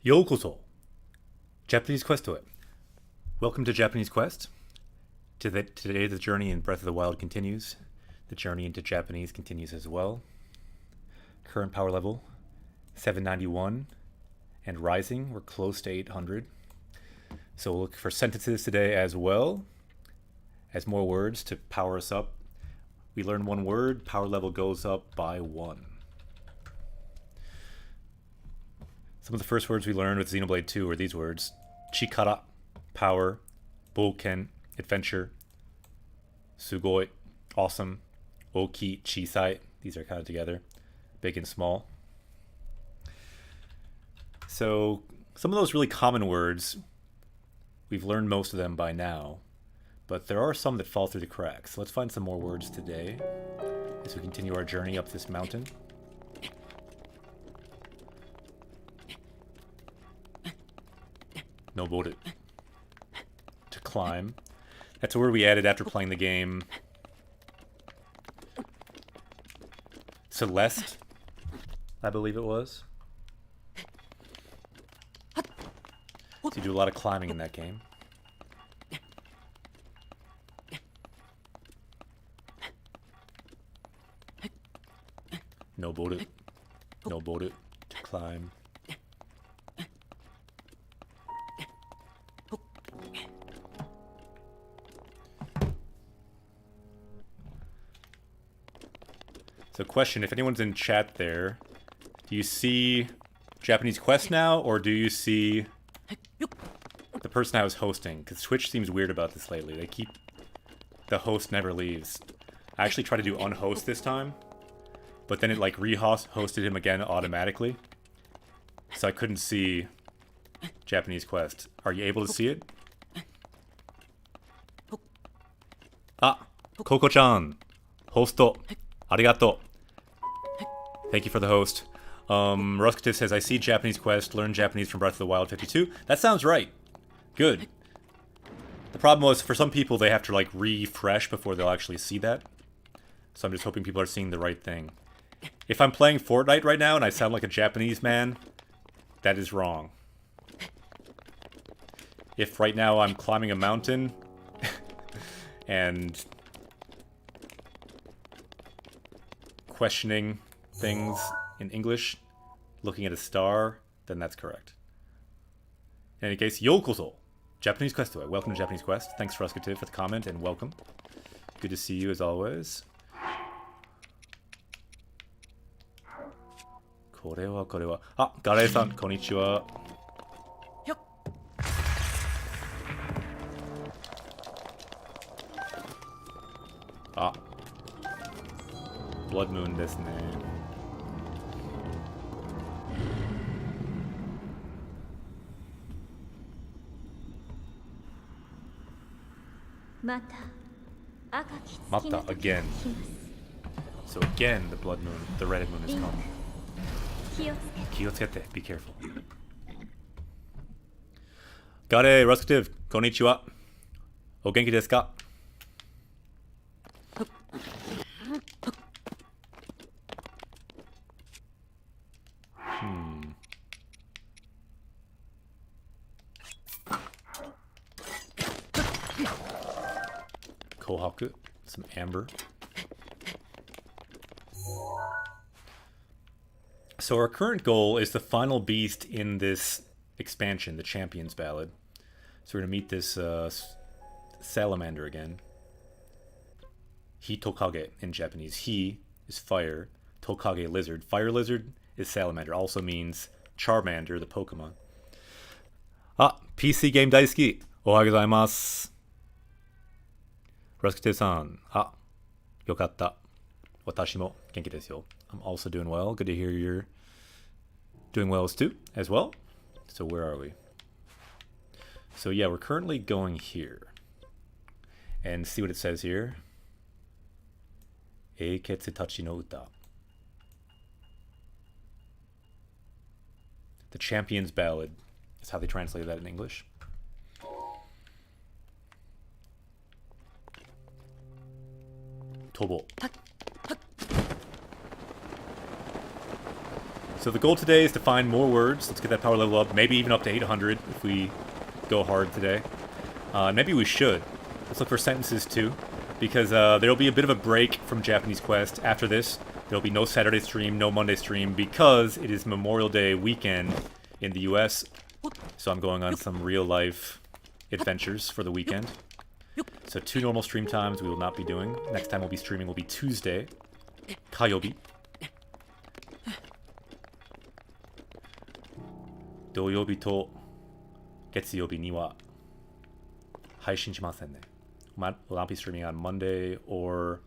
Yokoso. Japanese Quest to it. Welcome to Japanese Quest. Today the journey in Breath of the Wild continues. The journey into Japanese continues as well. Current power level 791 and rising. We're close to 800. So we'll look for sentences today as well as more words to power us up. We learn one word, power level goes up by 1. Some of the first words we learned with Xenoblade 2 are these words: Chikara, power; Bouken, adventure; Sugoi, awesome; Oki, chisai. These are kind of together, big and small. So some of those really common words, we've learned most of them by now, but there are some that fall through the cracks. So let's find some more words today as we continue our journey up this mountain. Noboru, to climb. That's a word we added after playing the game. Celeste, I believe it was. So you do a lot of climbing in that game. Noboru, Noboru, to climb. So question, if anyone's in chat there, do you see Japanese Quest now, or do you see the person I was hosting? Because Twitch seems weird about this lately. They keep... the host never leaves. I actually tried to do unhost this time, but then it like re-hosted him again automatically. So I couldn't see Japanese Quest. Are you able to see it? Ah, Koko-chan, hosto, arigato. Thank you for the host. Ruskative says, I see Japanese Quest, learn Japanese from Breath of the Wild 52. That sounds right. Good. The problem was, for some people, they have to like refresh before they'll actually see that. So I'm just hoping people are seeing the right thing. If I'm playing Fortnite right now and I sound like a Japanese man, that is wrong. If right now I'm climbing a mountain and questioning things in English, looking at a star, then that's correct. In any case, yokoso, Japanese Quest to it. Welcome to Japanese Quest. Thanks, Ruskative, for the comment, and welcome. Good to see you as always. Korewa. Ah, Gare-san, konnichiwa. Ah. Blood Moon desu ne. Mata, again. So again, the blood moon, the red moon is coming. Kiotsukete, be careful. Gare, Ruskative, konnichiwa. O genki desu ka? Kohaku, some amber. So our current goal is the final beast in this expansion, the Champion's Ballad. So we're going to meet this salamander again. Hitokage in Japanese. Hi is fire, Tokage lizard. Fire lizard is salamander. Also means Charmander, the Pokemon. Ah, PC game daisuki. Ohayou gozaimasu. Ruskative-san, ah, yokatta. Watashi mo genki desu yo. I'm also doing well. Good to hear you're doing well as well. So where are we? So yeah, we're currently going here. And see what it says here. Eiketsu tachi no uta. The Champion's Ballad is how they translate that in English. Tobo. So the goal today is to find more words. Let's get that power level up. Maybe even up to 800 if we go hard today. Maybe we should. Let's look for sentences too. Because there'll be a bit of a break from Japanese Quest after this. There'll be no Saturday stream, no Monday stream, because it is Memorial Day weekend in the US. So I'm going on some real-life adventures for the weekend. So 2 normal stream times we will not be doing. Next time we'll be streaming will be Tuesday. Kayobi. 土曜日と月曜日には配信しませんね。Will not be streaming on Monday or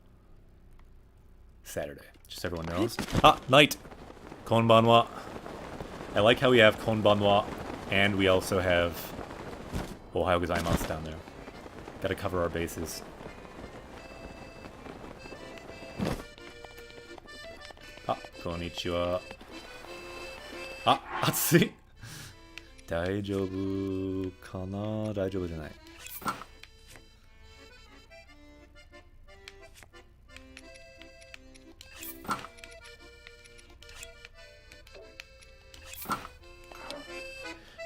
Saturday. Just so everyone knows. Ah, night! Konbanwa. I like how we have Konbanwa, and we also have Ohayou gozaimasu down there. Gotta cover our bases. Ah, konnichiwa. Ah, atsui! 大丈夫かな？大丈夫じゃない。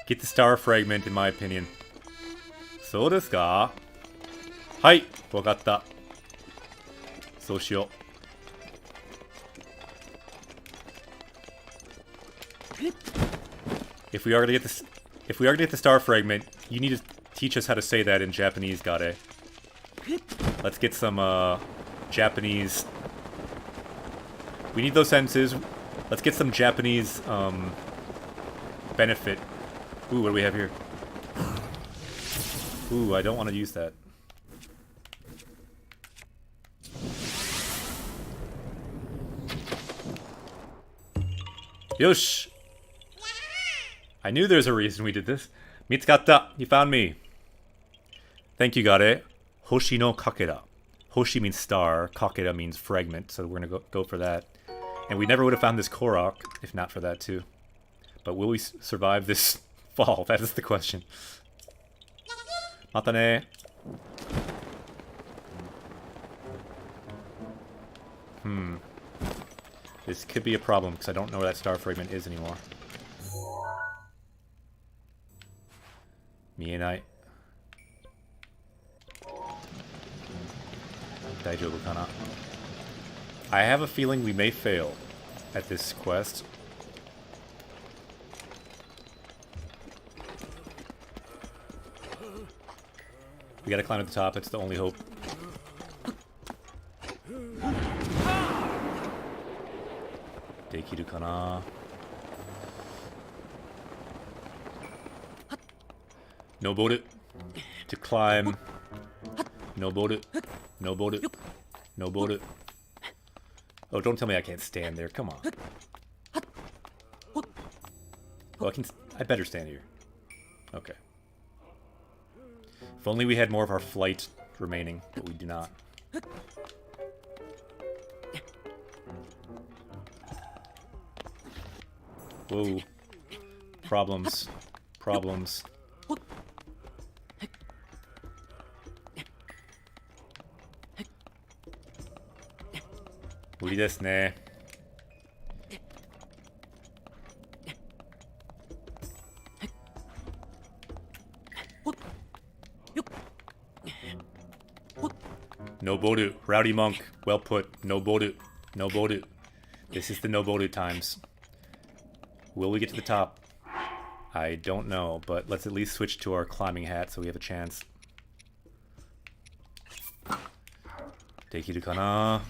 Get the star fragment, in my opinion. そうですか？はい、わかった。そうしよう。If we are to get the star fragment, you need to teach us how to say that in Japanese, Gare. Let's get some Japanese. We need those sentences. Let's get some Japanese benefit. Ooh, what do we have here? Ooh, I don't want to use that. Yosh! I knew there's a reason we did this. Mitsukata, you found me. Thank you, Gare. Hoshi no kakera. Hoshi means star, kakera means fragment, so we're gonna go for that. And we never would have found this Korok if not for that too. But will we survive this fall? That is the question. Mata ne. This could be a problem because I don't know where that star fragment is anymore. 見えない。大丈夫かな? I have a feeling we may fail at this quest. We gotta climb to the top, it's the only hope. Dekiru kana? Noboru. To climb. Noboru. Noboru. Noboru. Oh, don't tell me I can't stand there. Come on. Well, I better stand here. Okay. If only we had more of our flight remaining, but we do not. Whoa. Problems. Problems. 無理ですね。Noboru, Rowdy Monk, well put. Noboru, Noboru. This is the Noboru times. Will we get to the top? I don't know, but let's at least switch to our climbing hat so we have a chance. Dekiru kana?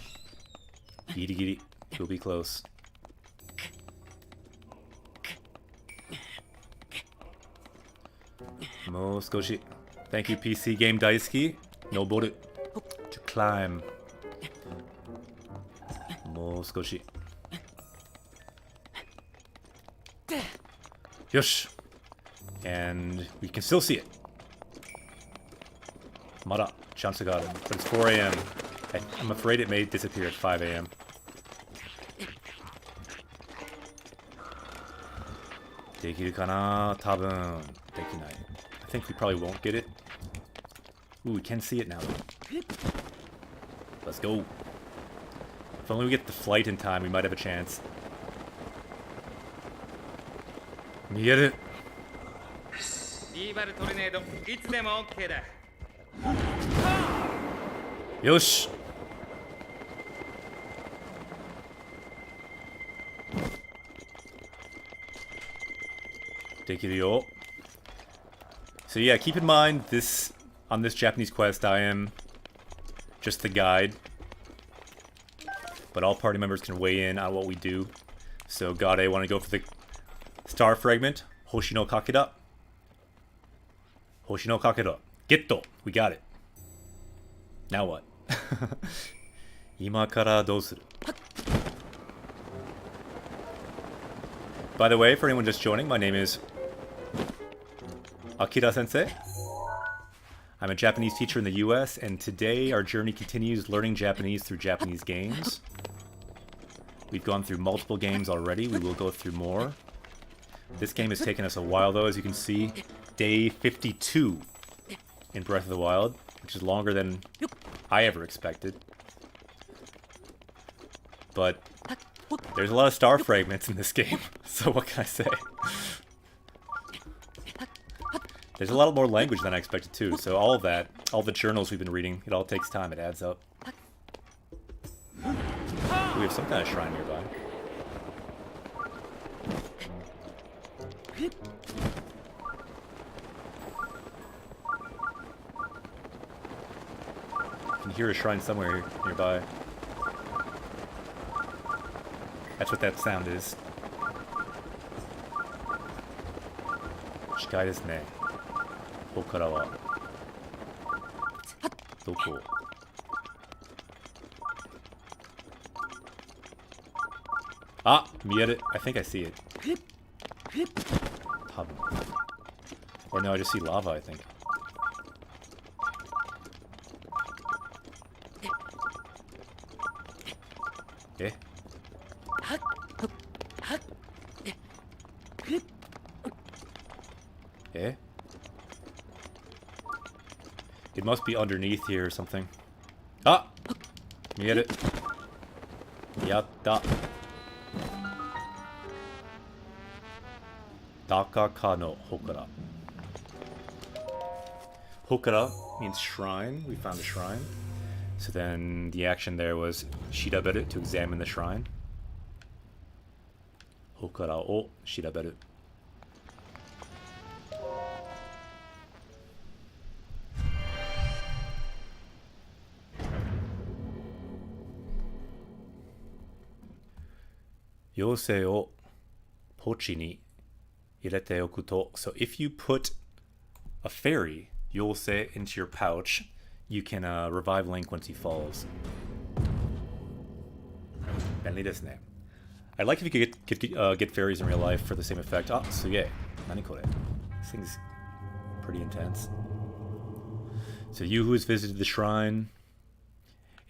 Giri giri. We'll be close. Mo skoshi. Thank you, PC Game Daisuki. Noboru. To climb. Mo skoshi. Yosh. And we can still see it. Mara. Chance got it. But it's 4 a.m. I'm afraid it may disappear at 5 a.m. Dekiru kana? Tabun. Dekinai. I think we probably won't get it. Ooh, we can see it now. Let's go. If only we get the flight in time, we might have a chance. 見える。リーバルトルネードいつでも OK だ。よし。できるよ。So yeah, keep in mind this on this Japanese quest I am just the guide, but all party members can weigh in on what we do. So Gade, want to go for the star fragment? Hoshi no Kakeda. Hoshi no Kakeda. Getto. We got it. Now what? 今からどうする? By the way, for anyone just joining, my name is Akira Sensei. I'm a Japanese teacher in the US, and today our journey continues learning Japanese through Japanese games. We've gone through multiple games already. We will go through more. This game has taken us a while, though, as you can see. Day 52 in Breath of the Wild, which is longer than I ever expected. But there's a lot of star fragments in this game, so what can I say? There's a lot more language than I expected, too, so all of that, all the journals we've been reading, it all takes time, it adds up. We have some kind of shrine nearby. You can hear a shrine somewhere nearby. That's what that sound is. 近いですね。ここからはどこ? Ah, 見える. I think I see it. 多分. Or no, I just see lava, I think. Eh? Eh? It must be underneath here or something. Ah! 見える. やった. Dakaka no Hokara. Hokara means shrine. We found a shrine. So then the action there was shiraberu, to examine the shrine. Hokara o shiraberu. Yosei o pochi ni irete okuto. So if you put a fairy, Yosei, into your pouch, you can revive Link once he falls. Benly desu ne. I'd like if you could get fairies in real life for the same effect. Ah, suge. Nani kore? This thing's pretty intense. So you who has visited the shrine,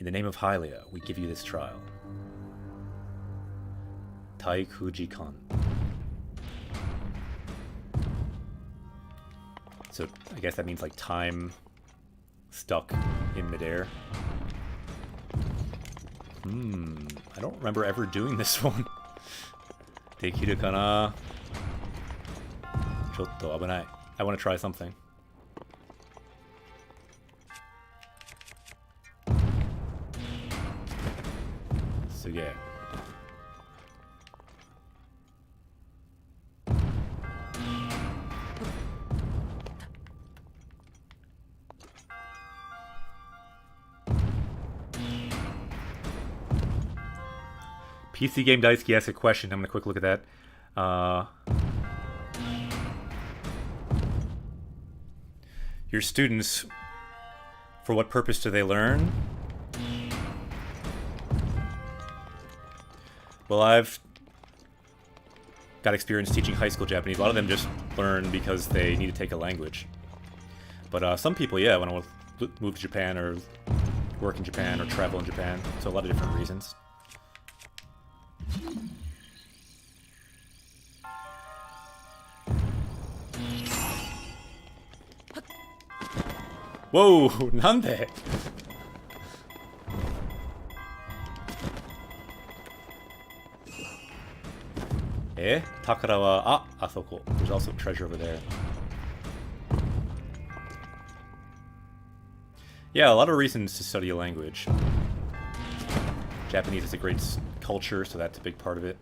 in the name of Hylia, we give you this trial. Taiku Jikan. So I guess that means like time stuck in midair. I don't remember ever doing this one. Dekiru kana? Chotto abunai. I want to try something. Suge. PC Game Daisuke asked a question. I'm going to quick look at that. Your students, for what purpose do they learn? Well, I've got experience teaching high school Japanese. A lot of them just learn because they need to take a language. But some people, yeah, want to move to Japan or work in Japan or travel in Japan. So a lot of different reasons. Whoa, なんで? Takara wa... asoko. There's also treasure over there. Yeah, a lot of reasons to study a language. Japanese is a great culture, so that's a big part of it.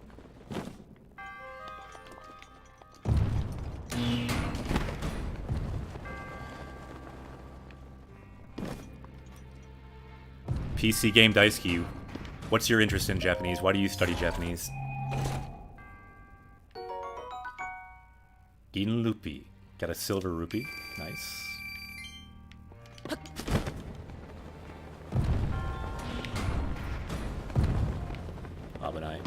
PC game Daisuke. What's your interest in Japanese? Why do you study Japanese? Gin rupee. Got a silver rupee. Nice. Abenai.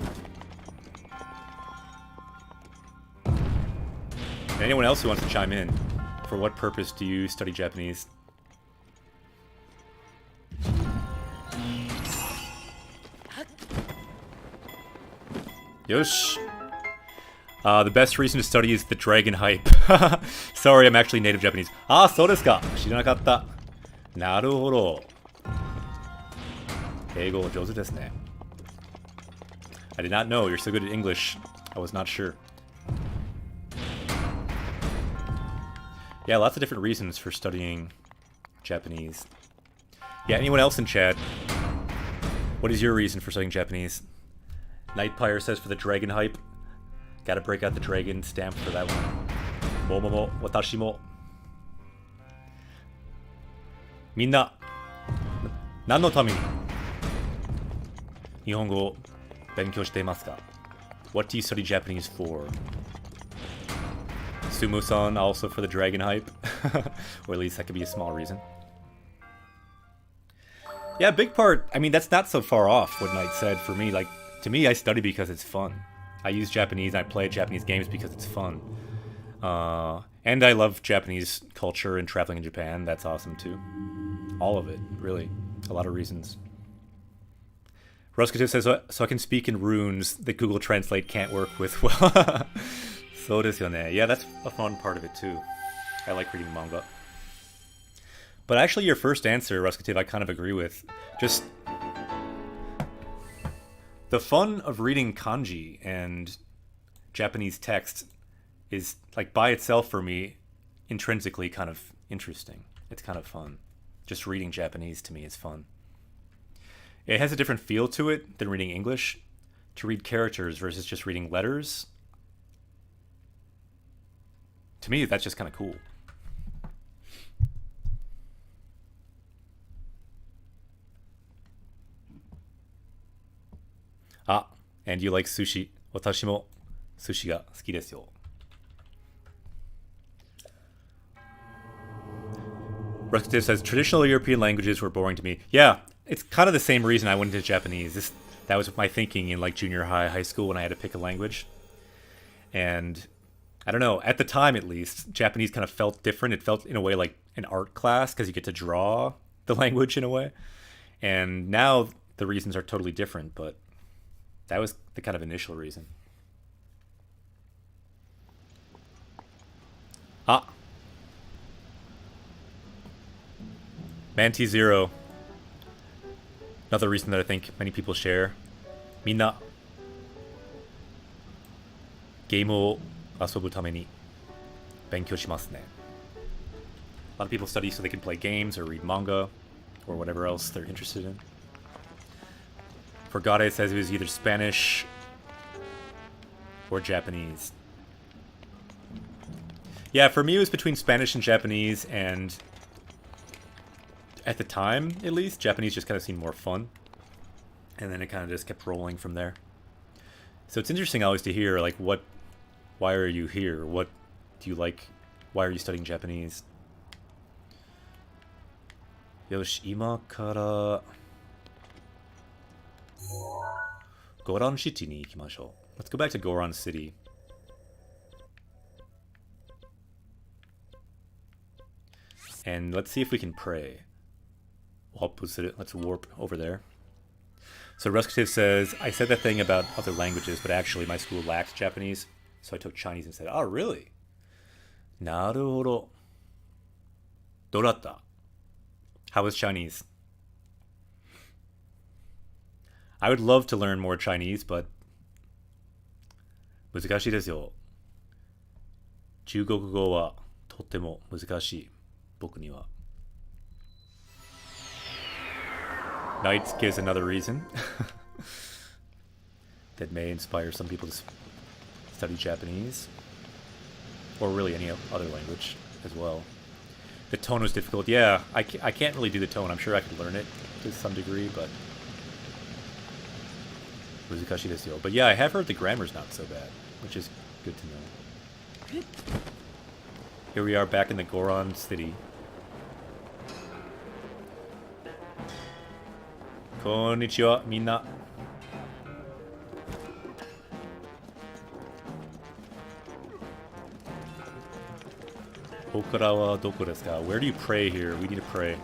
Anyone else who wants to chime in? For what purpose do you study Japanese? Yosh. The best reason to study is the dragon hype. Sorry, I'm actually native Japanese. Ah, so desu ka. Shiranakatta. Naruhodo. Eigo jouzu desu ne. I did not know. You're so good at English. I was not sure. Yeah, lots of different reasons for studying Japanese. Yeah, anyone else in chat? What is your reason for studying Japanese? Nightpire says for the dragon hype. Gotta break out the dragon stamp for that one. Momomo, watashi mo. Minna, nan no tame ni Nihongo wo benkyou shite imasu ka? What do you study Japanese for? Sumu-san also for the dragon hype. Or at least that could be a small reason. Yeah, big part, I mean, that's not so far off what Knight said for me. Like, to me, I study because it's fun. I use Japanese, I play Japanese games because it's fun. And I love Japanese culture and traveling in Japan. That's awesome, too. All of it, really. A lot of reasons. Ruskative says, so I can speak in runes that Google Translate can't work with. Well, so desu yo ne. Yeah, that's a fun part of it, too. I like reading manga. But actually, your first answer, Ruskative, I kind of agree with. Just the fun of reading kanji and Japanese text is, like, by itself for me, intrinsically kind of interesting. It's kind of fun. Just reading Japanese to me is fun. It has a different feel to it than reading English. To read characters versus just reading letters, to me, that's just kind of cool. Ah, and you like sushi. Watashi mo sushi ga suki desu yo. Ruskative says, traditional European languages were boring to me. Yeah, it's kind of the same reason I went into Japanese. That was my thinking in like junior high, high school when I had to pick a language. And I don't know, at the time at least, Japanese kind of felt different. It felt in a way like an art class because you get to draw the language in a way. And now the reasons are totally different, but that was the kind of initial reason. Ah. Manti Zero. Another reason that I think many people share. Minna. Game o asobu tame ni benkyou shimasu ne. A lot of people study so they can play games or read manga or whatever else they're interested in. Forgade it says it was either Spanish or Japanese. Yeah, for me it was between Spanish and Japanese, and at the time, at least, Japanese just kind of seemed more fun. And then it kind of just kept rolling from there. So it's interesting always to hear, like, why are you here? What do you like? Why are you studying Japanese? Yoshi, ima kara Goron City ni ikimashou. Let's go back to Goron City. And let's see if we can pray. Let's warp over there. So Ruskative says, I said that thing about other languages, but actually my school lacked Japanese, so I took Chinese instead. Oh, really? Naruhodo. Doratta. How was Chinese? I would love to learn more Chinese, but 難しいですよ。中国語はとっても難しい。僕には。Knights gives another reason that may inspire some people to study Japanese. Or really any other language as well. The tone was difficult. Yeah, I can't really do the tone. I'm sure I could learn it to some degree, but... 難しいですよ. But yeah, I have heard the grammar's not so bad, which is good to know. Here we are back in the Goron city. Konnichiwa, minna. Okara wa doko desu ka? Where do you pray here? We need to pray.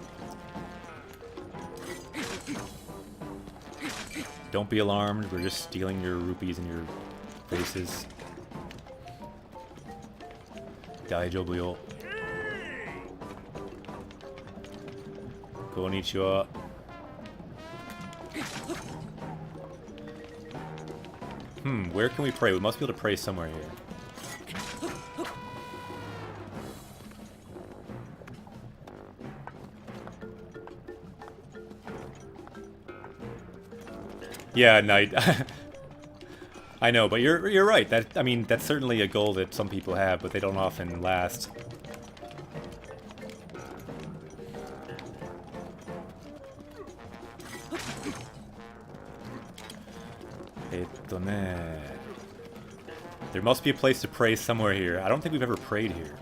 Don't be alarmed. We're just stealing your rupees and your faces. Daijoubu yo. Konnichiwa. Where can we pray? We must be able to pray somewhere here. Yeah, Knight. I know, but you're right. I mean, that's certainly a goal that some people have, but they don't often last. There must be a place to pray somewhere here. I don't think we've ever prayed here.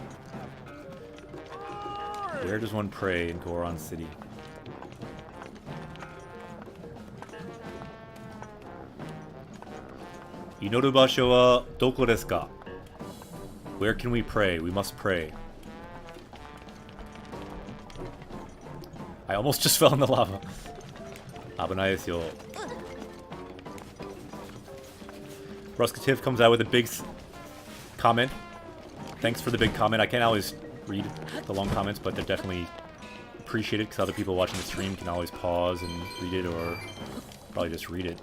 Where does one pray in Goron City? Inoru basho wa doko desu ka? Where can we pray? We must pray. I almost just fell in the lava. Abanai desu yo. Ruskativ comes out with a big comment. Thanks for the big comment. I can't always read the long comments, but they're definitely appreciated because other people watching the stream can always pause and read it, or probably just read it.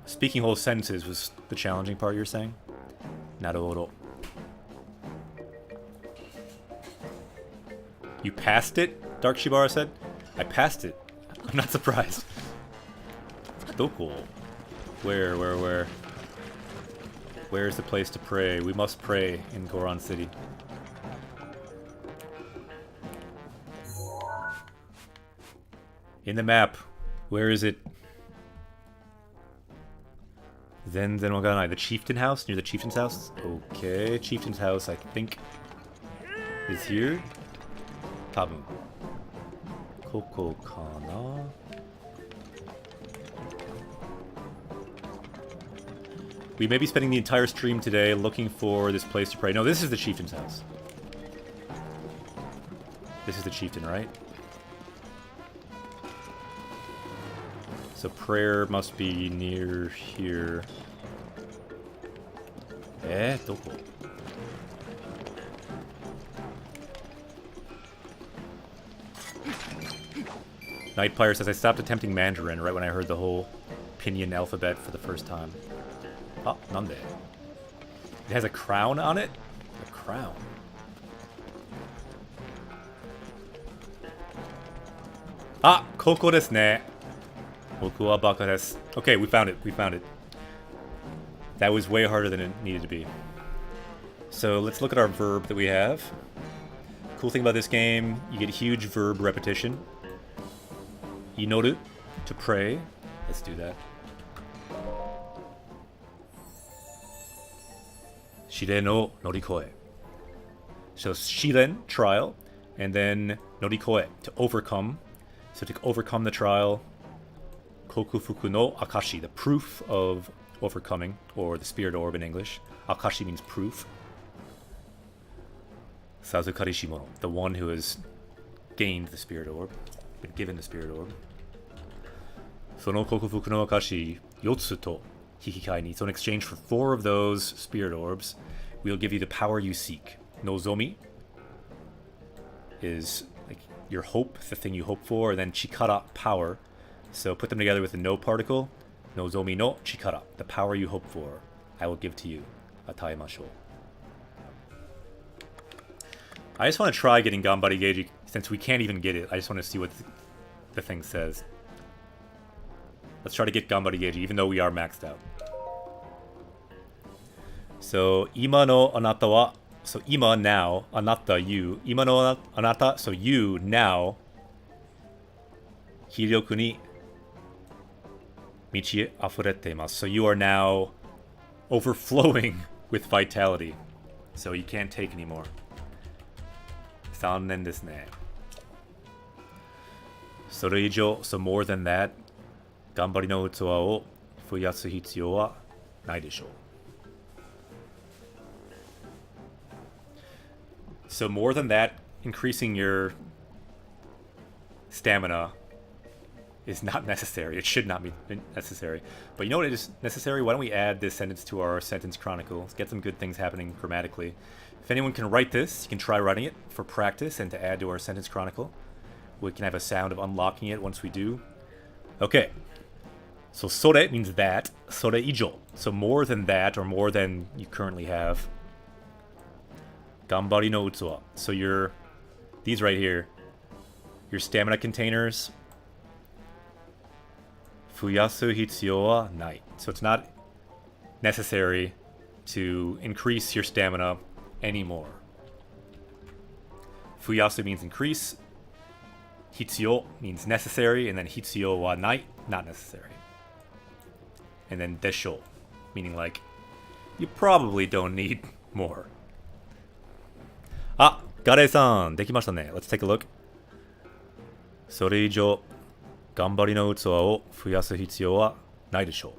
Speaking whole sentences was the challenging part, you're saying? Naruhodo. You passed it? Dark Shibara said. I passed it. I'm not surprised. Doko. Where? Where's the place to pray? We must pray in Goron City. In the map. Where is it? Zenzen wakanai. The chieftain house? Near the chieftain's house? Okay, chieftain's house I think is here. Tabun. Koko kana? We may be spending the entire stream today looking for this place to pray. No, this is the chieftain's house. This is the chieftain, right? So prayer must be near here. Doko? Nightfire says, I stopped attempting Mandarin right when I heard the whole Pinyin alphabet for the first time. Oh, nande. It has a crown on it? A crown. Ah, koko desu ne. Boku wa baka desu. Okay, we found it. We found it. That was way harder than it needed to be. So let's look at our verb that we have. Cool thing about this game, you get huge verb repetition. Inoru, to pray. Let's do that. Shiren o norikoe. So shiren, trial, and then norikoe, to overcome. So to overcome the trial. Kokufuku no akashi, the proof of overcoming, or the spirit orb in English. Akashi means proof. Sazukari shimono, the one who has gained the spirit orb, been given the spirit orb. Sono kokufuku no akashi yotsu to hikikai ni. So in exchange for 4 of those spirit orbs, we'll give you the power you seek. Nozomi is like your hope, the thing you hope for, and then chikara, power. So put them together with the no particle. Nozomi no chikara, the power you hope for, I will give to you. Ataemashou. I just want to try getting Ganbari Geiji, since we can't even get it. I just want to see what the thing says. Let's try to get Ganbari Geiji, even though we are maxed out. So, ima no anata wa... So, ima, now. Anata, you. Ima no anata, so you, now. Hiryoku ni michi afurete imasu. So, you are now overflowing with vitality. So, you can't take anymore. Sannen desu ne. Sore ijou, so more than that, Ganbari no utsuwa o fuyasu hitsuyou wa nai deshou. So more than that, increasing your stamina is not necessary. It should not be necessary. But you know what is necessary? Why don't we add this sentence to our sentence chronicle? Let's get some good things happening grammatically. If anyone can write this, you can try writing it for practice and to add to our sentence chronicle. We can have a sound of unlocking it once we do. Okay. So sore means that. Sore ijou. So more than that, or more than you currently have. Ganbari no utsuwa. So these right here, your stamina containers. Fuyasu hitsuyou wa nai. So it's not necessary to increase your stamina anymore. Fuyasu means increase. Hitsuyou means necessary, and then hitsuyou wa nai, not necessary. And then deshou, meaning like, you probably don't need more. Ah, Gare-san, dekimashita ne. Let's take a look. Sore ijou, ganbari no utsuwa o fuyasu hitsuyou wa nai deshou.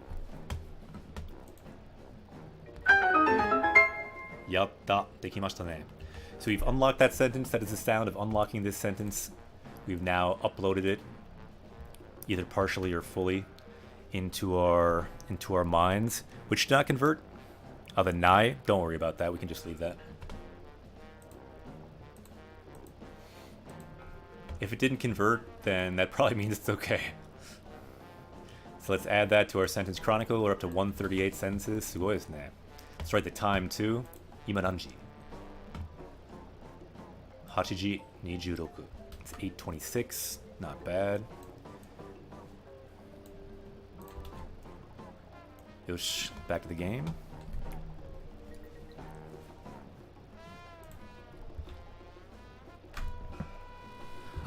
Yatta, dekimashita ne. So we've unlocked that sentence. That is the sound of unlocking this sentence. We've now uploaded it, either partially or fully, into our minds, which did not convert. The nai, don't worry about that. We can just leave that. If it didn't convert, then that probably means it's okay. So let's add that to our sentence chronicle. We're up to 138 sentences. Sugoi desu ne. Let's write the time too. Ima nanji? 8時26. It's 8:26. Not bad. Yosh, back to the game.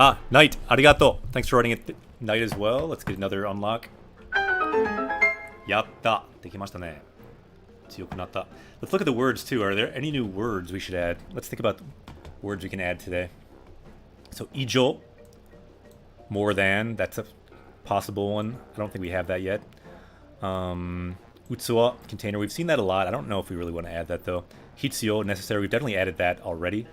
Ah, Knight, arigato. Thanks for writing it Knight as well. Let's get another unlock. Yatta, dekimashita ne. Tsuyoku natta. Let's look at the words too. Are there any new words we should add? Let's think about words we can add today. So, ijou, more than, that's a possible one. I don't think we have that yet. Utsuwa, container, we've seen that a lot. I don't know if we really want to add that though. Hitsuyou, necessary, we've definitely added that already.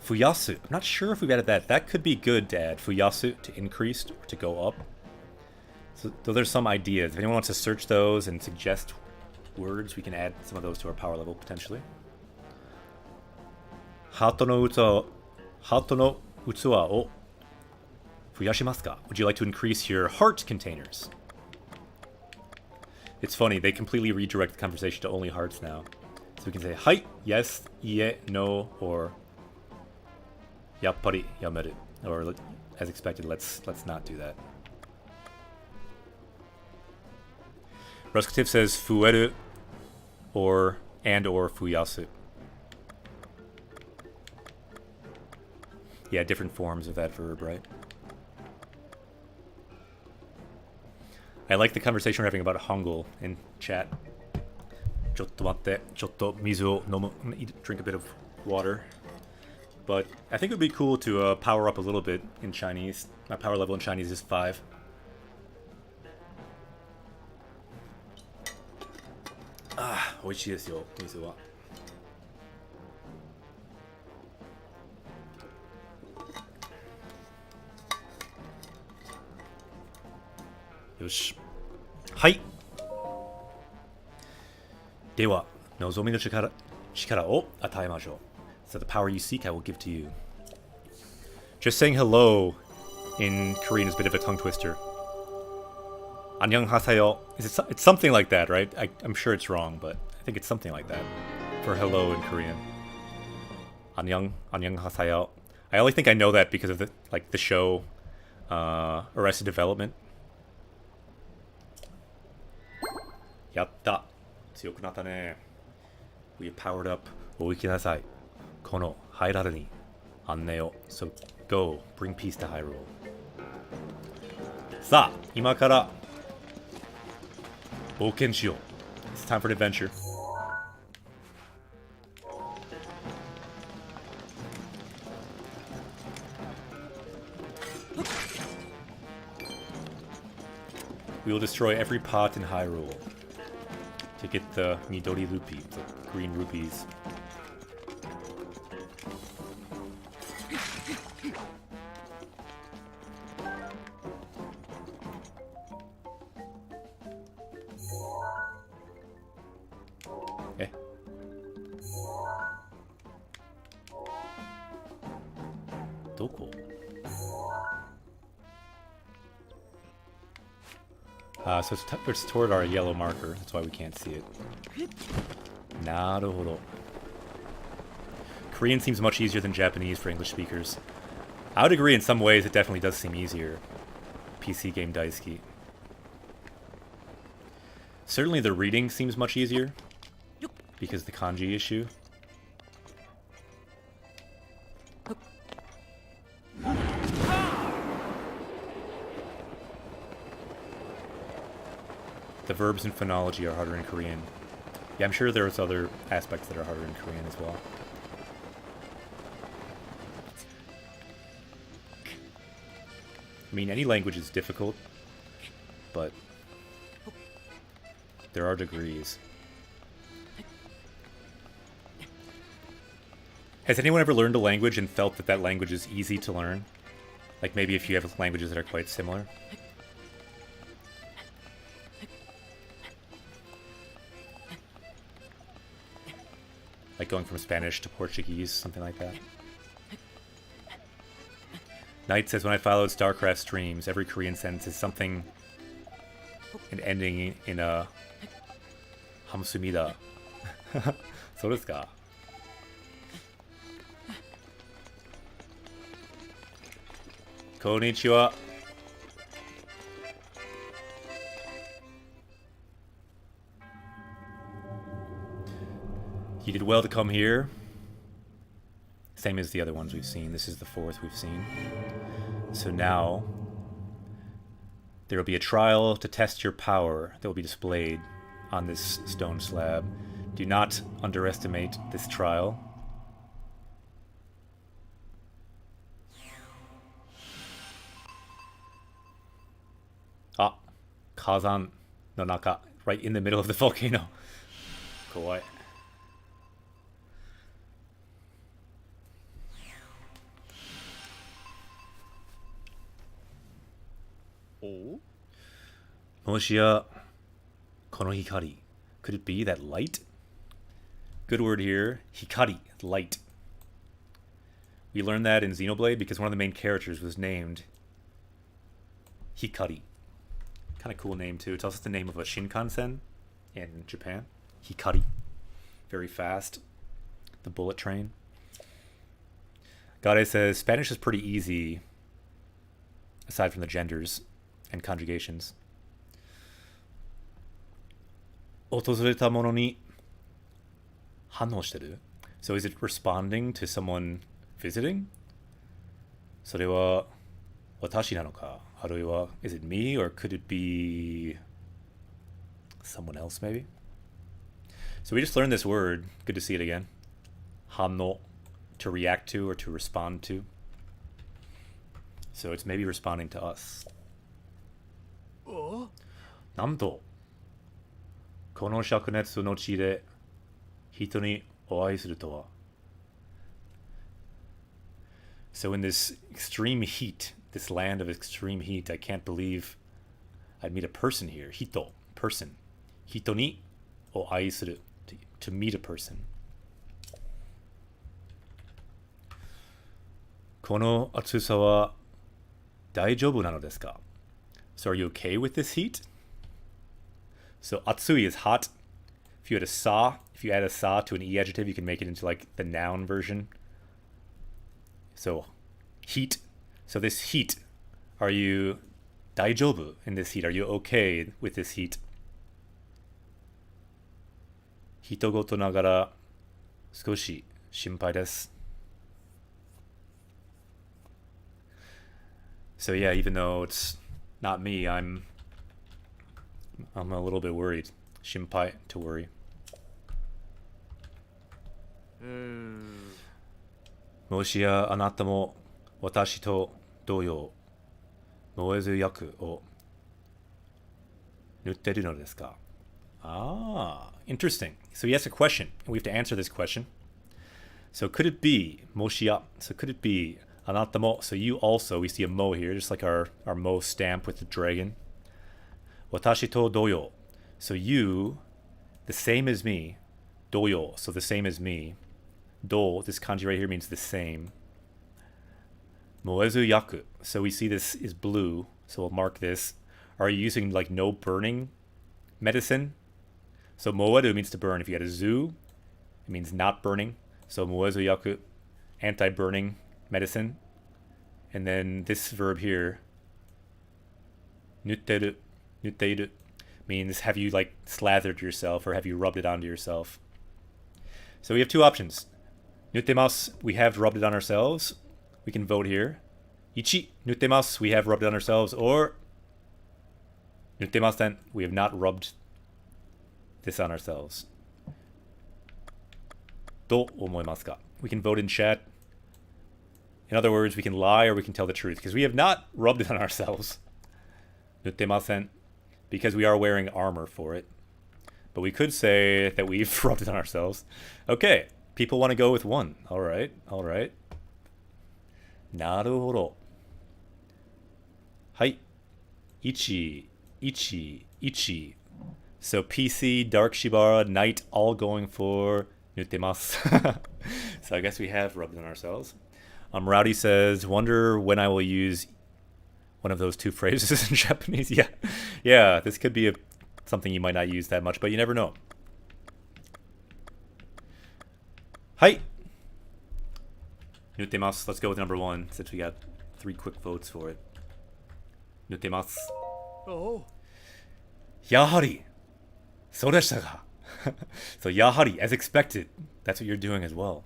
Fuyasu, I'm not sure if we've added that. That could be good to add. Fuyasu, to increase, or to go up. So there's some ideas. If anyone wants to search those and suggest words, we can add some of those to our power level, potentially. Hato no utsuwa o fuyashimasu ka? Would you like to increase your heart containers? It's funny, they completely redirect the conversation to only hearts now. So we can say, hai, yes, ie, no, or yappari, yameru. Or, as expected, let's not do that. Ruskativ says, fueru, or fuyasu. Yeah, different forms of that verb, right? I like the conversation we're having about Hangul in chat. Chotto matte, chotto mizu o nomu, drink a bit of water. But I think it would be cool to power up a little bit in Chinese. My power level in Chinese is 5. Ah, oishii desu yo, mizu wa. Yoshi. Hai. Dewa, nozomi no chikara o ataemashou. So the power you seek, I will give to you. Just saying hello in Korean is a bit of a tongue twister. 안녕하세요. It's something like that, right? I'm sure it's wrong, but I think it's something like that for hello in Korean. 안녕하세요. I only think I know that because of the show Arrested Development. 야tta. 強くなったね. We are powered up. お行きなさい. このハイラルに案内を. So go, bring peace to Hyrule. さあ、今から冒険しよう. It's time for an adventure. We will destroy every pot in Hyrule to get the Midori Rupee, the green rupees. Eh. Doko? So it's toward our yellow marker. That's why we can't see it. Naruhodo. Korean seems much easier than Japanese for English speakers. I would agree in some ways it definitely does seem easier. PC game daisuki. Certainly the reading seems much easier because of the kanji issue. The verbs and phonology are harder in Korean. Yeah, I'm sure there's other aspects that are harder in Korean as well. I mean, any language is difficult, but there are degrees. Has anyone ever learned a language and felt that that language is easy to learn? Like maybe if you have languages that are quite similar? Like going from Spanish to Portuguese, something like that. Knight says, when I followed StarCraft streams, every Korean sentence is something and ending in a hamsumida. So desu ka? Konnichiwa. You did well to come here. Same as the other ones we've seen. This is the fourth we've seen. So now there will be a trial to test your power that will be displayed on this stone slab. Do not underestimate this trial. Ah, Kazan no Naka, right in the middle of the volcano. Kawaii. Oh. Moshia kono hikari. Could it be that light? Good word here. Hikari, light. We learned that in Xenoblade because one of the main characters was named Hikari. Kind of cool name too. It's also the name of a Shinkansen in Japan. Hikari. Very fast. The bullet train. Gade says Spanish is pretty easy aside from the genders and conjugations. 訪れたものに反応してる? So is it responding to someone visiting? それは私なのか? あるいは is it me or could it be someone else maybe? So we just learned this word. Good to see it again. 反応, to react to or to respond to. So it's maybe responding to us. なんとこの灼熱の地で人にお会いするとは. So in this extreme heat, this land of extreme heat, I can't believe I'd meet a person here. Hito, person. Hito ni o ai suru, to meet a person. この暑さは大丈夫なのですか? So are you okay with this heat? So atsui is hot. If you add a sa to an e adjective, you can make it into like the noun version. So heat. So this heat, are you daijoubu in this heat? Are you okay with this heat? Hitogoto nagara skoshi shinpai desu. So yeah, even though it's not me, I'm a little bit worried. Shinpai, to worry. もしやあなたも私と同様燃えず薬を塗ってるのですか? Ah, interesting. So he asks a question, and we have to answer this question. So could it be Moshia? So could it be Anatamo? So you also, we see a mo here, just like our mo stamp with the dragon. Watashi to doyo. So you, the same as me. Doyo, so the same as me. Do, this kanji right here means the same. Moezu yaku. So we see this is blue, so we'll mark this. Are you using like no burning medicine? So moedu means to burn. If you had a zu, it means not burning. So moezu yaku, anti-burning medicine. And then this verb here, nutteru, means have you like slathered yourself or have you rubbed it onto yourself? So we have two options. Nuttemasu, we have rubbed it on ourselves. We can vote here. Ichi, nuttemasu, we have rubbed it on ourselves. Or nuttemasen, we have not rubbed this on ourselves. Do omoimasu ka? We can vote in chat. In other words, we can lie or we can tell the truth. Because we have not rubbed it on ourselves. Nuttemasen, because we are wearing armor for it. But we could say that we've rubbed it on ourselves. Okay, people want to go with one. Alright. Naruhodo. Hai. Ichi. So PC, Dark Shibara, Knight, all going for nuttemasu. So I guess we have rubbed it on ourselves. Rowdy says, wonder when I will use one of those two phrases in Japanese. Yeah, this could be something you might not use that much, but you never know. Hi. Nuttemasu. Let's go with number one since we got 3 quick votes for it. Nuttemasu. Oh. Yahari. So deshita ga. So yahari, as expected. That's what you're doing as well.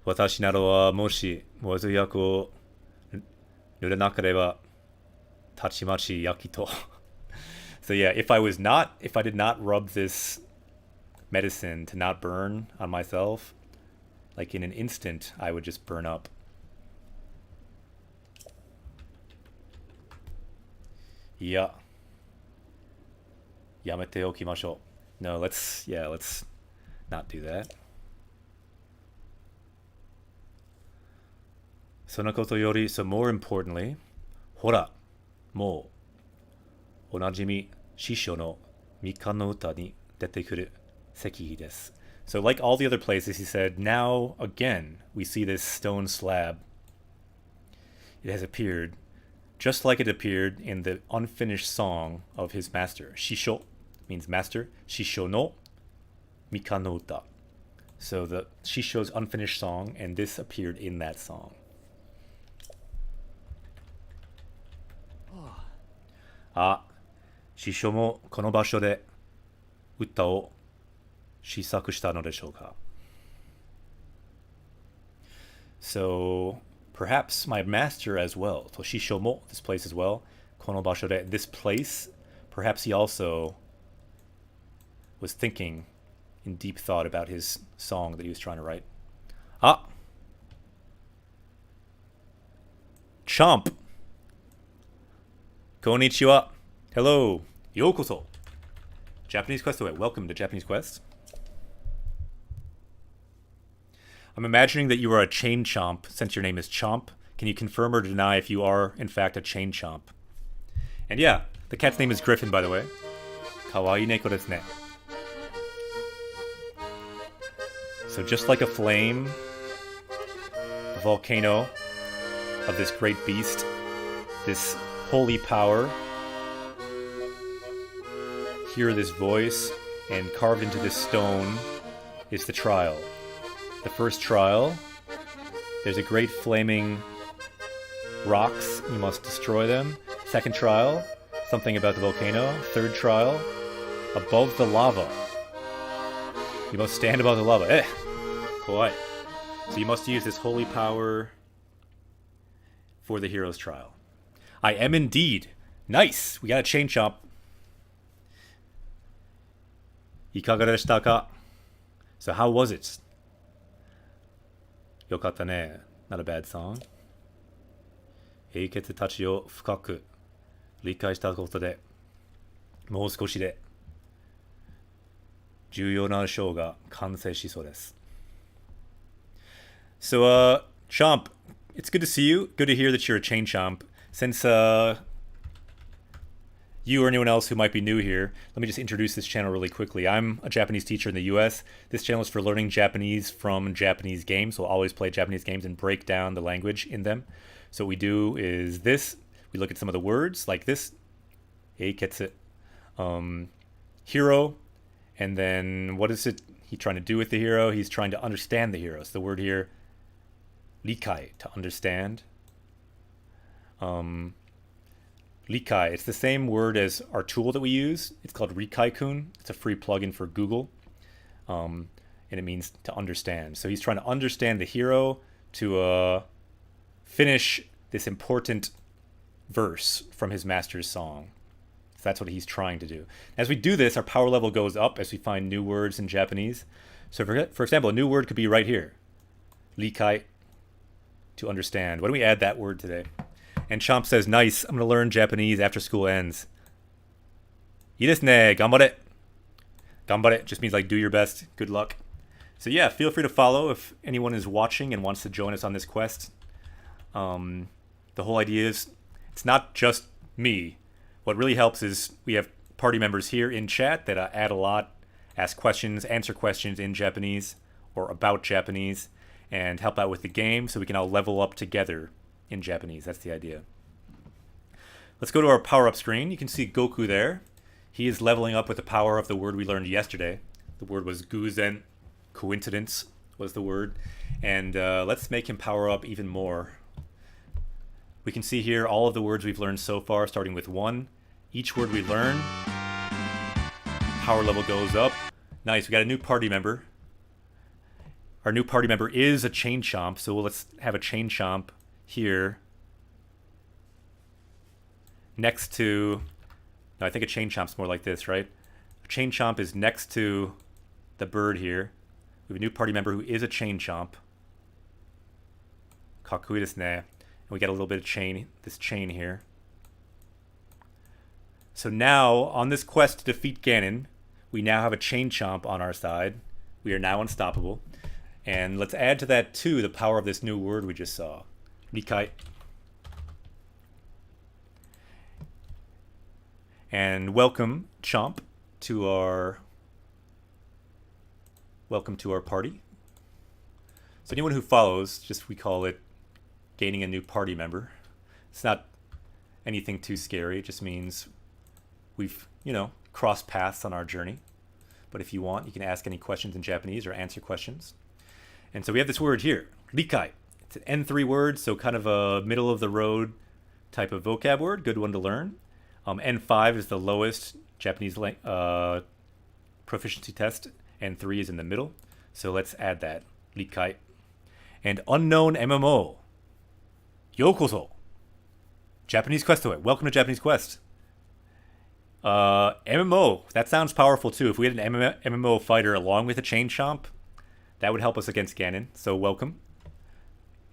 Watashi naro wa moshi moezu yaku o nuranakareba tachimachi yakito. So yeah, if I did not rub this medicine to not burn on myself, like in an instant, I would just burn up. Yeah. Yamete okimashou. No, let's not do that. Sonokoto yori, so more importantly, hora, mo, onajimi shishou no Mikan no uta ni detekuru sekihi desu. So like all the other places, he said, now again we see this stone slab. It has appeared just like it appeared in the unfinished song of his master. Shisho means master. Shisho no Mikan no uta. So the Shisho's unfinished song, and this appeared in that song. Ah, Shisho mo kono basho de uta o shisaku shita no deshou ka? So perhaps my master as well. So Shisho mo, this place as well. Kono basho de, this place. Perhaps he also was thinking in deep thought about his song that he was trying to write. Ah, Chomp. Konnichiwa. Hello. Yokoso. Japanese Quest away. Welcome to Japanese Quest. I'm imagining that you are a chain chomp since your name is Chomp. Can you confirm or deny if you are, in fact, a chain chomp? And yeah, the cat's name is Griffin, by the way. Kawaii neko desu ne. So just like a flame, a volcano of this great beast, this holy power, hear this voice, and carved into this stone is the trial. The first trial, there's a great flaming rocks, you must destroy them. Second trial, something about the volcano. Third trial, above the lava. You must stand above the lava. Quiet. So you must use this holy power for the hero's trial. I am indeed. Nice! We got a chain chomp. いかがでしたか? So how was it? よかったね. Not a bad song. 英傑たちを深く理解したことで、もう少しで重要なショーが完成しそうです。So, Chomp, it's good to see you. Good to hear that you're a chain chomp. Since you or anyone else who might be new here, let me just introduce this channel really quickly. I'm a Japanese teacher in the US. This channel is for learning Japanese from Japanese games. We'll always play Japanese games and break down the language in them. So what we do is this. We look at some of the words like this. Eiketsu. Hero. And then what is it he's trying to do with the hero? He's trying to understand the hero. So the word here, rikai, to understand. Rikai, it's the same word as our tool that we use. It's called Rikai-kun. It's a free plugin for Google. And it means to understand. So he's trying to understand the hero to finish this important verse from his master's song. So that's what he's trying to do. As we do this, our power level goes up as we find new words in Japanese. So for example, a new word could be right here. Rikai, to understand. Why don't we add that word today? And Chomp says, nice, I'm going to learn Japanese after school ends. いいですね, ganbare. Ganbare just means like do your best, good luck. So yeah, feel free to follow if anyone is watching and wants to join us on this quest. The whole idea is, it's not just me. What really helps is we have party members here in chat that add a lot, ask questions, answer questions in Japanese or about Japanese, and help out with the game so we can all level up together in Japanese. That's the idea. Let's go to our power-up screen. You can see Goku there. He is leveling up with the power of the word we learned yesterday. The word was guzen. Coincidence was the word. And let's make him power up even more. We can see here all of the words we've learned so far, starting with 1. Each word we learn, power level goes up. Nice, we got a new party member. Our new party member is a chain chomp, so let's have a chain chomp here next to, no, I think a chain chomp's more like this, right? A chain chomp is next to the bird here. We have a new party member who is a chain chomp. Kakui desu ne. And we got a little bit of chain, this chain here. So now, on this quest to defeat Ganon, we now have a chain chomp on our side. We are now unstoppable. And let's add to that, too, the power of this new word we just saw. Rikai. And welcome, Chomp, to our party. So anyone who follows, just we call it gaining a new party member. It's not anything too scary. It just means we've, crossed paths on our journey. But if you want, you can ask any questions in Japanese or answer questions. And so we have this word here, rikai. It's an N3 word, so kind of a middle-of-the-road type of vocab word. Good one to learn. N5 is the lowest Japanese proficiency test. N3 is in the middle. So let's add that, rikai. And unknown MMO. Yokoso. Japanese Quest to it. Welcome to Japanese Quest. MMO. That sounds powerful too. If we had an MMO fighter along with a chain chomp, that would help us against Ganon. So welcome.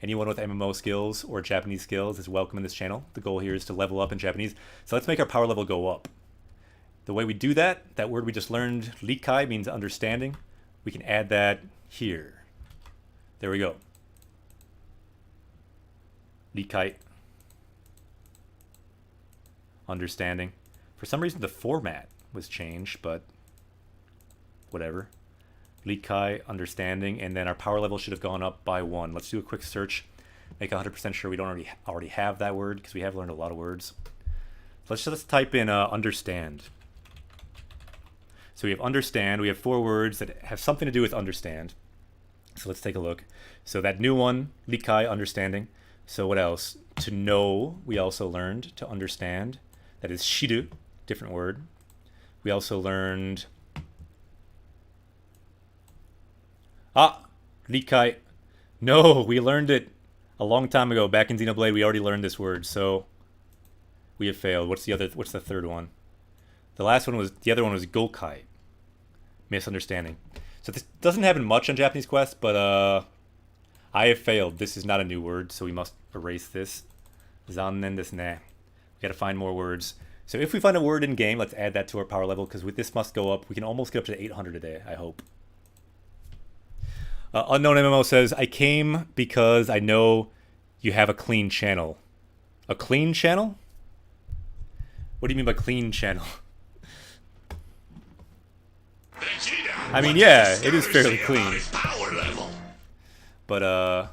Anyone with MMO skills or Japanese skills is welcome in this channel. The goal here is to level up in Japanese. So let's make our power level go up. The way we do that word we just learned, rikai, means understanding. We can add that here. There we go. Rikai. Understanding. For some reason the format was changed, but whatever. Likai, understanding, and then our power level should have gone up by 1. Let's do a quick search. Make 100% sure we don't already have that word, because we have learned a lot of words. Let's just type in understand. So we have understand. We have 4 words that have something to do with understand. So let's take a look. So that new one, Likai, understanding. So what else? To know, we also learned. To understand. That is shiru, different word. We also learned... Likai. No, we learned it a long time ago. Back in Xenoblade, we already learned this word, so we have failed. What's the third one? The other one was Gokai. Misunderstanding. So this doesn't happen much on Japanese Quest, but I have failed. This is not a new word, so we must erase this. Zannen desu ne. We gotta find more words. So if we find a word in game, let's add that to our power level, because with this must go up. We can almost get up to 800 a day, I hope. Unknown MMO says, I came because I know you have a clean channel. A clean channel? What do you mean by clean channel? I mean, yeah, it is fairly clean. But,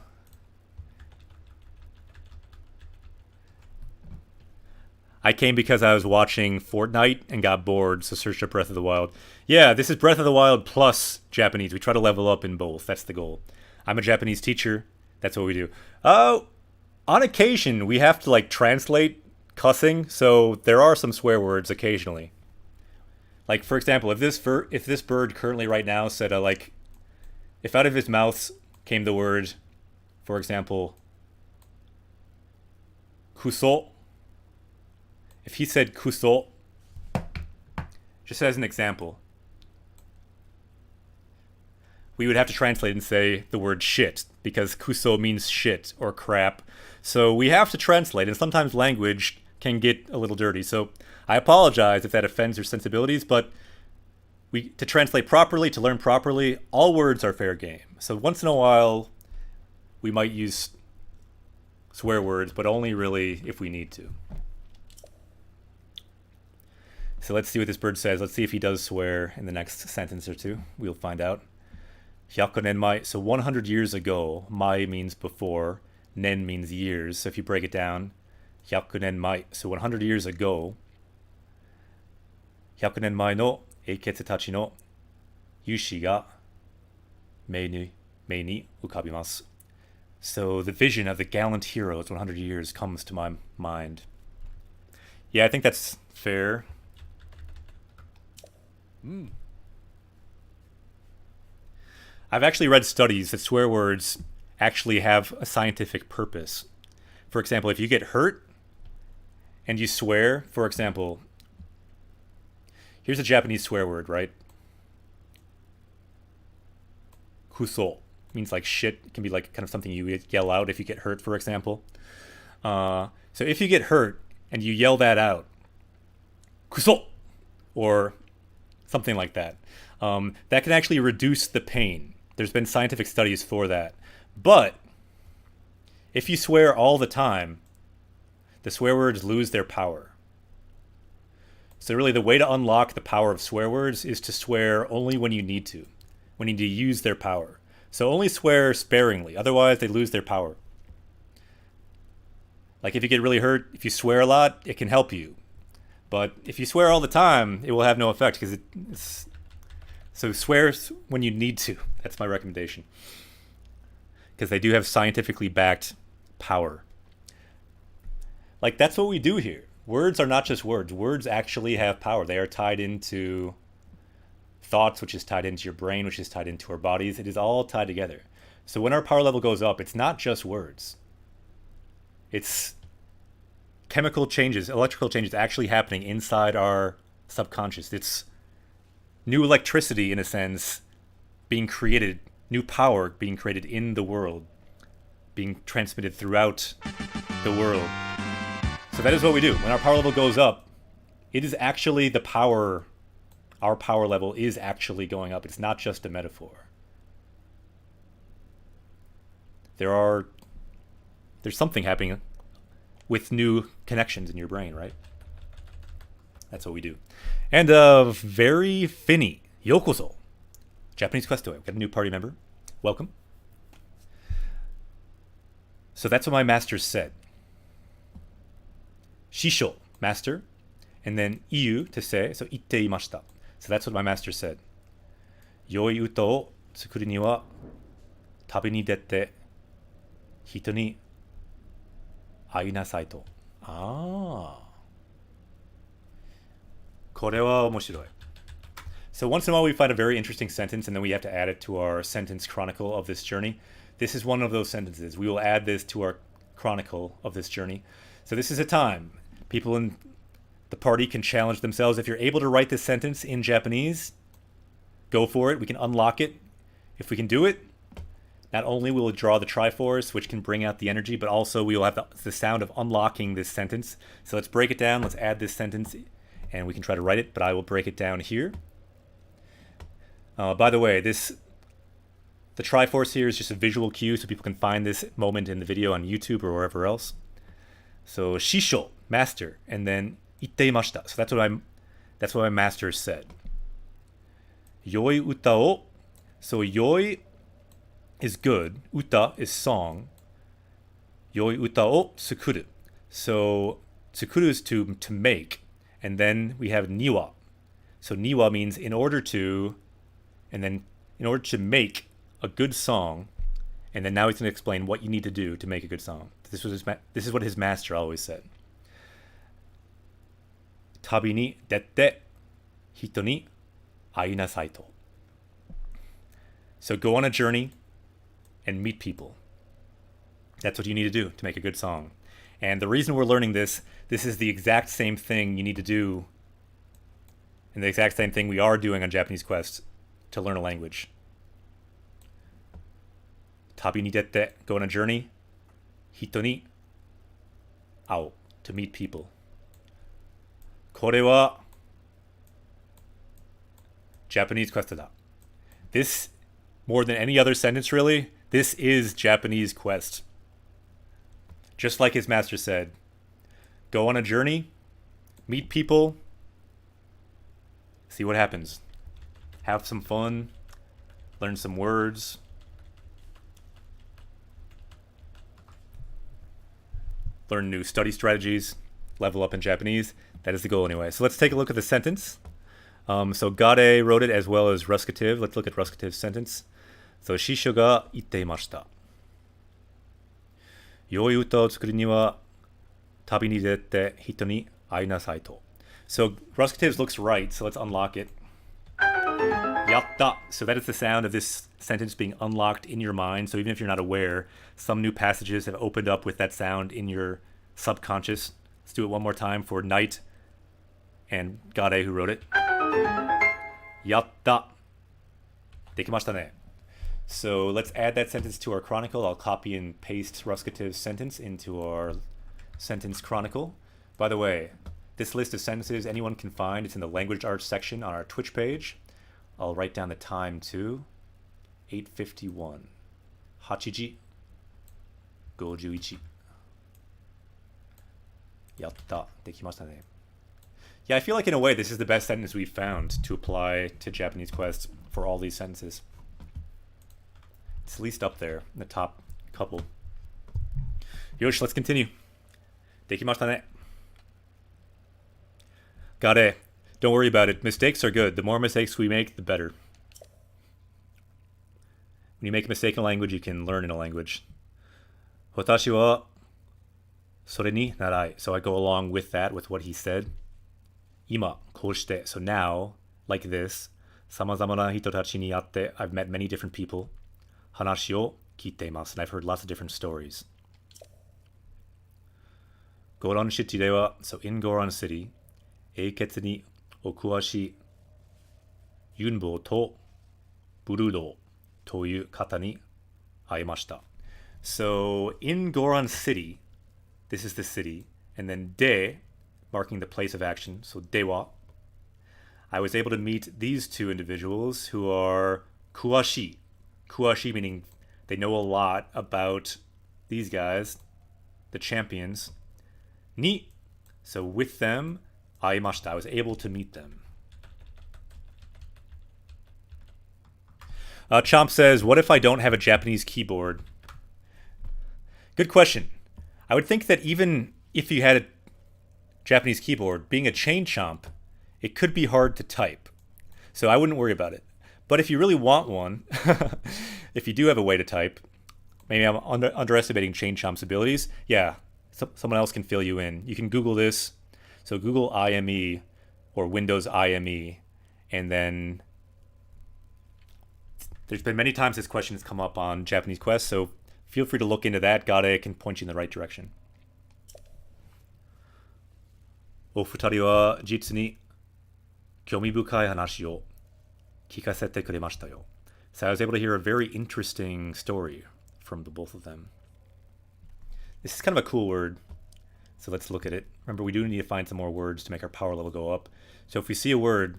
I came because I was watching Fortnite and got bored, so searched up Breath of the Wild. Yeah, this is Breath of the Wild plus Japanese. We try to level up in both. That's the goal. I'm a Japanese teacher. That's what we do. Oh, on occasion, we have to, like, translate cussing, so there are some swear words occasionally. Like, for example, if this bird currently right now said, if out of his mouth came the word, for example, kuso. If he said kuso, just as an example, we would have to translate and say the word shit, because kuso means shit or crap. So we have to translate, and sometimes language can get a little dirty. So I apologize if that offends your sensibilities, but to translate properly, to learn properly, all words are fair game. So once in a while, we might use swear words, but only really if we need to. So let's see what this bird says. Let's see if he does swear in the next sentence or two. We'll find out. Hyakunen mai. So 100 years ago. Mai means before. Nen means years. So if you break it down, hyakunen mai. So 100 years ago. Hyakunen mai no eiketsu tachi no yushi ga mei ni ukabimasu. So the vision of the gallant heroes 100 years comes to my mind. Yeah, I think that's fair. I've actually read studies that swear words actually have a scientific purpose. For example, if you get hurt and you swear, for example, here's a Japanese swear word, right? Kuso means like shit. It can be like kind of something you yell out if you get hurt, for example. So if you get hurt and you yell that out, kuso, or something like that, that can actually reduce the pain. There's been scientific studies for that. But if you swear all the time, the swear words lose their power. So really the way to unlock the power of swear words is to swear only when you need to. When you need to use their power. So only swear sparingly, otherwise they lose their power. Like if you get really hurt, if you swear a lot, it can help you. But if you swear all the time, it will have no effect because it's... So swear when you need to. That's my recommendation. Because they do have scientifically backed power. Like that's what we do here. Words are not just words. Words actually have power. They are tied into thoughts, which is tied into your brain, which is tied into our bodies. It is all tied together. So when our power level goes up, it's not just words. It's chemical changes, electrical changes actually happening inside our subconscious. It's new electricity, in a sense, being created, new power being created in the world, being transmitted throughout the world. So that is what we do. When our power level goes up, it is actually the power, our power level is actually going up. It's not just a metaphor. There's something happening with new connections in your brain, right? That's what we do. And very Finny, yokoso. Japanese Quest Away. We've got a new party member. Welcome. So that's what my master said. Shisho, master. And then iyu, to say. So itte imashita. So that's what my master said. Yoi uta o tsukuru ni wa tabi ni dette hito ni ainasai to. Ah. これは面白い. So once in a while we find a very interesting sentence and then we have to add it to our sentence chronicle of this journey. This is one of those sentences. We will add this to our chronicle of this journey. So this is a time people in the party can challenge themselves. If you're able to write this sentence in Japanese, go for it. We can unlock it. If we can do it, not only will we draw the Triforce, which can bring out the energy, but also we will have the sound of unlocking this sentence. So let's break it down. Let's add this sentence and we can try to write it, but I will break it down here. By the way, the Triforce here is just a visual cue so people can find this moment in the video on YouTube or wherever else. So shisho, master, and then itteimashita. So that's what my master said. Yoi uta o. So yoi is good. Uta is song. Yoi uta o tsukuru. So tsukuru is to make. And then we have niwa. So niwa means in order to, and then in order to make a good song, and then now he's going to explain what you need to do to make a good song. This is what his master always said. Tabi ni dette hito ni ainasai to. So go on a journey and meet people. That's what you need to do to make a good song. And the reason we're learning this is the exact same thing you need to do, and the exact same thing we are doing on Japanese Quest to learn a language. Tabi ni dette, go on a journey. Hito ni ao, to meet people. Kore wa Japanese Quest da. This, more than any other sentence really, this is Japanese Quest. Just like his master said, go on a journey, meet people, see what happens. Have some fun, learn some words. Learn new study strategies, level up in Japanese. That is the goal anyway. So let's take a look at the sentence. So Gade wrote it as well as Ruskative. Let's look at Ruskative's sentence. So Shisho ga itteimashita. Yoi uta o tsukuru ni wa tabi ni dette hito ni ainasai to. So Ruskative's looks right, so let's unlock it. Yatta. So that is the sound of this sentence being unlocked in your mind. So even if you're not aware, some new passages have opened up with that sound in your subconscious. Let's do it one more time for Knight and Gade who wrote it. Yatta. Dekimashita ne. So let's add that sentence to our chronicle. I'll copy and paste Ruskative's sentence into our sentence chronicle. By the way, this list of sentences anyone can find, it's in the language arts section on our Twitch page. I'll write down the time too. 8:51. Hachiji. Gojuichi. Yatta. Dekimashita ne. Yeah, I feel like in a way this is the best sentence we've found to apply to Japanese Quest for all these sentences. It's at least up there in the top couple. Yosh, let's continue. Dekimashita ne. Gade, don't worry about it. Mistakes are good. The more mistakes we make, the better. When you make a mistake in a language, you can learn in a language. Watashi wa sore ni narai. So I go along with that, with what he said. Ima, koshite. So now, like this, samazama na hito tachi ni atte. I've met many different people. Hanashi o kiteimasu. And I've heard lots of different stories. Goron City de wa, so in Goron City, eiketsu ni okuwashi yunbo to burudo toyu kata ni aimashita. So in Goron City, this is the city, and then de, marking the place of action, so dewa, I was able to meet these two individuals who are kuwashi. Kuwashi meaning they know a lot about these guys, the champions. Ni, so with them, aimashita, I was able to meet them. Chomp says, what if I don't have a Japanese keyboard? Good question. I would think that even if you had a Japanese keyboard, being a chain chomp, it could be hard to type. So I wouldn't worry about it. But if you really want one, if you do have a way to type, maybe I'm underestimating chain chomp's abilities. Yeah, someone else can fill you in. You can Google this. So Google IME or Windows IME, and then there's been many times this question has come up on Japanese Quest, so feel free to look into that. Gade can point you in the right direction. お二人は実に興味深い話を聞かせてくれましたよ. So I was able to hear a very interesting story from the both of them. This is kind of a cool word, so let's look at it. Remember, we do need to find some more words to make our power level go up. So if we see a word,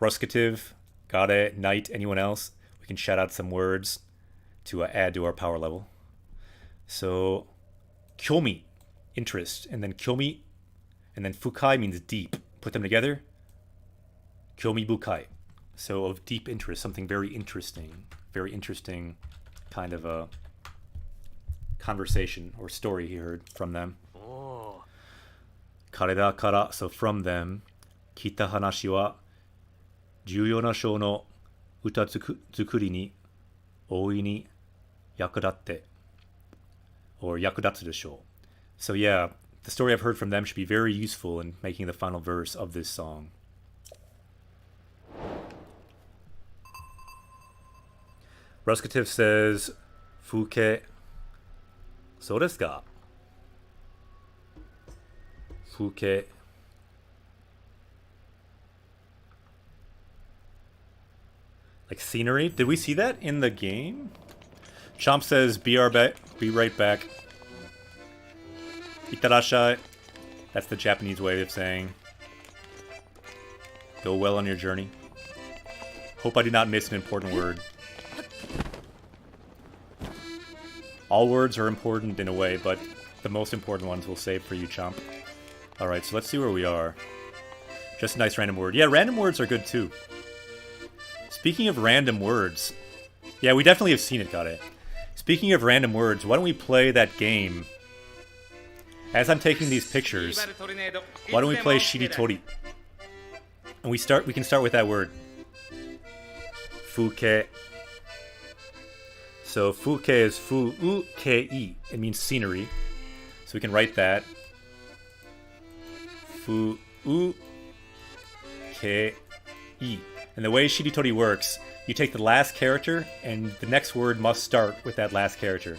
Ruskative, Gade, Knight, anyone else, we can shout out some words to add to our power level. So, kyomi, interest, and then kyomi, and then fukai means deep. Put them together, kyomi bukai. So of deep interest, something very interesting kind of a conversation or story he heard from them. Oh. Kareda kara, so from them, kita hanashi wa juyou na shou no uta tsukuri ni oi ni yakudatte, or yakudatsu desho. So yeah, the story I've heard from them should be very useful in making the final verse of this song. Ruskative says, Fuke. So desu ka? Fuke. Like scenery? Did we see that in the game? Chomp says, be right back. Itarashai. That's the Japanese way of saying, go well on your journey. Hope I did not miss an important word. All words are important in a way, but the most important ones we'll save for you, Chomp. Alright, so let's see where we are. Just a nice random word. Yeah, random words are good too. Speaking of random words... Yeah, we definitely have seen it, got it. Speaking of random words, why don't we play that game? As I'm taking these pictures, why don't we play Shiritori? And we can start with that word. Fuke. So fuke is fu-u-ke-i. It means scenery. So we can write that. Fu-u-ke-i. And the way Shiritori works, you take the last character, and the next word must start with that last character.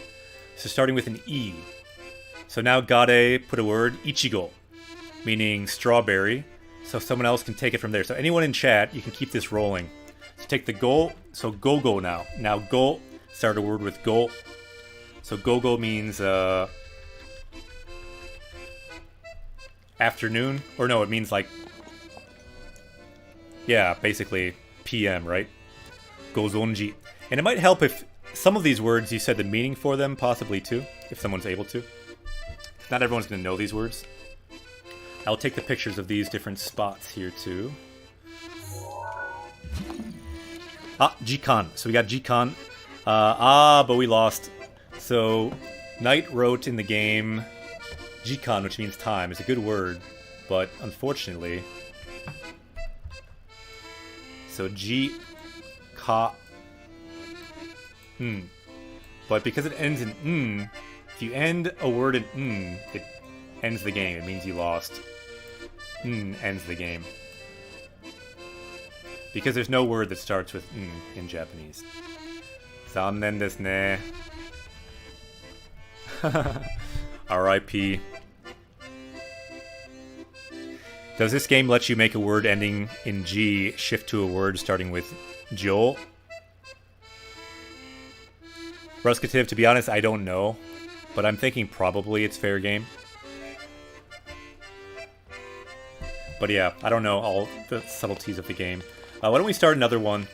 So starting with an E. So now Gade put a word, ichigo, meaning strawberry. So someone else can take it from there. So anyone in chat, you can keep this rolling. So take the go, so go now. Now go. Start a word with go. So go means afternoon. Or no, it means like, yeah, basically PM, right? Gozonji. And it might help if some of these words you said the meaning for them, possibly too, if someone's able to. Not everyone's going to know these words. I'll take the pictures of these different spots here too. Ah, Jikan. So we got Jikan. But we lost. So, Knight wrote in the game Jikan, which means time. It's a good word, but unfortunately... So, Ji-ka... But because it ends in if you end a word in it ends the game. It means you lost. Ends the game. Because there's no word that starts with in Japanese. 残念ですね. R.I.P. Does this game let you make a word ending in G shift to a word starting with Jo? Ruskative, to be honest, I don't know. But I'm thinking probably it's fair game. But yeah, I don't know all the subtleties of the game. Why don't we start another one?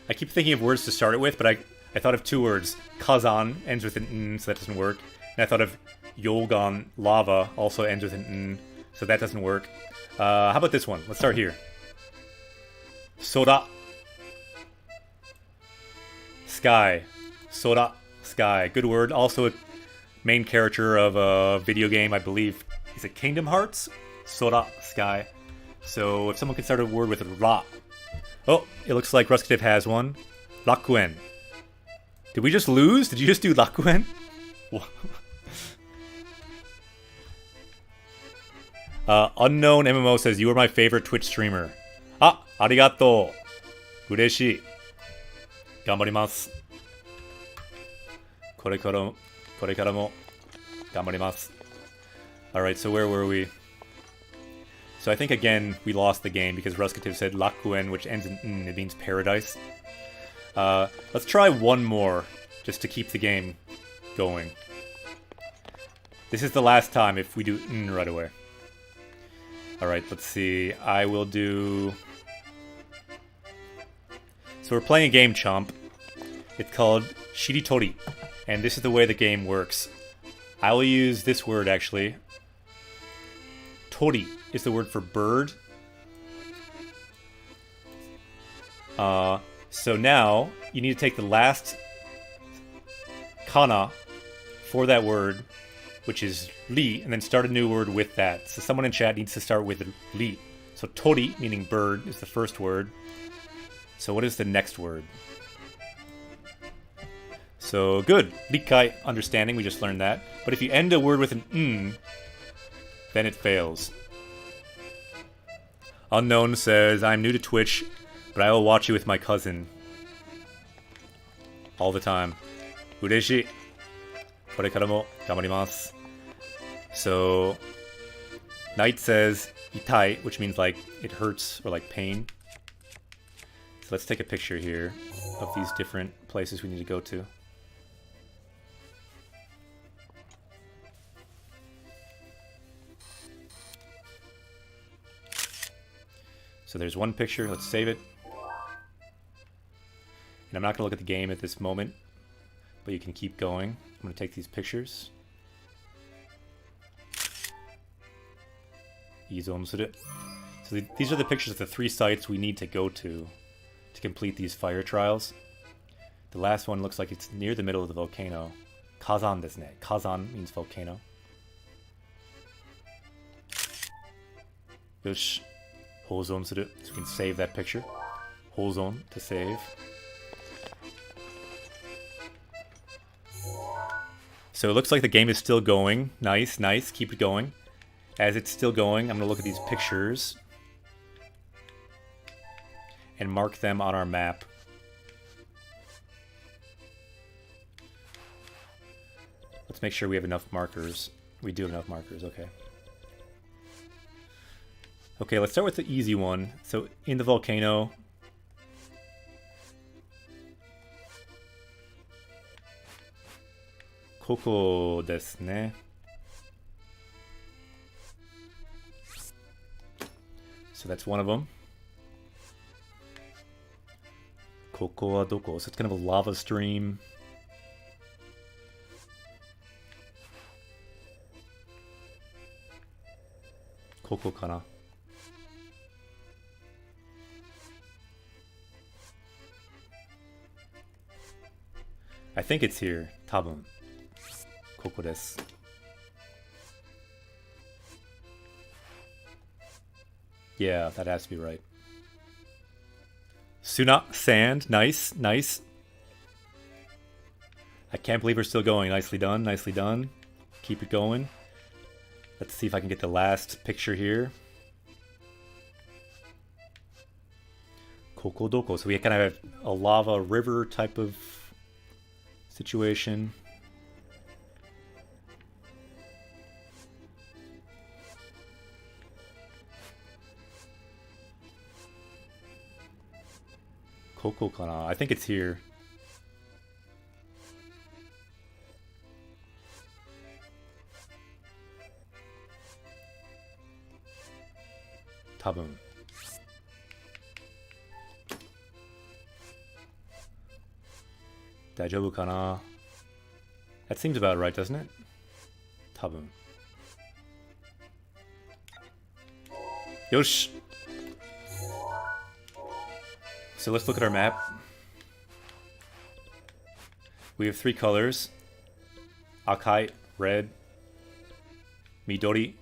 I keep thinking of words to start it with, but I thought of two words. Kazan ends with an n, so that doesn't work. And I thought of Yogan, lava, also ends with an n, so that doesn't work. How about this one? Let's start here. Sora. Sky. Sora. Sky. Good word. Also a main character of a video game, I believe. Is it Kingdom Hearts? Sora. Sky. So if someone can start a word with Ra. Oh, it looks like Ruskative has one. Rakuen. Did we just lose? Did you just do Rakuen? Unknown MMO says, you are my favorite Twitch streamer. Ah, arigato. Ureshii. Ganbarimasu. Korekara mo ganbarimasu. Alright, so where were we? So I think again we lost the game because Ruskative said Rakuen, which ends in n, it means paradise. Let's try one more just to keep the game going. This is the last time if we do n right away. Alright, let's see. I will do... So we're playing a game, Chomp. It's called Shiritori. And this is the way the game works. I will use this word, actually. Tori is the word for bird. So now, you need to take the last kana for that word, which is ri, and then start a new word with that. So someone in chat needs to start with ri. So tori, meaning bird, is the first word. So what is the next word? So good. Rikai, understanding, we just learned that. But if you end a word with an n, then it fails. Unknown says, I'm new to Twitch, but I will watch you with my cousin. All the time. Ureshii. Korekara mo ganbarimasu. So, Knight says, itai, which means like it hurts or like pain. So let's take a picture here of these different places we need to go to. So there's one picture, let's save it. And I'm not going to look at the game at this moment, but you can keep going. I'm going to take these pictures. Izonsuru. So these are the pictures of the 3 sites we need to go to complete these fire trials. The last one looks like it's near the middle of the volcano. Kazan desu ne. Kazan means volcano. Yosh. Hozon suru. So we can save that picture. Hozon to save. So it looks like the game is still going. Nice, nice. Keep it going. As it's still going, I'm going to look at these pictures and mark them on our map. Let's make sure we have enough markers. We do have enough markers, okay. Okay, let's start with the easy one. So, in the volcano. Koko desu ne. So that's one of them. Koko wa doko? So it's kind of a lava stream. Koko kana? I think it's here. Tabun. Koko desu. Yeah, that has to be right. Suna, sand. Nice, nice. I can't believe we're still going. Nicely done, nicely done. Keep it going. Let's see if I can get the last picture here. Koko doko. So we kind of have a lava river type of situation. Koko kana? I think it's here. Tabun. Daijoubu kana? That seems about right, doesn't it? Tabun. Yosh! So let's look at our map. We have 3 colors. Akai, red. Midori.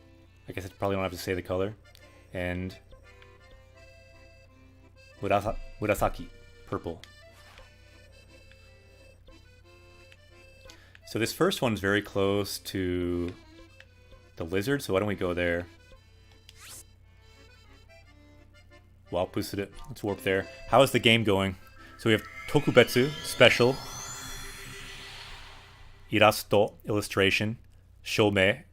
I guess I probably don't have to say the color. And Murasaki, purple. So this first one's very close to the lizard, so why don't we go there? Wapusuru. Let's warp there. How is the game going? So we have Tokubetsu, special. Irasto, illustration. Shomei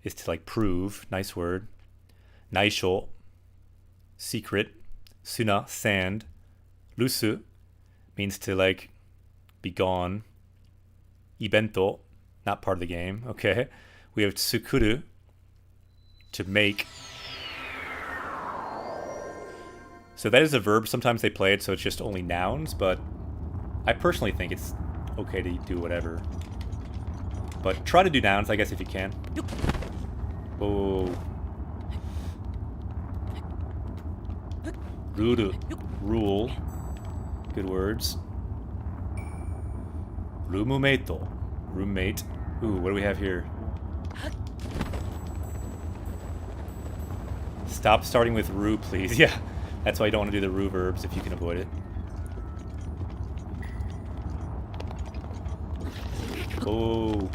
is to like prove, nice word. Naisho, secret. Suna, sand. Rusu means to like be gone. Ibento, not part of the game. Okay. We have tsukuru, to make. So that is a verb. Sometimes they play it so it's just only nouns, but I personally think it's okay to do whatever. But try to do nouns, I guess, if you can. Oh. Ruru, rule. Good words. Rumumeito, roommate. Ooh, what do we have here? Stop starting with ru, please. Yeah, that's why you don't want to do the ru verbs if you can avoid it. Oh.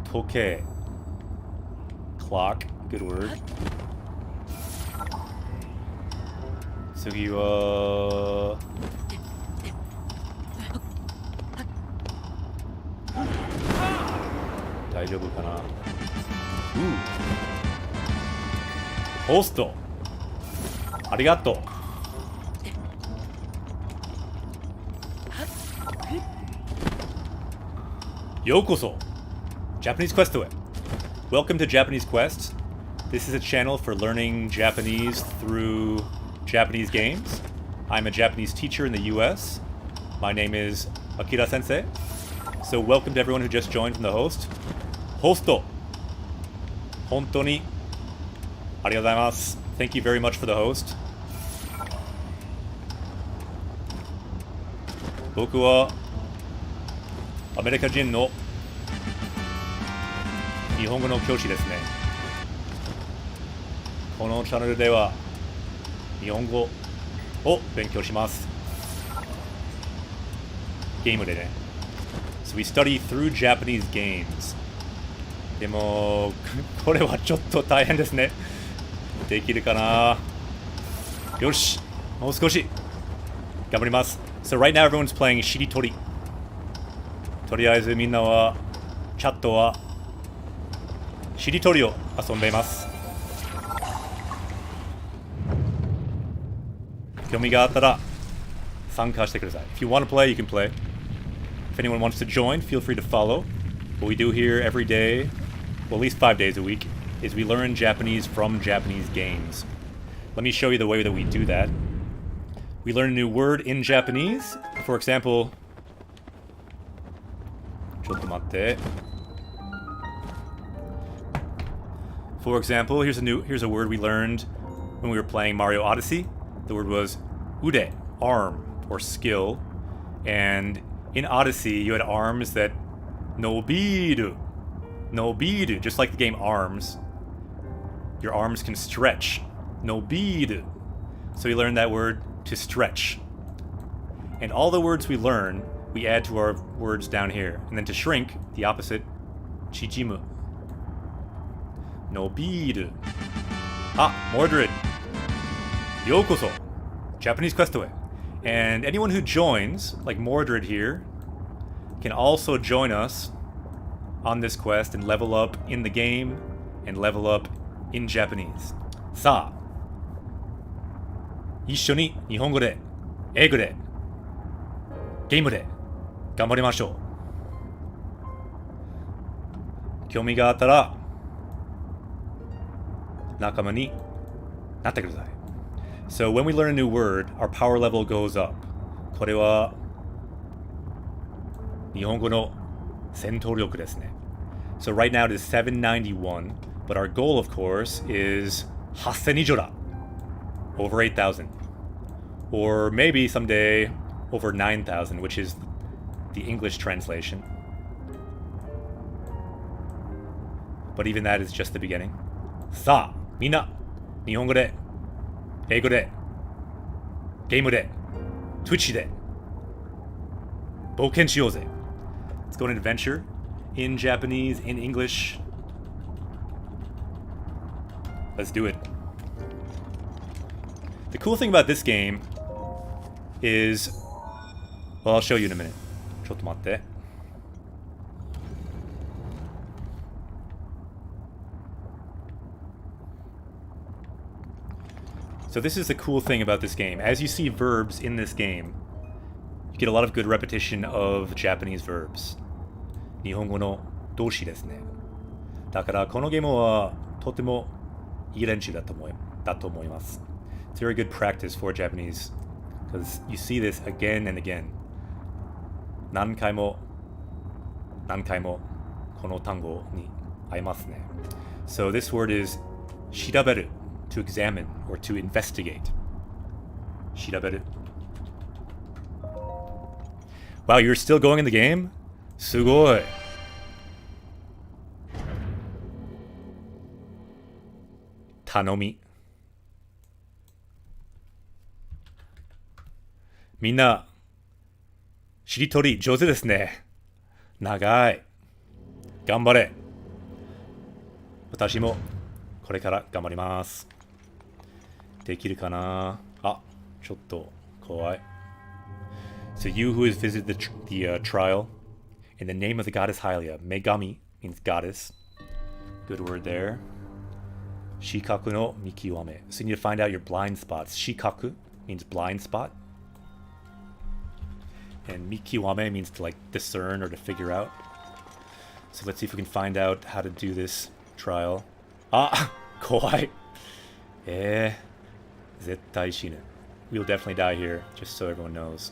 Toke. Clock. Good word. Sugi wa... Daijoubu kana? Ooh. Hosto. Arigato. Yokoso. Japanese Quest to it. Welcome to Japanese Quest. This is a channel for learning Japanese through Japanese games. I'm a Japanese teacher in the US. My name is Akira Sensei. So welcome to everyone who just joined from the host. Hosto. Hontou ni arigatou gozaimasu. Thank you very much for the host. Boku wa Amerikajin no Nihongo no kyoshi desu ne. このチャンネルでは日本語を勉強します。ゲームでね。So we study through Japanese games. でもこれはちょっと大変ですね。できるかな。よし、もう少し頑張ります。So right now everyone's playing しりとり。とりあえずみんなはチャットはしりとりを遊んでいます。興味があったら参加してください。If you want to play, you can play. If anyone wants to join, feel free to follow. What we do here every day, well, at least 5 days a week, is we learn Japanese from Japanese games. Let me show you the way that we do that. We learn a new word in Japanese. For example, ちょっと待って. For example, here's a word we learned when we were playing Mario Odyssey. The word was ude, arm, or skill. And in Odyssey, you had arms that nobiru, just like the game Arms. Your arms can stretch. Nobiru. So we learned that word to stretch. And all the words we learn, we add to our words down here. And then to shrink, the opposite, chijimu. Nobiru. Ah, Mordred. Yokoso. Japanese Quest away. And anyone who joins, like Mordred here, can also join us on this quest and level up in the game and level up in Japanese. さあ、一緒に日本語で、英語で、ゲームで頑張りましょう。興味があったら仲間になってください。So when we learn a new word, our power level goes up. これは日本語の戦闘力ですね。So right now it is 791, but our goal, of course, is 8000以上だ. Over 8,000. Or maybe someday over 9,000, which is the English translation. But even that is just the beginning. さあ、みんな、日本語で、英語で、ゲームで、Twitch で、冒険しようぜ. Let's go on an adventure in Japanese, in English. Let's do it. The cool thing about this game is, well, I'll show you in a minute. ちょっと待って. So this is the cool thing about this game. As you see verbs in this game, you get a lot of good repetition of Japanese verbs. 日本語の動詞ですね。だからこのゲームはとてもいい練習だと思います。It's very good practice for Japanese because you see this again and again. 何回もこの単語に会いますね。So this word is 調べる to examine or to investigate. 調べる. Wow, you're still going in the game? すごい. Tanomi. みんな、しりとり上手ですね。長い。頑張れ。私もこれから頑張ります。できるかなあ、ちょっと怖い。So you who has visited the trial, in the name of the goddess Hylia, Megami means goddess. Good word there. Shikaku no mikiwame. So you need to find out your blind spots. Shikaku means blind spot. And mikiwame means to like discern or to figure out. So let's see if we can find out how to do this trial. Ah, kowai. Zettai shinu. We'll definitely die here, just so everyone knows.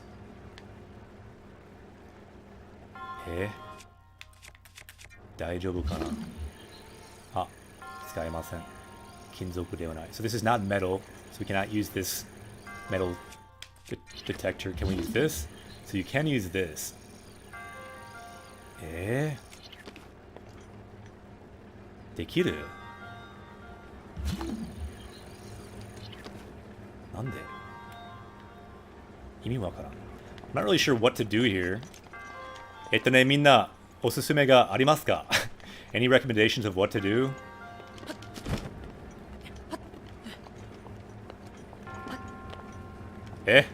大丈夫かなあ、使えません。金属ではない。So this is not metal, so we cannot use this metal detector. Can we use this? So you can use this. できるなんで意味わからん。I'm not really sure what to do here. みんな、おすすめがありますか? Any recommendations of what to do? Eh?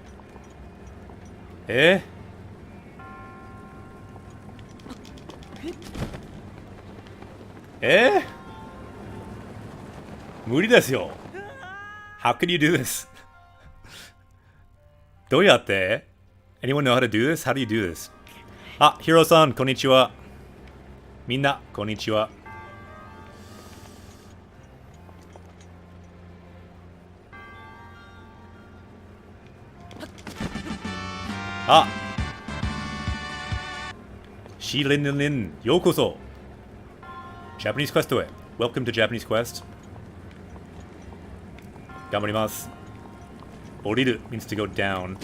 無理ですよ。How can you do this? どうやって? Anyone know how to do this? How do you do this? あ、ヒロさん、こんにちは。みんな、こんにちは。あ、シーリンリンリン、ようこそ。Japanese Quest へ。Welcome to Japanese Quest. 頑張ります。降りる means to go down.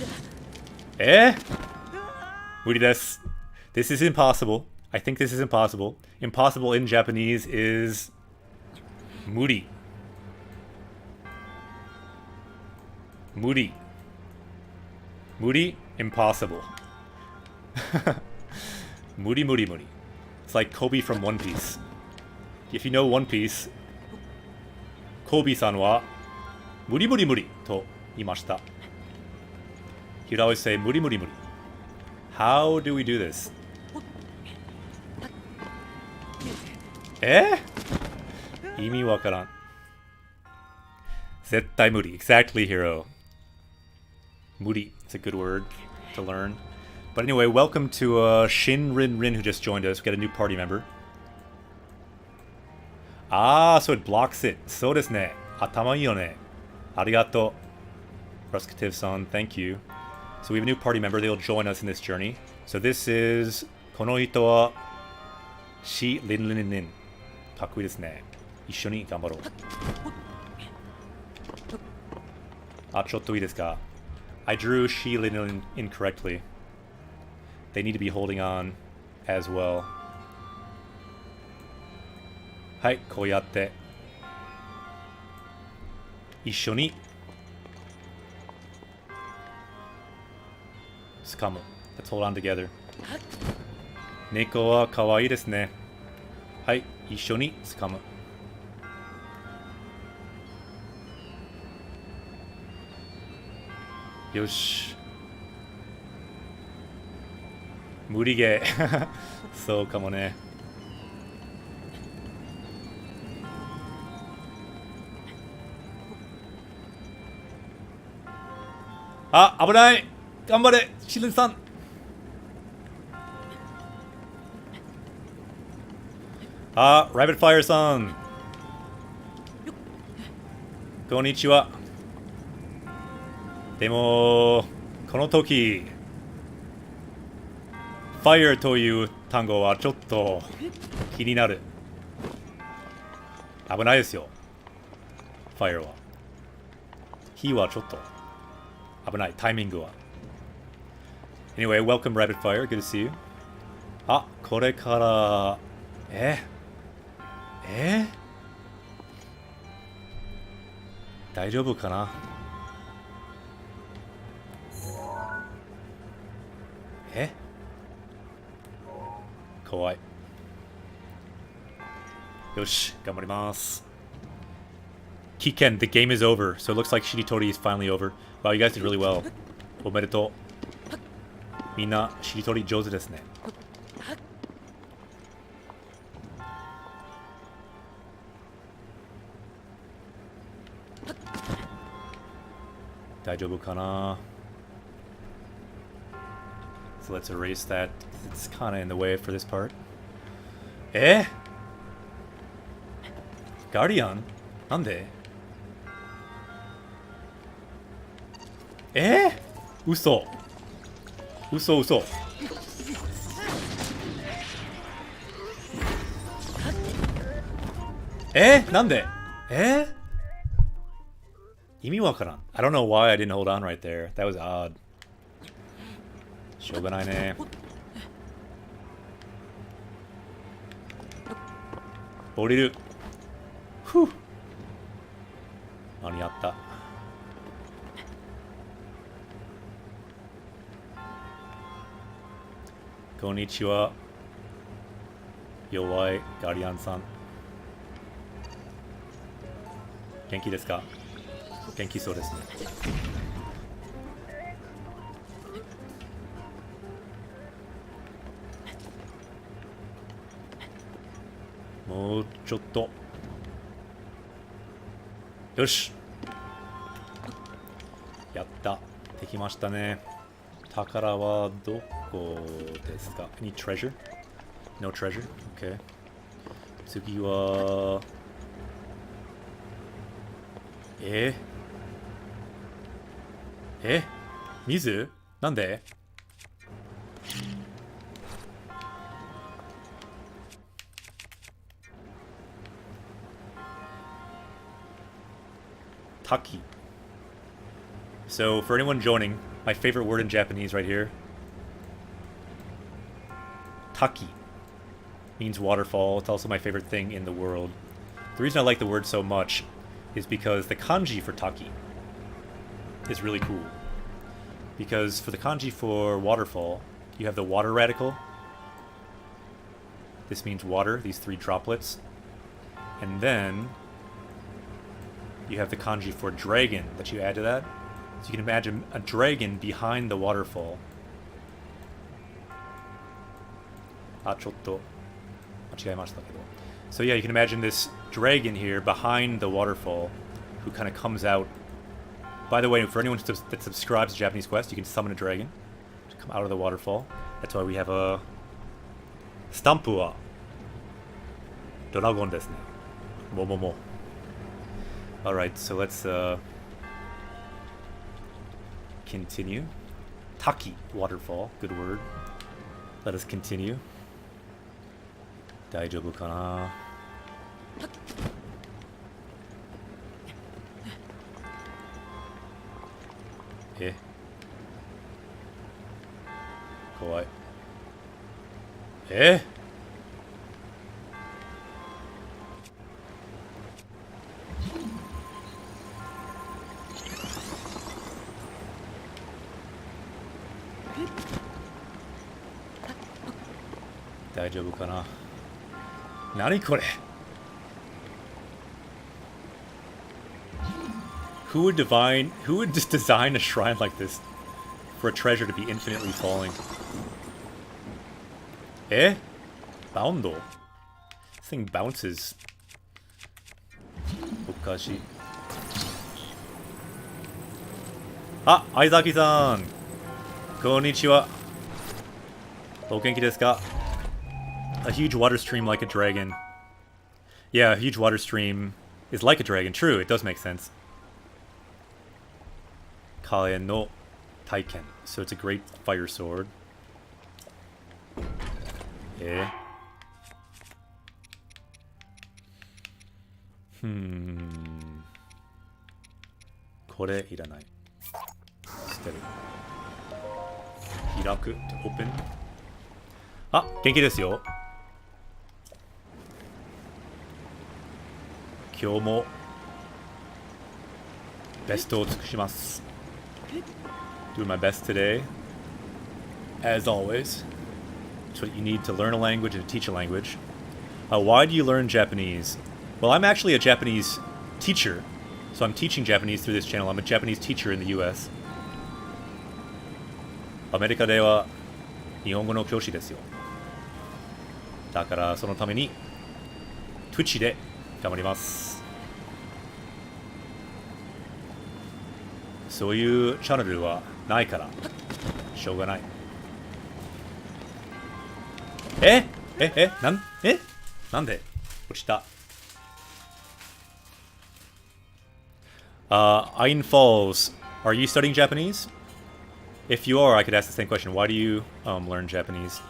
無理です。This is impossible. I think this is impossible. Impossible in Japanese is 無理。無理。無理 impossible. 無理無理無理。It's like Kobe from One Piece. If you know One Piece, Kobe さんは無理無理無理と言いました。He'd always say 無理無理無理。How do we do this? 意味わからん。絶対無理。Exactly, hero. 無理. It's a good word to learn. But anyway, welcome to Shin Rin Rin who just joined us. We got a new party member. Ah, so it blocks it. そうですね。頭いいよね。ありがとう。Ruskativ-san, thank you. So we have a new party member. They'll join us in this journey. So this is この人はシリンリンリン。かっこいいですね。一緒に頑張ろう。あ、ちょっといいですか? I drew Shilin incorrectly. They need to be holding on as well. はい、こうやって一緒に掴む。Let's hold on together. 猫は可愛いですね。はい、一緒に掴む。よし。無理ゲー。そうかもね。あ、危ない。頑張れ、しずさん。あ、ラビットファイアさん。こんにちは。でも、この時、ファイアという単語はちょっと気になる。危ないですよ。ファイアは。火はちょっと危ない。タイミングは。Anyway, welcome Rapid Fire. Good to see you. あ、これから、大丈夫かな？怖い。よし、頑張ります。Kiken, the game is over. So it looks like Shiritori is finally over. Wow, you guys did really well. おめでとう。みんな、Shiritori上手ですね。大丈夫かな？ So let's erase that. It's kind of in the way for this part. ガーディアン？なんで？嘘。嘘嘘。なんで？意味わからん。I don't know why I didn't hold on right there. That was odd. しょうがないね。降りる。ふう。間に合った。こんにちは。弱いガリアンさん。元気ですか？元気そうですね。もうちょっと。よし。やった。できましたね。宝はどこですか？ Any treasure? No treasure? Okay. 次は水？なんで？Taki. So for anyone joining, my favorite word in Japanese right here. Taki means waterfall. It's also my favorite thing in the world. The reason I like the word so much is because the kanji for taki is really cool. Because for the kanji for waterfall, you have the water radical. This means water, these three droplets. And then you have the kanji for dragon that you add to that. So you can imagine a dragon behind the waterfall. So yeah, you can imagine this dragon here behind the waterfall who kind of comes out. By the way, for anyone that subscribes to Japanese Quest, you can summon a dragon to come out of the waterfall. That's why we have a Stampu wa Dragon desu ne. Momomo. Alright, so let's continue. Taki, waterfall, good word. Let us continue. 大丈夫かな？え怖い。大丈夫かな。何これ。 Who would just design a shrine like this for a treasure to be infinitely falling? Bound? This thing bounces. Okashi. Ah, Aizaki-san! Konnichiwa. O genki desu ka? A huge water stream like a dragon. Yeah, a huge water stream is like a dragon. True, it does make sense. Kae no Taiken. So it's a great fire sword. Kore iranai. Steady. Hiraku to open. Ah, genki desu yo. Kyou mo best o tsukushimasu. Doing my best today. As always. It's what you need to learn a language and to teach a language. Why do you learn Japanese? Well, I'm actually a Japanese teacher. So I'm teaching Japanese through this channel. I'm a Japanese teacher in the US. America de wa Nihongo no kyoshi desu yo. Dakara, sono tame ni Twitch de gamarimasu. そういうチャンネルはないからしょうがない。なんで落ちた。Ain Falls, are you studying Japanese? If you are, I could ask the same question. Why do you learn Japanese?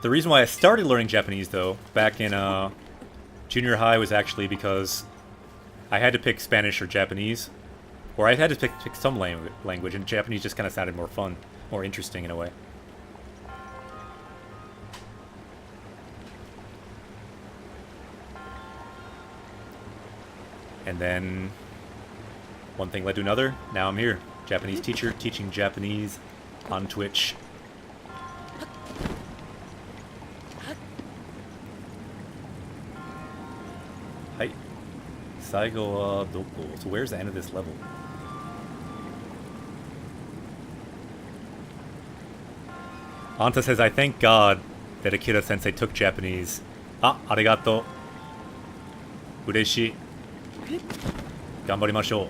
The reason why I started learning Japanese, though, back in junior high was actually because I had to pick Spanish or Japanese. Or I had to pick some language, and Japanese just kind of sounded more fun, more interesting in a way. And then one thing led to another. Now I'm here, Japanese teacher, teaching Japanese on Twitch. Hi. Saigo wa doko? So where's the end of this level? Anta says, I thank God that Akira-sensei took Japanese. Ah, arigato. Ureshi. Ganbarimashou.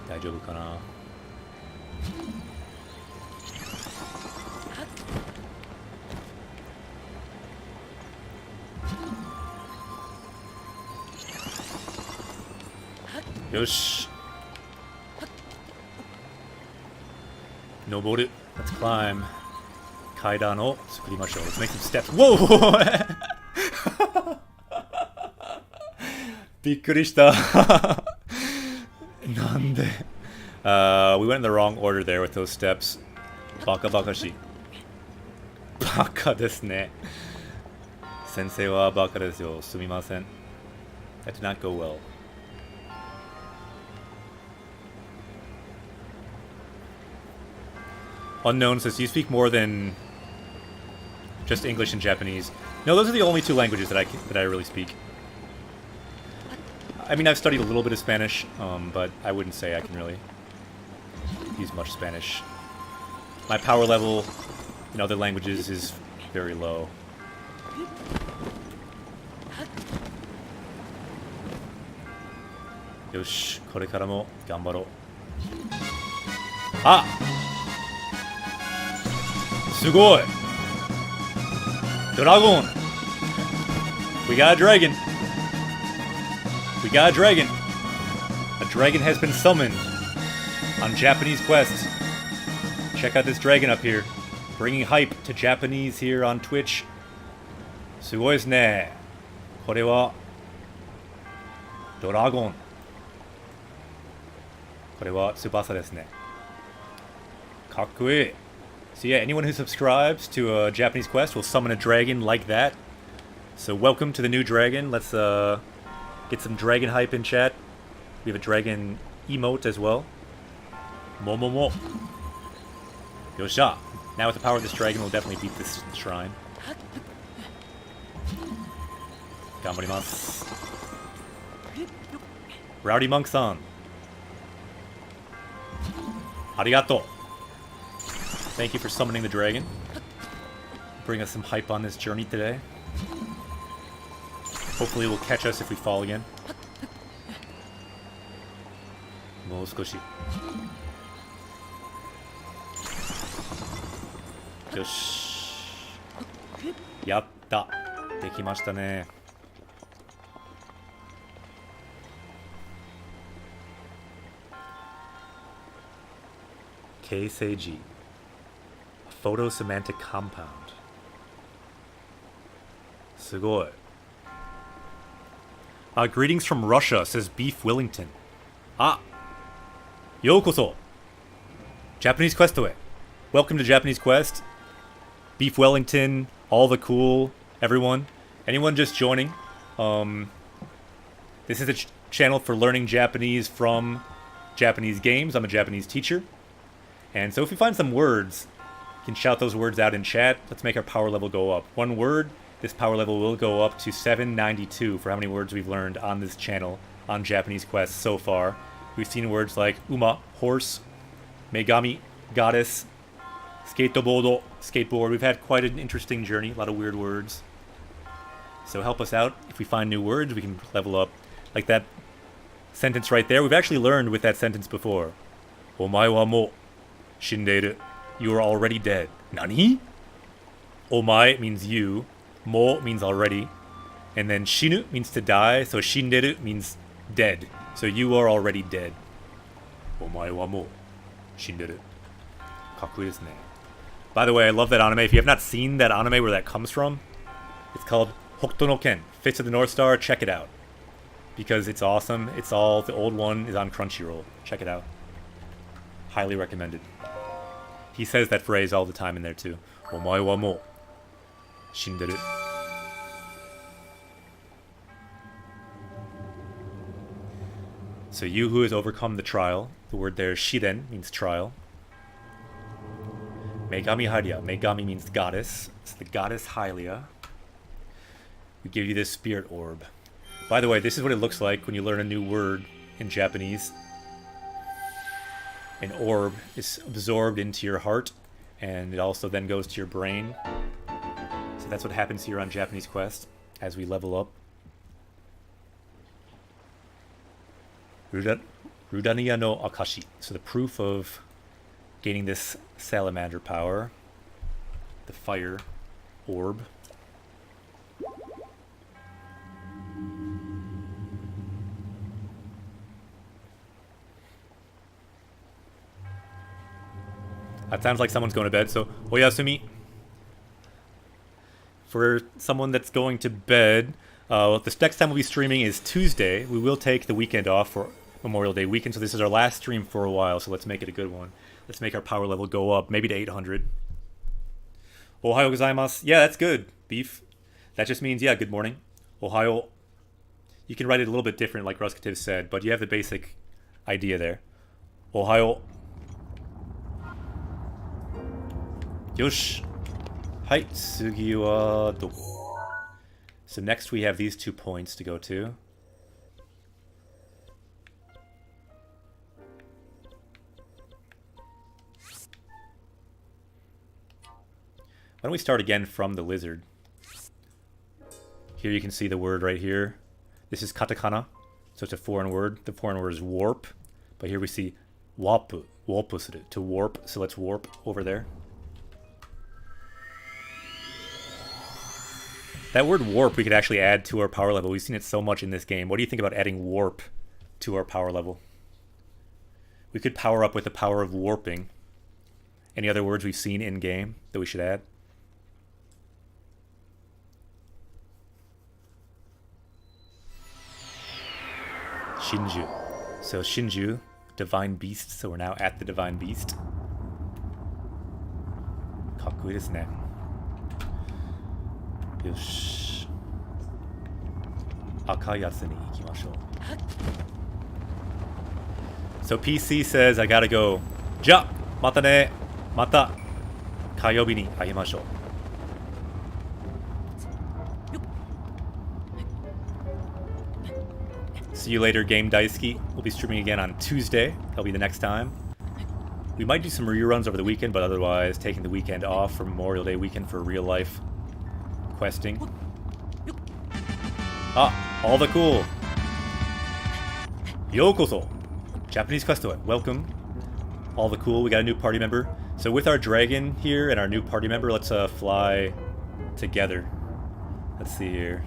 Daijoubu kana? Yosh. Noboru. Let's climb. Kaidan o tsukurimashou. Let's make some steps. Whoa! Bikkurishita. Nande. We went in the wrong order there with those steps. Baka bakashi. Baka desu ne. Sensei wa baka desu yo. Sumimasen. That did not go well. Unknown says, do you speak more than just English and Japanese? No, those are the only two languages that I really speak. I mean, I've studied a little bit of Spanish, but I wouldn't say I can really use much Spanish. My power level in other languages is very low. Yosh, korekara mo ganbaro. Ah! Sugoi! Dragon! We got a dragon! We got a dragon! A dragon has been summoned on Japanese Quest. Check out this dragon up here. Bringing hype to Japanese here on Twitch. すごいですね。これはドラゴン。これは翼ですね。かっこいい。So yeah, anyone who subscribes to Japanese Quest will summon a dragon like that. So welcome to the new dragon. Let's get some dragon hype in chat. We have a dragon emote as well. Momomo. Yosha. Now with the power of this dragon, we'll definitely beat this shrine. Ganbarimasu. Rowdy Monk-san. Arigato. Thank you for summoning the dragon. Bring us some hype on this journey today. Hopefully it will catch us if we fall again. Mou skoshi. Yosh. Yatta. Dekimashita ne. Keiseiji. A photosemantic compound. Sugoi. Greetings from Russia, says Beef Wellington. Yokoso. Japanese Quest away. Welcome to Japanese Quest. Beef Wellington, all the cool, everyone. Anyone just joining. This is a channel for learning Japanese from Japanese games. I'm a Japanese teacher. And so if we find some words, you can shout those words out in chat. Let's make our power level go up. One word, this power level will go up to 792 for how many words we've learned on this channel on Japanese Quest so far. We've seen words like uma, horse, megami, goddess, skateboard, skateboard. We've had quite an interesting journey, a lot of weird words. So help us out. If we find new words, we can level up. Like that sentence right there. We've actually learned with that sentence before. Omae wa mo shindeiru. You are already dead. Nani? Omae means you. Mo means already. And then shinu means to die. So shinderu means dead. So you are already dead. Omae wa mo shinderu. Kakkoi desu ne. By the way, I love that anime. If you have not seen that anime where that comes from, it's called Hokuto no Ken, Fist of the North Star. Check it out. Because it's awesome. It's all, the old one is on Crunchyroll. Check it out. Highly recommended. He says that phrase all the time in there too. Omae wa mo shinderu. So you who has overcome the trial. The word there, shiren, means trial. Megami Hylia. Megami means goddess. It's the goddess Hylia. We give you this spirit orb. By the way, this is what it looks like when you learn a new word in Japanese. An orb is absorbed into your heart, and it also then goes to your brain. So that's what happens here on Japanese Quest as we level up. Rudania no Akashi. So the proof of gaining this salamander power. The fire orb. That sounds like someone's going to bed, so oyasumi. For someone that's going to bed, this next time we'll be streaming is Tuesday. We will take the weekend off for Memorial Day weekend, so this is our last stream for a while, so let's make it a good one. Let's make our power level go up, maybe to 800. Ohayo gozaimasu. Yeah, that's good, Beef. That just means, yeah, good morning. Ohayo. You can write it a little bit different, like Ruskativ said, but you have the basic idea there. Ohayo. Yosh. Hai, tsugi wa doko? So next we have these 2 points to go to. Why don't we start again from the lizard? Here you can see the word right here. This is katakana, so it's a foreign word. The foreign word is warp, but here we see wapu, warpusuru, to warp. So let's warp over there. That word warp we could actually add to our power level. We've seen it so much in this game. What do you think about adding warp to our power level? We could power up with the power of warping Any other words we've seen in game that we should add? Shinju. So Shinju, divine beast. So we're now at the divine beast. Kakkoi desu ne. Yosh. Akai yatsu ni ikimashou. So PC says I gotta go. Ja, mata ne. Mata. Kayobi ni aimashou. See you later, Game Daisuke. We'll be streaming again on Tuesday. That'll be the next time. We might do some reruns over the weekend, but otherwise taking the weekend off for Memorial Day weekend for real life questing. Ah, all the cool. Yokoso. Japanese quest to it. Welcome. All the cool. We got a new party member. So with our dragon here and our new party member, let's fly together. Let's see here.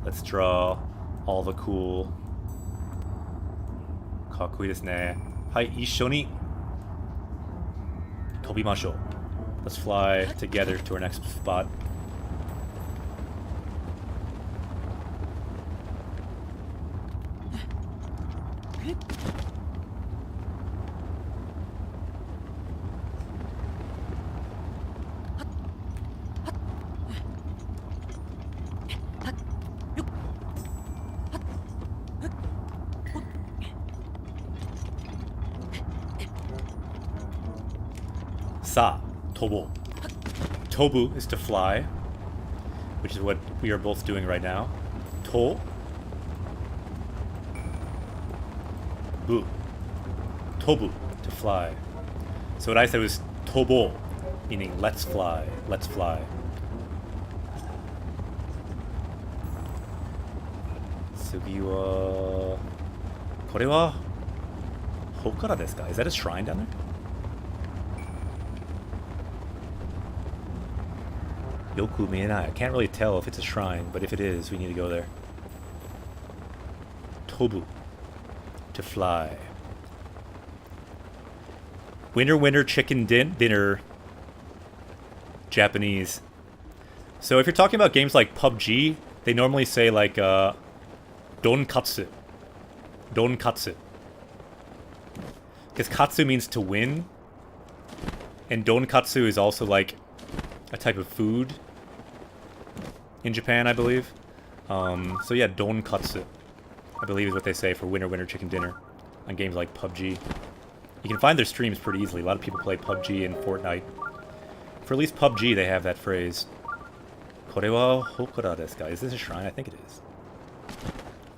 Let's draw all the cool. Kakkoi desu ne. Hai, issho ni tobimashou. Let's fly together to our next spot. Sa, tobo. Tobu is to fly, which is what we are both doing right now. To. Bu. Tobu, to fly. So what I said was tobo, meaning let's fly, let's fly. Tsugi wa... Kore wa... Hokara desu ka? Is that a shrine down there? Yoku mienai. I can't really tell if it's a shrine, but if it is, we need to go there. Tobu. To fly. Winter, winter, chicken dinner. Japanese. So if you're talking about games like PUBG, they normally say like, donkatsu. Donkatsu. Because katsu means to win. And donkatsu is also like a type of food in Japan, I believe. So yeah, donkatsu, I believe is what they say for winter, winter, chicken dinner on games like PUBG. You can find their streams pretty easily. A lot of people play PUBG and Fortnite. For at least PUBG, they have that phrase. Kore wa hokora desu ka? Is this a shrine? I think it is.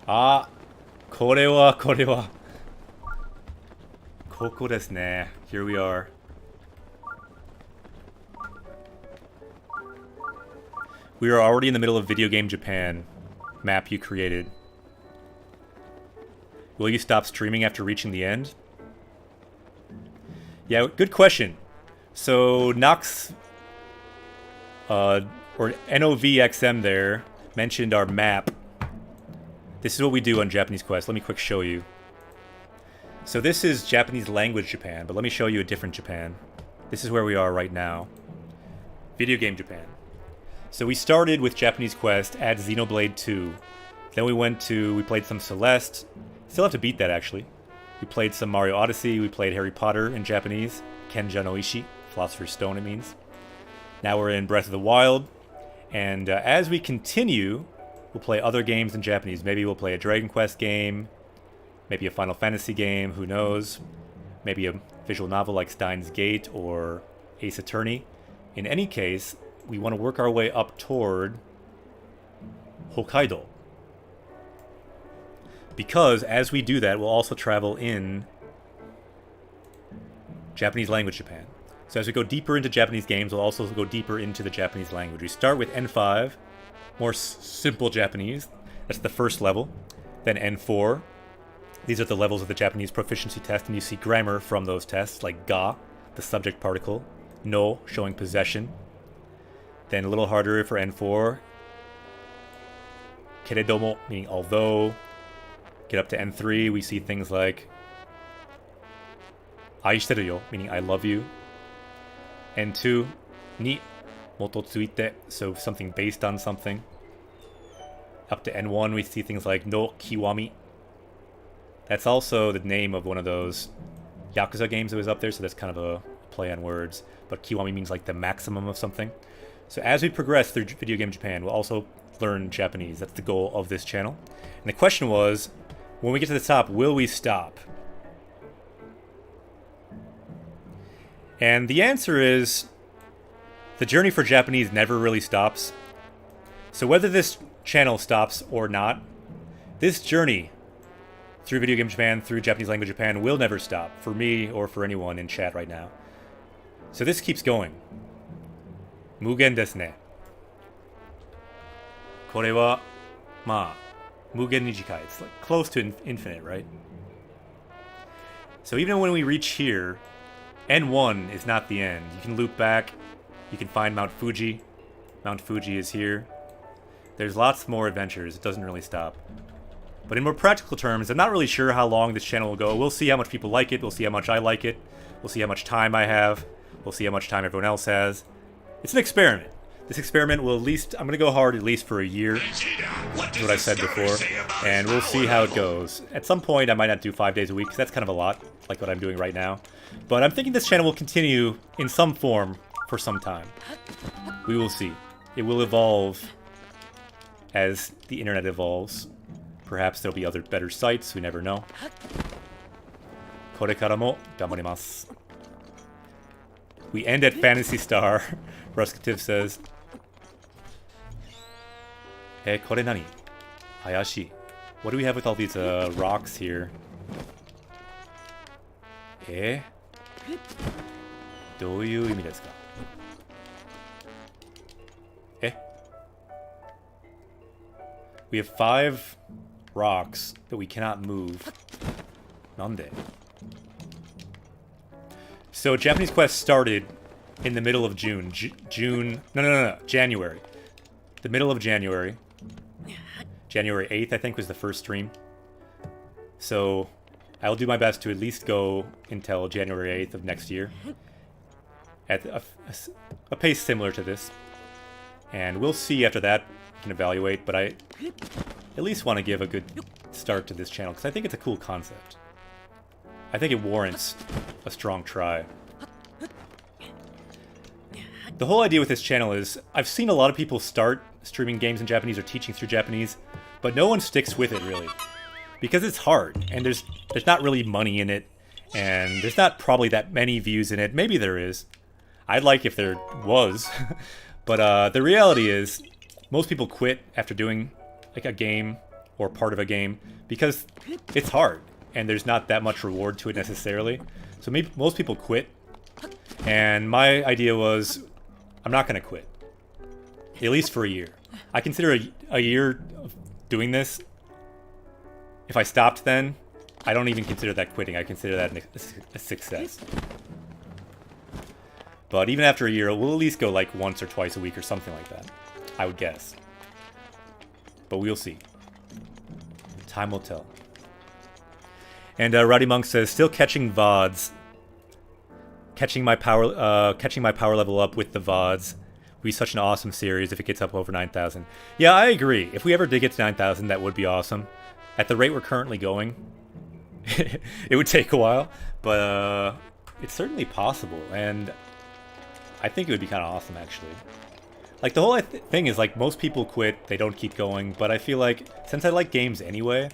Ah, kore wa. Koko desu ne. Here we are. We are already in the middle of Video Game Japan. Map you created. Will you stop streaming after reaching the end? Yeah, good question. So, Nox, or NOVXM there, mentioned our map. This is what we do on Japanese Quest. Let me quick show you. So this is Japanese language Japan, but let me show you a different Japan. This is where we are right now. Video Game Japan. So we started with Japanese Quest at Xenoblade 2. Then we played some Celeste. Still have to beat that, actually. We played some Mario Odyssey. We played Harry Potter in Japanese. Kenja no Ishi. Philosopher's Stone, it means. Now we're in Breath of the Wild. And as we continue, we'll play other games in Japanese. Maybe we'll play a Dragon Quest game. Maybe a Final Fantasy game. Who knows? Maybe a visual novel like Steins Gate or Ace Attorney. In any case, we want to work our way up toward Hokkaido. Because as we do that, we'll also travel in Japanese language Japan. So as we go deeper into Japanese games, we'll also go deeper into the Japanese language. We start with N5, more simple Japanese. That's the first level. Then N4. These are the levels of the Japanese proficiency test, and you see grammar from those tests, like ga, the subject particle, no, showing possession. Then a little harder for N4. Keredomo, meaning although. Get up to N3, we see things like aishiteru yo, meaning I love you. And 2, ni mototsuite, so something based on something. Up to N1, we see things like no kiwami. That's also the name of one of those Yakuza games that was up there, so that's kind of a play on words. But kiwami means like the maximum of something. So as we progress through Video Game Japan, we'll also learn Japanese. That's the goal of this channel. And the question was, when we get to the top, will we stop? And the answer is, the journey for Japanese never really stops. So whether this channel stops or not, this journey through Video Game Japan, through Japanese language Japan, will never stop, for me or for anyone in chat right now. So this keeps going. Mugen desu ne. これは、まあ、無限に近い. It's like close to infinite, right? So even when we reach here, N1 is not the end. You can loop back. You can find Mount Fuji. Mount Fuji is here. There's lots more adventures. It doesn't really stop. But in more practical terms, I'm not really sure how long this channel will go. We'll see how much people like it. We'll see how much I like it. We'll see how much time I have. We'll see how much time everyone else has. It's an experiment. This experiment will at least, I'm going to go hard at least for a year. That's what I said before. And we'll see how it goes. At some point, I might not do 5 days a week, because that's kind of a lot, like what I'm doing right now. But I'm thinking this channel will continue in some form for some time. We will see. It will evolve as the internet evolves. Perhaps there'll be other better sites, we never know. これからも頑張ります. We end at Fantasy Star, Ruskativ says. これ何? 怪しい. What do we have with all these rocks here? どういう意味ですか? We have 5 rocks that we cannot move. なんで? So Japanese Quest started in the middle of June. January. The middle of January. January 8th, I think, was the first stream. So I'll do my best to at least go until January 8th of next year. At a pace similar to this. And we'll see after that. We can evaluate, but I at least want to give a good start to this channel, because I think it's a cool concept. I think it warrants a strong try. The whole idea with this channel is, I've seen a lot of people start streaming games in Japanese or teaching through Japanese, but no one sticks with it, really. Because it's hard, and there's not really money in it, and there's not probably that many views in it. Maybe there is. I'd like if there was. But the reality is, most people quit after doing like a game or part of a game because it's hard and there's not that much reward to it necessarily. So maybe most people quit, and my idea was, I'm not going to quit, at least for a year. I consider a year of doing this, if I stopped then, I don't even consider that quitting. I consider that a success. But even after a year, we'll at least go like once or twice a week or something like that, I would guess. But we'll see. Time will tell. And Roddy Monk says, still catching VODs. Catching my power level up with the VODs would be such an awesome series if it gets up over 9,000. Yeah, I agree. If we ever did get to 9,000, that would be awesome. At the rate we're currently going, it would take a while, but it's certainly possible, and I think it would be kind of awesome, actually. Like, the whole thing is, like, most people quit, they don't keep going, but I feel like, since I like games anyway,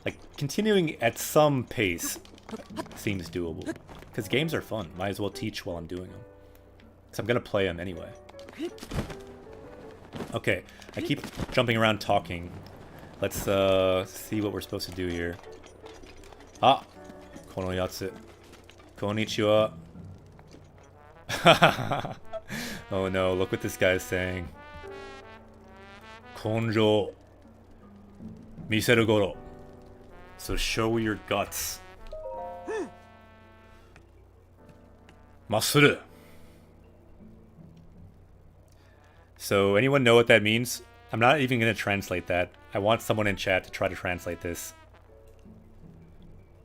like, continuing at some pace seems doable. Because games are fun. Might as well teach while I'm doing them. Because I'm going to play them anyway. Okay, I keep jumping around talking. Let's see what we're supposed to do here. Ah! Kono yatsu. Konnichiwa. Oh no, look what this guy's saying. Konjo. Miseru goro. So show your guts. Masuru. So anyone know what that means? I'm not even going to translate that. I want someone in chat to try to translate this.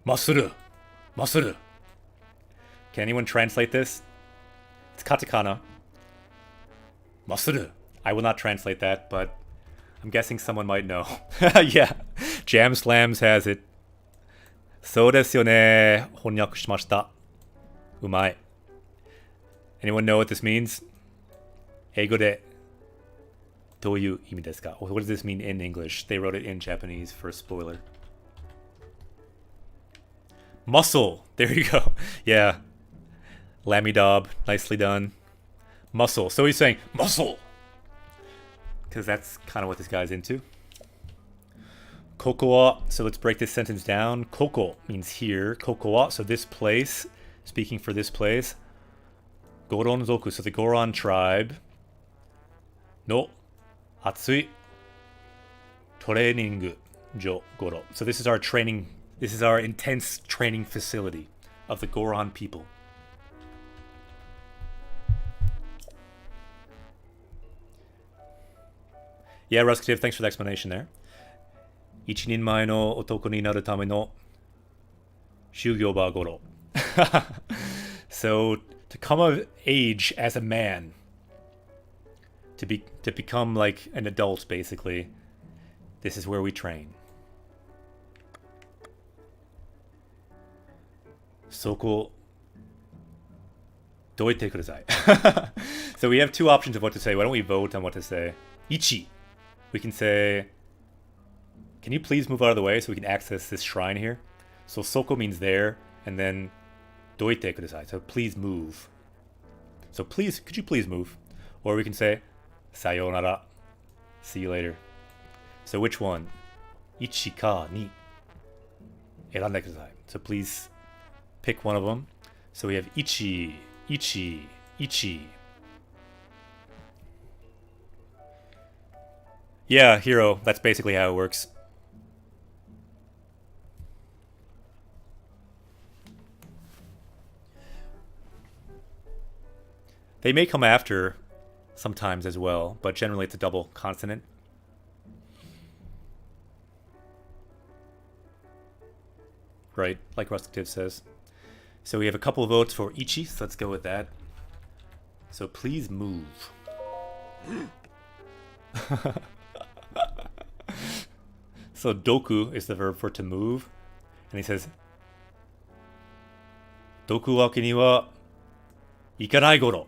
Masuru. Masuru. Can anyone translate this? It's katakana. Masuru. I will not translate that, but I'm guessing someone might know. Yeah. Jam Slams has it. そうですよね。翻訳しました。うまい. Anyone know what this means? 英語でどういう意味ですか? What does this mean in English? They wrote it in Japanese for a spoiler. Muscle. There you go. Yeah. Lamidob. Nicely done. Muscle. So he's saying, muscle! Because that's kind of what this guy's into. Kokoa. So let's break this sentence down. Koko means here. Kokoa. So this place. Speaking for this place. Goronzoku. So the Goron tribe. No. Atsui. Training jo goro. So this is our training. This is our intense training facility of the Goron people. Yeah, Ruskative, thanks for the explanation there. 一人前の男になるための修行場頃. So, to come of age as a man. To become like an adult, basically. This is where we train. そこどいてください. So we have two options of what to say. Why don't we vote on what to say? Ichi. We can say, can you please move out of the way so we can access this shrine here? So soko means there, and then doite kudasai. So please move. So please, could you please move? Or we can say, sayonara. See you later. So which one? Ichi ka ni erande kudasai. So please pick one of them. So we have ichi, ichi, ichi. Yeah, hero. That's basically how it works. They may come after sometimes as well, but generally it's a double consonant. Right, like Ruskative says. So we have a couple of votes for Ichi, so let's go with that. So please move. So doku is the verb for to move. And he says, Doku wake ni wa ikanai goro.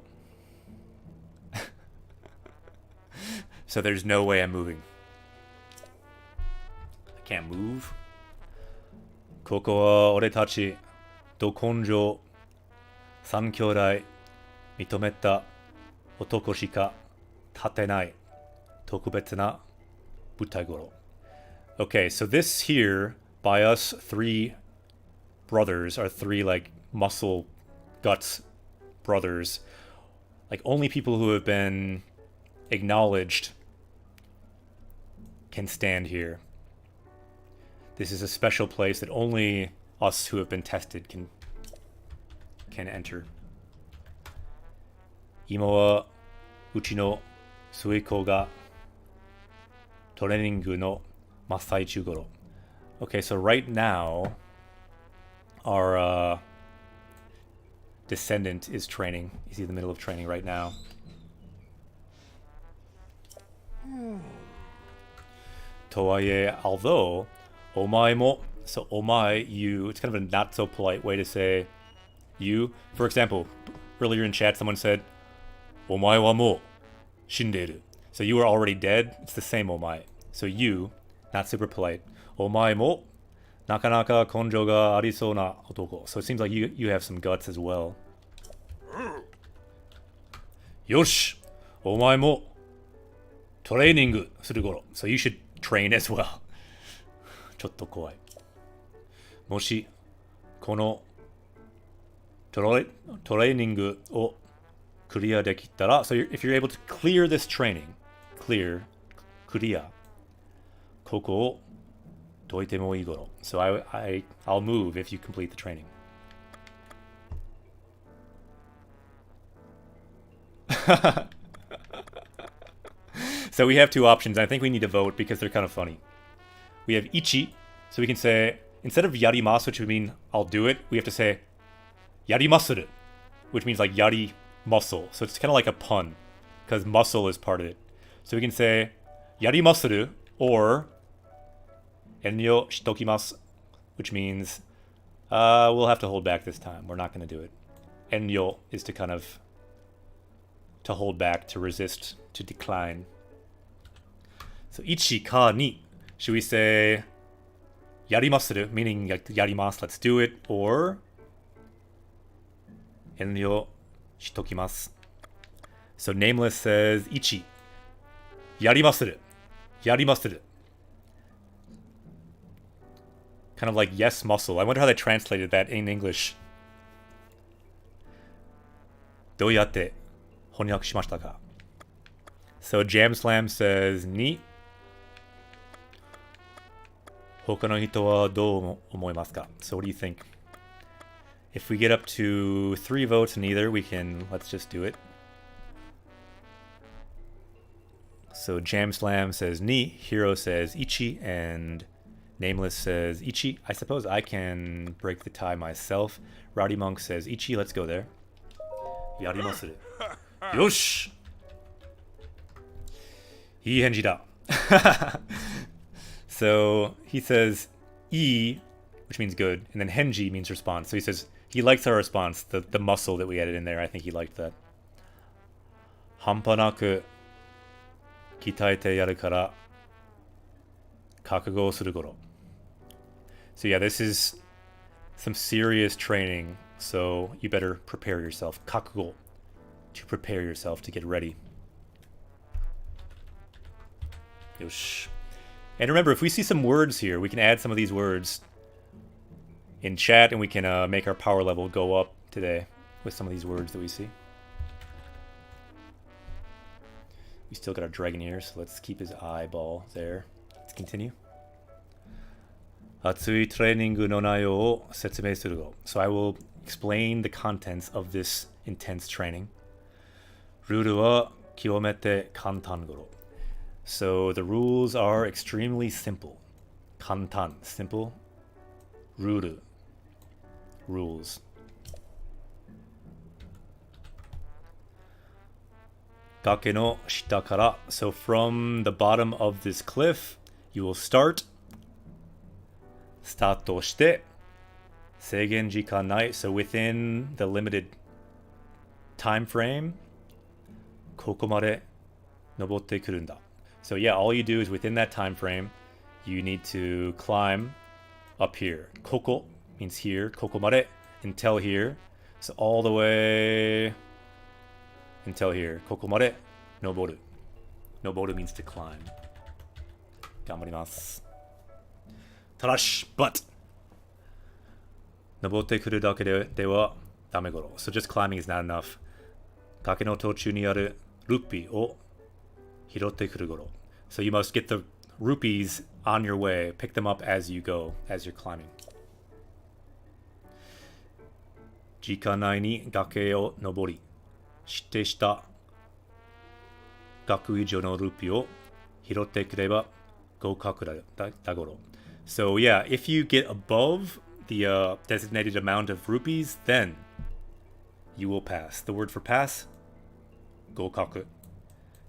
So there's no way I'm moving. I can't move. Koko wa ore tachi dokonjo san kyōdai mitometa otoko shika tatenai tokubetsu na butai goro. Okay, so this here, by us three brothers, are three, like, muscle guts brothers. Like, only people who have been acknowledged can stand here. This is a special place that only us who have been tested can enter. Ima wa uchi no suiko ga trainingu no Masaichu goro. Okay, so right now, our descendant is training. He's in the middle of training right now. Towaie, although, omae mo, so omae, you, it's kind of a not so polite way to say you. For example, earlier in chat, someone said, omae wa mo shinderu. So you are already dead. It's the same omae. So you, not super polite. Omae mo nakanaka konjo ga arisou na otoko. So it seems like you have some guts as well. Yosh! Omae mo training suru goro. So you should train as well. ちょっと怖い。もしこのトレーニングをクリアできたら、so if you're able to clear this training, clear, clear. ここをどいてもいいごろ. So I'll move if you complete the training. So we have two options. I think we need to vote because they're kind of funny. We have ichi, so we can say, instead of yarimasu, which would mean I'll do it, we have to say yarimasuru, which means like yari muscle. So it's kind of like a pun because muscle is part of it. So we can say yari masuru or enryo shitokimasu, which means we'll have to hold back this time. We're not going to do it. Enryo is to kind of to hold back, to resist, to decline. So ichi ka ni, should we say yarimasu, meaning like yarimasu, let's do it, or enryo shitokimasu. So Nameless says ichi yarimasu, yarimasu. Kind of like yes muscle. I wonder how they translated that in English. どうやって翻訳しましたか? So Jam Slam says ni. 他の人はどう思いますか? So what do you think? If we get up to 3 votes in either, let's just do it. So Jam Slam says ni, Hero says ichi, and Nameless says ichi. I suppose I can break the tie myself. Rowdy Monk says ichi, let's go there. Yarimasu. Yosh! いい返事だ. So he says E, which means good, and then henji means response. So he says he likes our response, the muscle that we added in there. I think he liked that. 半端なく鍛えてやるから覚悟する頃. So yeah, this is some serious training, so you better prepare yourself. 覚悟, to prepare yourself, to get ready. Yosh. And remember, if we see some words here, we can add some of these words in chat, and we can make our power level go up today with some of these words that we see. We still got our dragon here, so let's keep his eyeball there. Let's continue. 熱いトレーニングの内容を説明するぞ. So I will explain the contents of this intense training. ルールは極めて簡単ごろ. So the rules are extremely simple. 簡単, simple. ルール, rules. 崖の下から, so from the bottom of this cliff, you will start. スタートして、制限時間ない, so within the limited time frame, ここまで登ってくるんだ. So yeah, all you do is within that time frame, you need to climb up here. ここ means here, ここまで until here. So all the way until here. ここまで登る. 登る means to climb. 頑張ります. ただし, but 登ってくるだけではダメごろ. So just climbing is not enough. 崖の途中にあるルーピーを拾ってくるごろ. So you must get the rupees on your way. Pick them up as you go, as you're climbing. 時間内に崖を登り、指定した額以上のルーピーを拾ってくれば合格だごろ. So yeah, if you get above the designated amount of rupees, then you will pass. The word for pass, 合格.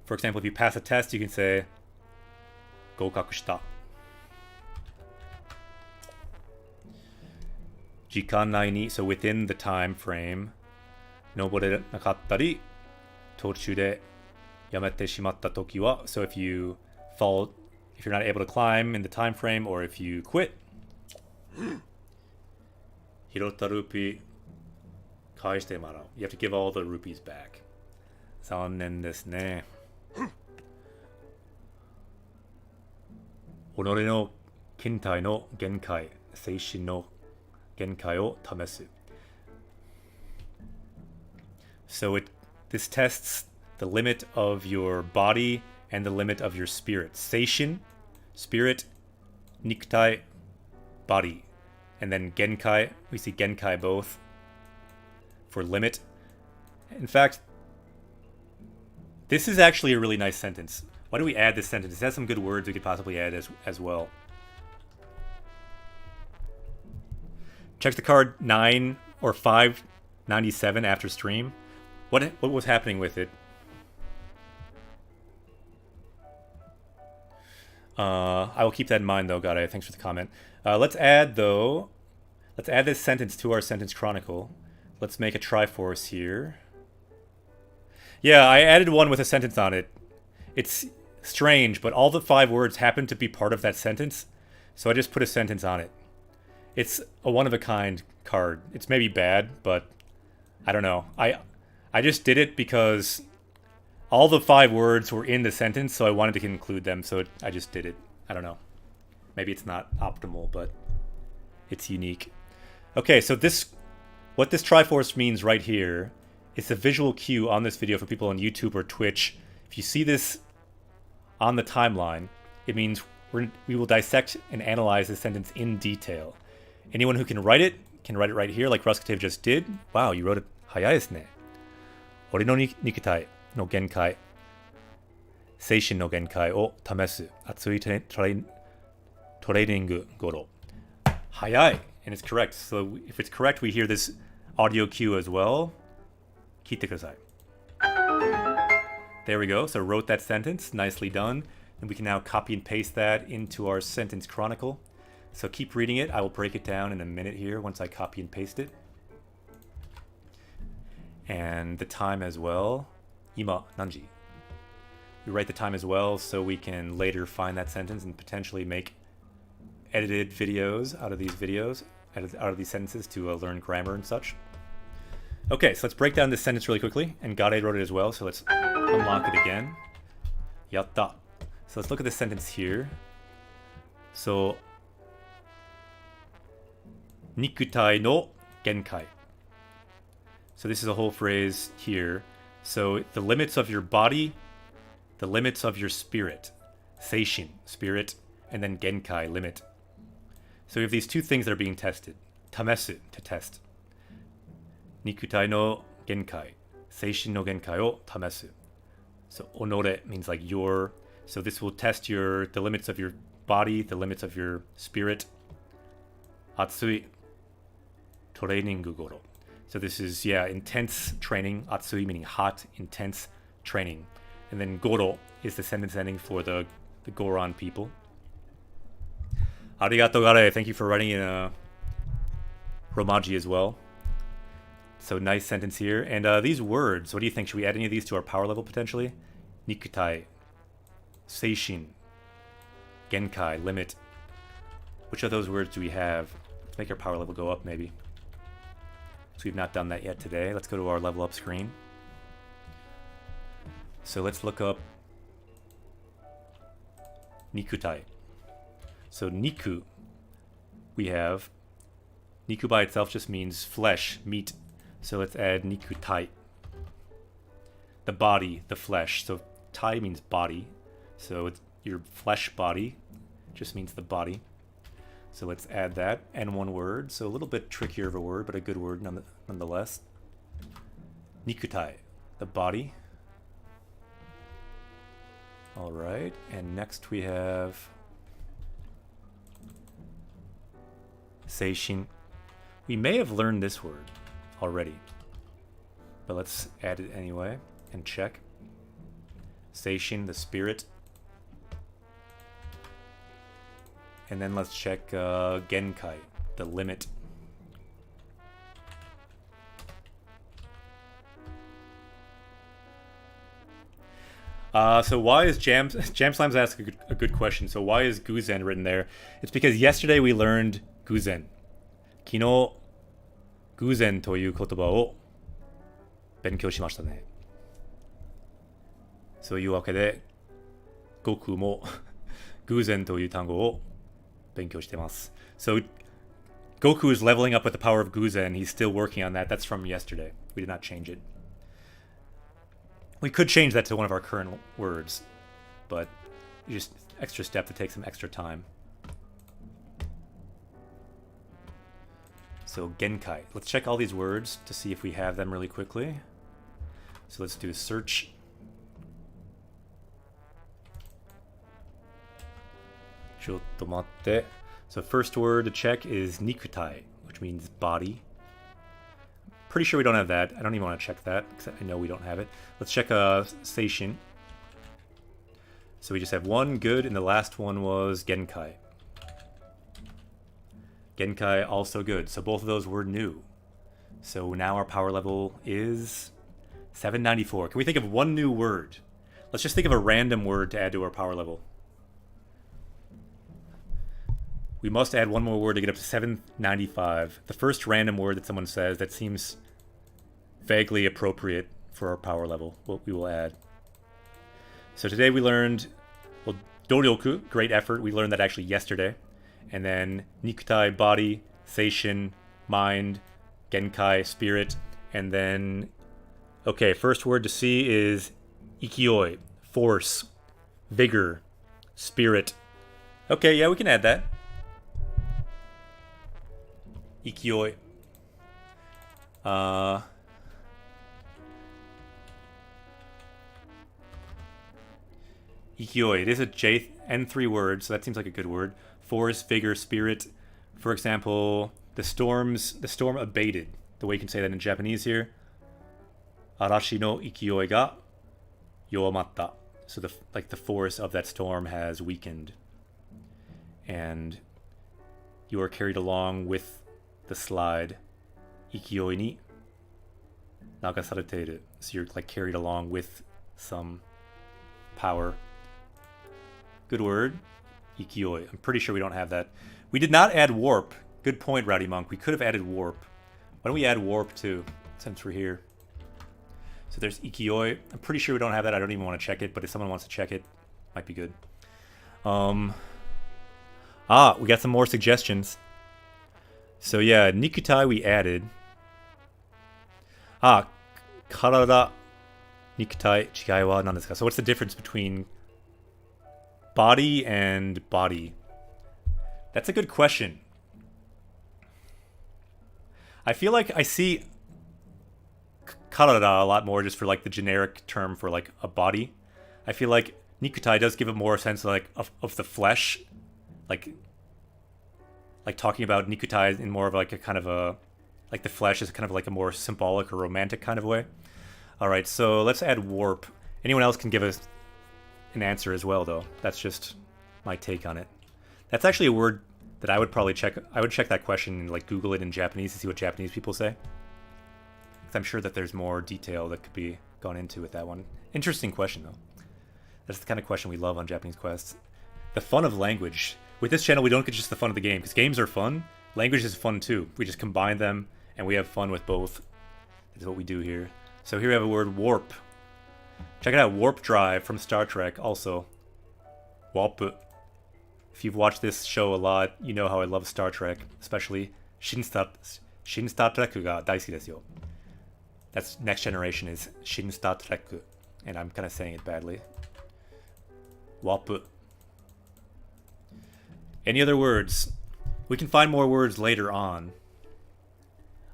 For example, if you pass a test, you can say 合格した. 時間内に, so within the time frame, 登れなかったり、途中でやめてしまったときは, so if you fall, if you're not able to climb in the time frame, or if you quit, 拾ったルーピー返してもらう. You have to give all the rupees back. 残念ですね. 己の身体の限界、精神の限界を試す. So this tests the limit of your body and the limit of your spirit. Seishin, spirit, nikitai, body. And then genkai, we see genkai both for limit. In fact, this is actually a really nice sentence. Why do we add this sentence? It has some good words we could possibly add as well. Check the card 9 or 5 97 after stream. What was happening with it? I will keep that in mind though, Gade. Thanks for the comment. Let's add this sentence to our sentence chronicle. Let's make a Triforce here. Yeah, I added one with a sentence on it. It's strange, but all the 5 words happen to be part of that sentence, so I just put a sentence on it. It's a one-of-a-kind card. It's maybe bad, but I don't know. I just did it because all the 5 words were in the sentence, so I wanted to include them, so I just did it. I don't know. Maybe it's not optimal, but it's unique. Okay, so what this Triforce means right here, it's a visual cue on this video for people on YouTube or Twitch. If you see this on the timeline, it means we will dissect and analyze this sentence in detail. Anyone who can write it right here, like Ruskatave just did. Wow, you wrote it. 早いですね。俺の肉体の限界、精神の限界を試す熱いトレーニング頃。早い and it's correct. So if it's correct, we hear this audio cue as well. 聞いてください. There we go. So wrote that sentence. Nicely done. And we can now copy and paste that into our sentence chronicle. So keep reading it. I will break it down in a minute here once I copy and paste it. And the time as well. 今何時? We write the time as well so we can later find that sentence and potentially make edited videos out of these out of these sentences to learn grammar and such. Okay, so let's break down this sentence really quickly. And Gade wrote it as well, so let's unlock it again. Yatta. So let's look at this sentence here. So, 肉体の限界. So this is a whole phrase here. So the limits of your body, the limits of your spirit. Seishin, spirit, and then genkai, limit. So we have these 2 things that are being tested. Tamesu, to test. Nikutai no genkai. Seishin no genkai o tamesu. So onore means like your. So this will test the limits of your body, the limits of your spirit. Atsui toreiningu goro. So this is, intense training. Atsui meaning hot, intense training. And then goro is the sentence ending for the Goron people. Arigato gare. Thank you for writing in Romaji as well. So nice sentence here. And these words, what do you think? Should we add any of these to our power level potentially? Nikutai, Seishin, Genkai, limit. Which of those words do we have? Let's make our power level go up maybe. So we've not done that yet today. Let's go to our level up screen. So let's look up Nikutai. So Niku, we have, Niku by itself just means flesh, meat. So let's add Nikutai. The body, the flesh. So Tai means body. So it's your flesh body, just means the body. So let's add that, and one word. So a little bit trickier of a word, but a good word nonetheless. Nikutai, the body. All right, and next we have Seishin. We may have learned this word already, but let's add it anyway and check. Seishin, the spirit. And then let's check Genkai, the limit. So why is Jam Slam's asked a good question. So why is Guzen written there? It's because yesterday we learned Guzen. Kino Guzen という言葉を勉強しましたね。そういうわけで、悟空も偶然という単語を勉強してます。So Goku is leveling up with the power of Guzen. He's still working on that. That's from yesterday. We did not change it. We could change that to one of our current words, but just extra step to take some extra time. So Genkai. Let's check all these words to see if we have them really quickly. So let's do a search. So first word to check is Nikutai, which means body. Pretty sure we don't have that. I don't even want to check that, because I know we don't have it. Let's check Seishin. So we just have one good, and the last one was Genkai. Genkai, also good. So both of those were new. So now our power level is 794. Can we think of one new word? Let's just think of a random word to add to our power level. We must add one more word to get up to 795. The first random word that someone says that seems vaguely appropriate for our power level, what we will add. So today we learned, well, Doryoku, great effort. We learned that actually yesterday. And then Nikutai, body, Seishin, mind, Genkai, spirit. And then, okay, first word to see is Ikioi, force, vigor, spirit. Okay, yeah, we can add that. Ikioi. Ikioi. It is a J and 3 words, so that seems like a good word. Force, vigor, spirit. For example, the storm abated. The way you can say that in Japanese here. Arashi no ikioi ga yoamatta. So the force of that storm has weakened. And you are carried along with the slide. Ikioi ni nagasareteru. So you're like carried along with some power. Good word. Ikioi. I'm pretty sure we don't have that. We did not add warp. Good point, Rowdy Monk. We could have added warp. Why don't we add warp too, since we're here? So there's Ikioi. I'm pretty sure we don't have that. I don't even want to check it, but if someone wants to check it, might be good. We got some more suggestions. So yeah, Nikutai we added. Karada Nikutai chigai wa nan desu ka? So what's the difference between body and body? That's a good question. I feel like I see karada a lot more just for like the generic term for like a body. I feel like Nikutai does give it more sense like of the flesh, like talking about Nikutai in more of like a kind of a like the flesh is kind of like a more symbolic or romantic kind of way. All right, so let's add warp. Anyone else can give us an answer as well, though. That's just my take on it. That's actually a word that I would probably check. I would check that question and like Google it in Japanese to see what Japanese people say. Because I'm sure that there's more detail that could be gone into with that one. Interesting question, though. That's the kind of question we love on Japanese Quests. The fun of language. With this channel, we don't get just the fun of the game, because games are fun. Language is fun, too. We just combine them, and we have fun with both. That's what we do here. So here we have a word, warp. Check it out, warp drive from Star Trek, also. Warp. If you've watched this show a lot, you know how I love Star Trek, especially Shin Star Trek ga daisuki desu yo. That's Next Generation is Shin Star Trek, and I'm kind of saying it badly. Warp. Any other words? We can find more words later on.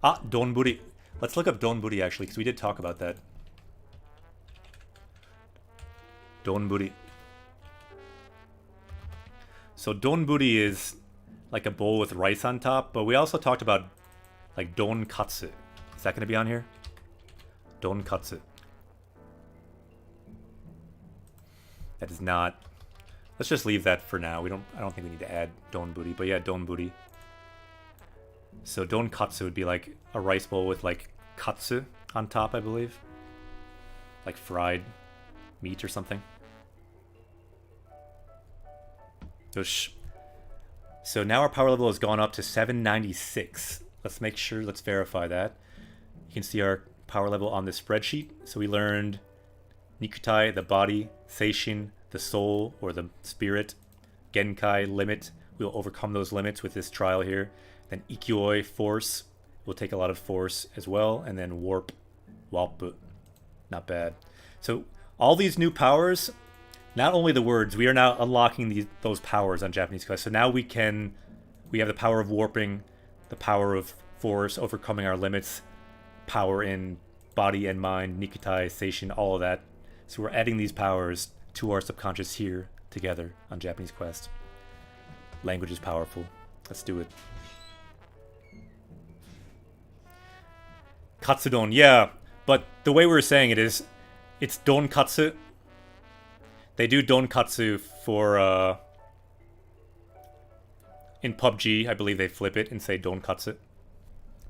Donburi. Let's look up Donburi actually, because we did talk about that. Donburi. So donburi is like a bowl with rice on top, but we also talked about like donkatsu. Is that going to be on here? Donkatsu. That is not. Let's just leave that for now. I don't think we need to add donburi, but yeah, donburi. So donkatsu would be like a rice bowl with like katsu on top, I believe. Like fried meat or something. So now our power level has gone up to 796. Let's make sure, let's verify that. You can see our power level on this spreadsheet. So we learned Nikutai, the body, Seishin, the soul or the spirit, Genkai, limit. We'll overcome those limits with this trial here. Then Ikioi, force. We'll take a lot of force as well. And then warp, Walpu. Not bad. So all these new powers, not only the words, we are now unlocking those powers on Japanese Quest. So now we have the power of warping, the power of force, overcoming our limits, power in body and mind, Nikutai, Seishin, all of that. So we're adding these powers to our subconscious here together on Japanese Quest. Language is powerful. Let's do it. Katsudon, yeah. But the way we were saying it is, it's donkatsu. They do donkatsu for, in PUBG, I believe they flip it and say donkatsu.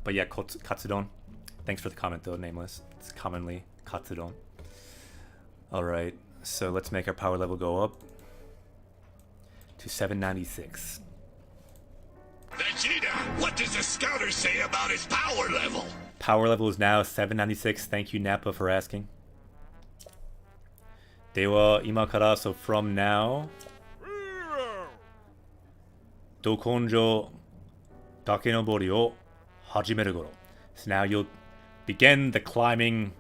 But yeah, katsudon. Thanks for the comment though, Nameless. It's commonly katsudon. Alright, so let's make our power level go up to 796. Vegeta, what does the scouter say about his power level? Power level is now 796. Thank you, Nappa, for asking. Dewa imakara, so from now, Dokonjo Takenobori o hajimeru goro. So now you'll begin the climbing,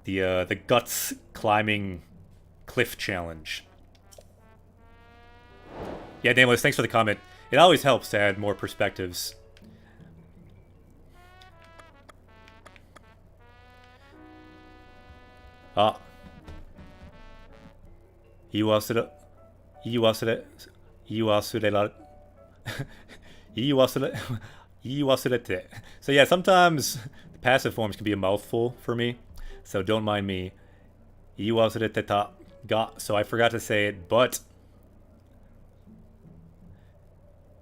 the guts climbing cliff challenge. Yeah, Nameless, thanks for the comment. It always helps to add more perspectives. Ah. Iwasure So yeah, sometimes the passive forms can be a mouthful for me, so don't mind me. Iwasurete ta ga, so I forgot to say it, but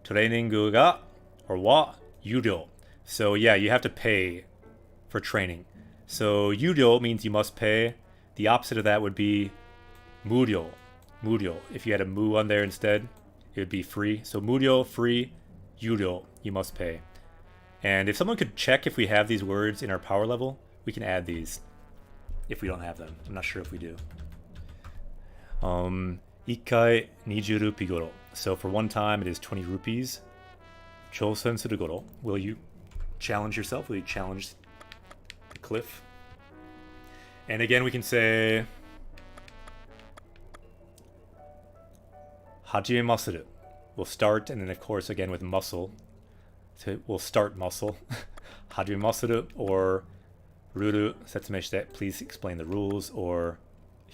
trainingu ga, or wa, yudo. So yeah, you have to pay for training. So yudo means you must pay. The opposite of that would be muryo. Muryo. If you had a mu on there instead, it would be free. So muryo, free. Yudo, you must pay. And if someone could check if we have these words in our power level, we can add these. If we don't have them. I'm not sure if we do. Ikkai 20 rupee goro. So for one time, it is 20 rupees. Chousen suru goro. Will you challenge yourself? Will you challenge the cliff? And again, we can say hajimemasu. We'll start, and then of course again with muscle. So we'll start muscle. Hajimemasu or ruru setsume shite. Please explain the rules, or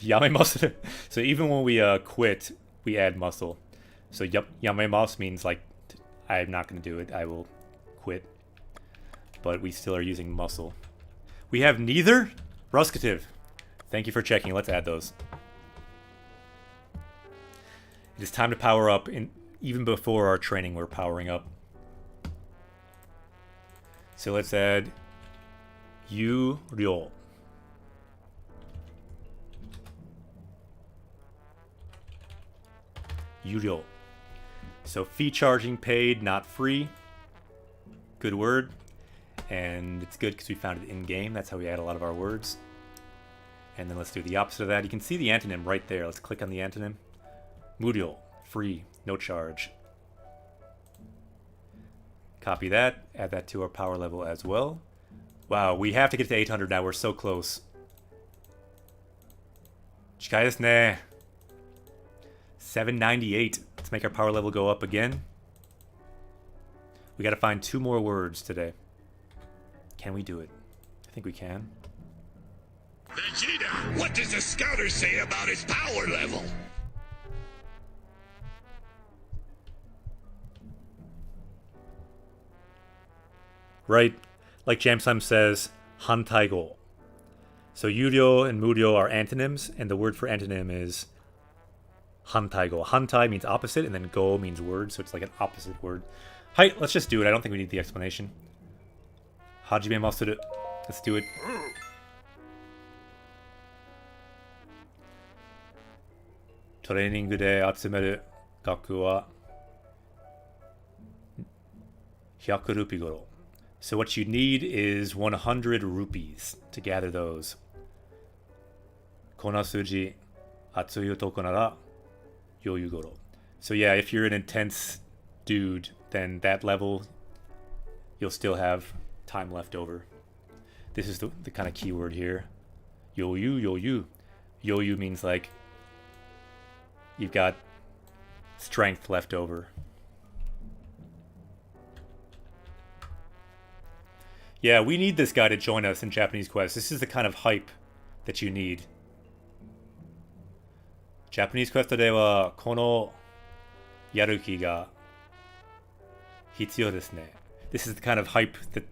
yamemasu. So even when we quit, we add muscle. So yamemasu means like I'm not going to do it. I will quit. But we still are using muscle. We have neither. Ruskative. Thank you for checking. Let's add those. It is time to power up. Even before our training, we're powering up. So let's add Yu-ryo. Yu-ryo. So fee charging, paid, not free. Good word. And it's good because we found it in-game. That's how we add a lot of our words. And then let's do the opposite of that. You can see the antonym right there. Let's click on the antonym. Muryo, free, no charge. Copy that. Add that to our power level as well. Wow, we have to get to 800 now. We're so close. Chikai desu ne. 798. Let's make our power level go up again. We got to find 2 more words today. Can we do it? I think we can. Vegeta, what does the scouter say about his power level? Right, like Jamsam says, hantaigo. So yuryo and muryo are antonyms, and the word for antonym is hantaigo. Hantai means opposite, and then go means word, so it's like an opposite word. Hi, let's just do it. I don't think we need the explanation. Hajimemasu. Let's do it. Training de atsumeru gaku wa 100 rupee goro. So what you need is 100 rupees to gather those. Konasuji atsuyu toko nara yoyu goro. So yeah, if you're an intense dude, then that level, you'll still have time left over. This is the kind of keyword here. Yoyu, yoyu. Yoyu means like you've got strength left over. Yeah, we need this guy to join us in Japanese Quest. This is the kind of hype that you need. Japanese Quest de wa kono yaruki ga hitsuyo desu ne. This is the kind of hype that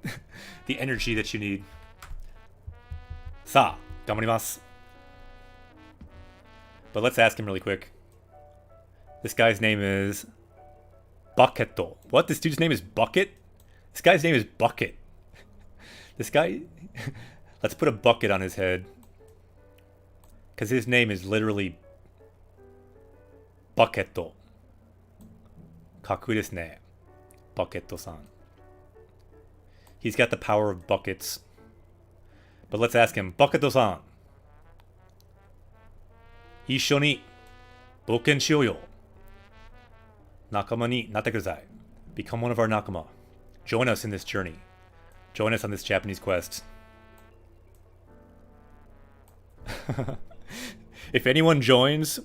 the energy that you need. Sa, gamarimasu. But let's ask him really quick. This guy's name is Bucket. What? This dude's name is Bucket? This guy's name is Bucket. This guy... Let's put a bucket on his head. Because his name is literally... Bucket. Kaku desu ne. Bucket-san. He's got the power of buckets. But let's ask him. Bucket-san. Issho ni boken shiyou yo. Nakama ni natte kudasai. Become one of our nakama. Join us in this journey. Join us on this Japanese quest. If anyone joins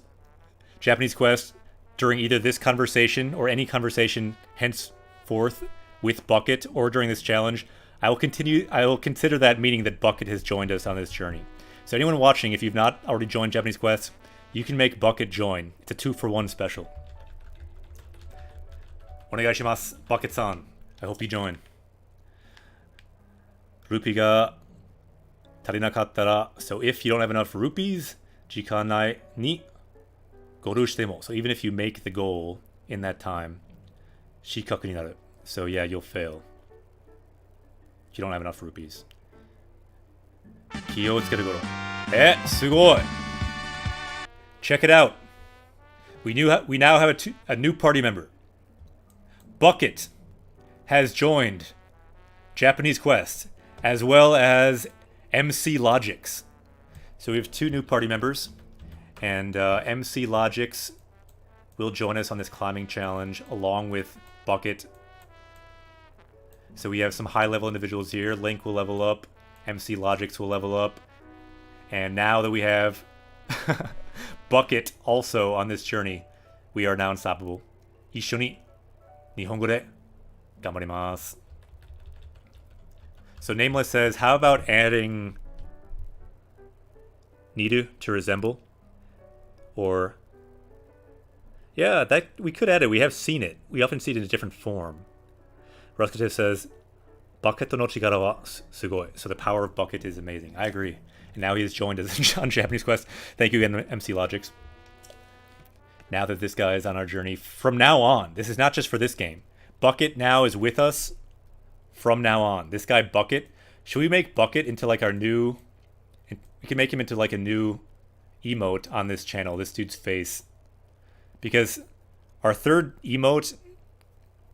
Japanese quest during either this conversation or any conversation henceforth with Bucket or during this challenge, I will consider that meaning that Bucket has joined us on this journey. So anyone watching, if you've not already joined Japanese quest, you can make Bucket join. It's a 2-for-1 special. Onegaishimasu, Bucket-san. I hope you join. Rupee ga tarinakattara. So if you don't have enough rupees, jikanai ni goru shitemo. So even if you make the goal in that time, shikaku ni naru. So yeah, you'll fail. If you don't have enough rupees. Ki o tsukeru goro. Sugoi! Check it out. We now have a new party member. Bucket has joined Japanese Quest, as well as MC Logix. So we have 2 new party members, and MC Logix will join us on this climbing challenge along with Bucket. So we have some high-level individuals here. Link will level up, MC Logix will level up, and now that we have Bucket also on this journey, we are now unstoppable. Issho ni Nihongo de gamarimasu. So Nameless says, how about adding Niru to resemble? Or... yeah, that we could add it. We have seen it. We often see it in a different form. Ruskative says, Bucket no chigara wa sugoi. So the power of Bucket is amazing. I agree. And now he has joined us on Japanese Quest. Thank you again, MC Logix. Now that this guy is on our journey, from now on, this is not just for this game. Bucket now is with us from now on. This guy Bucket, should we make Bucket into like our new... we can make him into like a new emote on this channel, this dude's face. Because our third emote,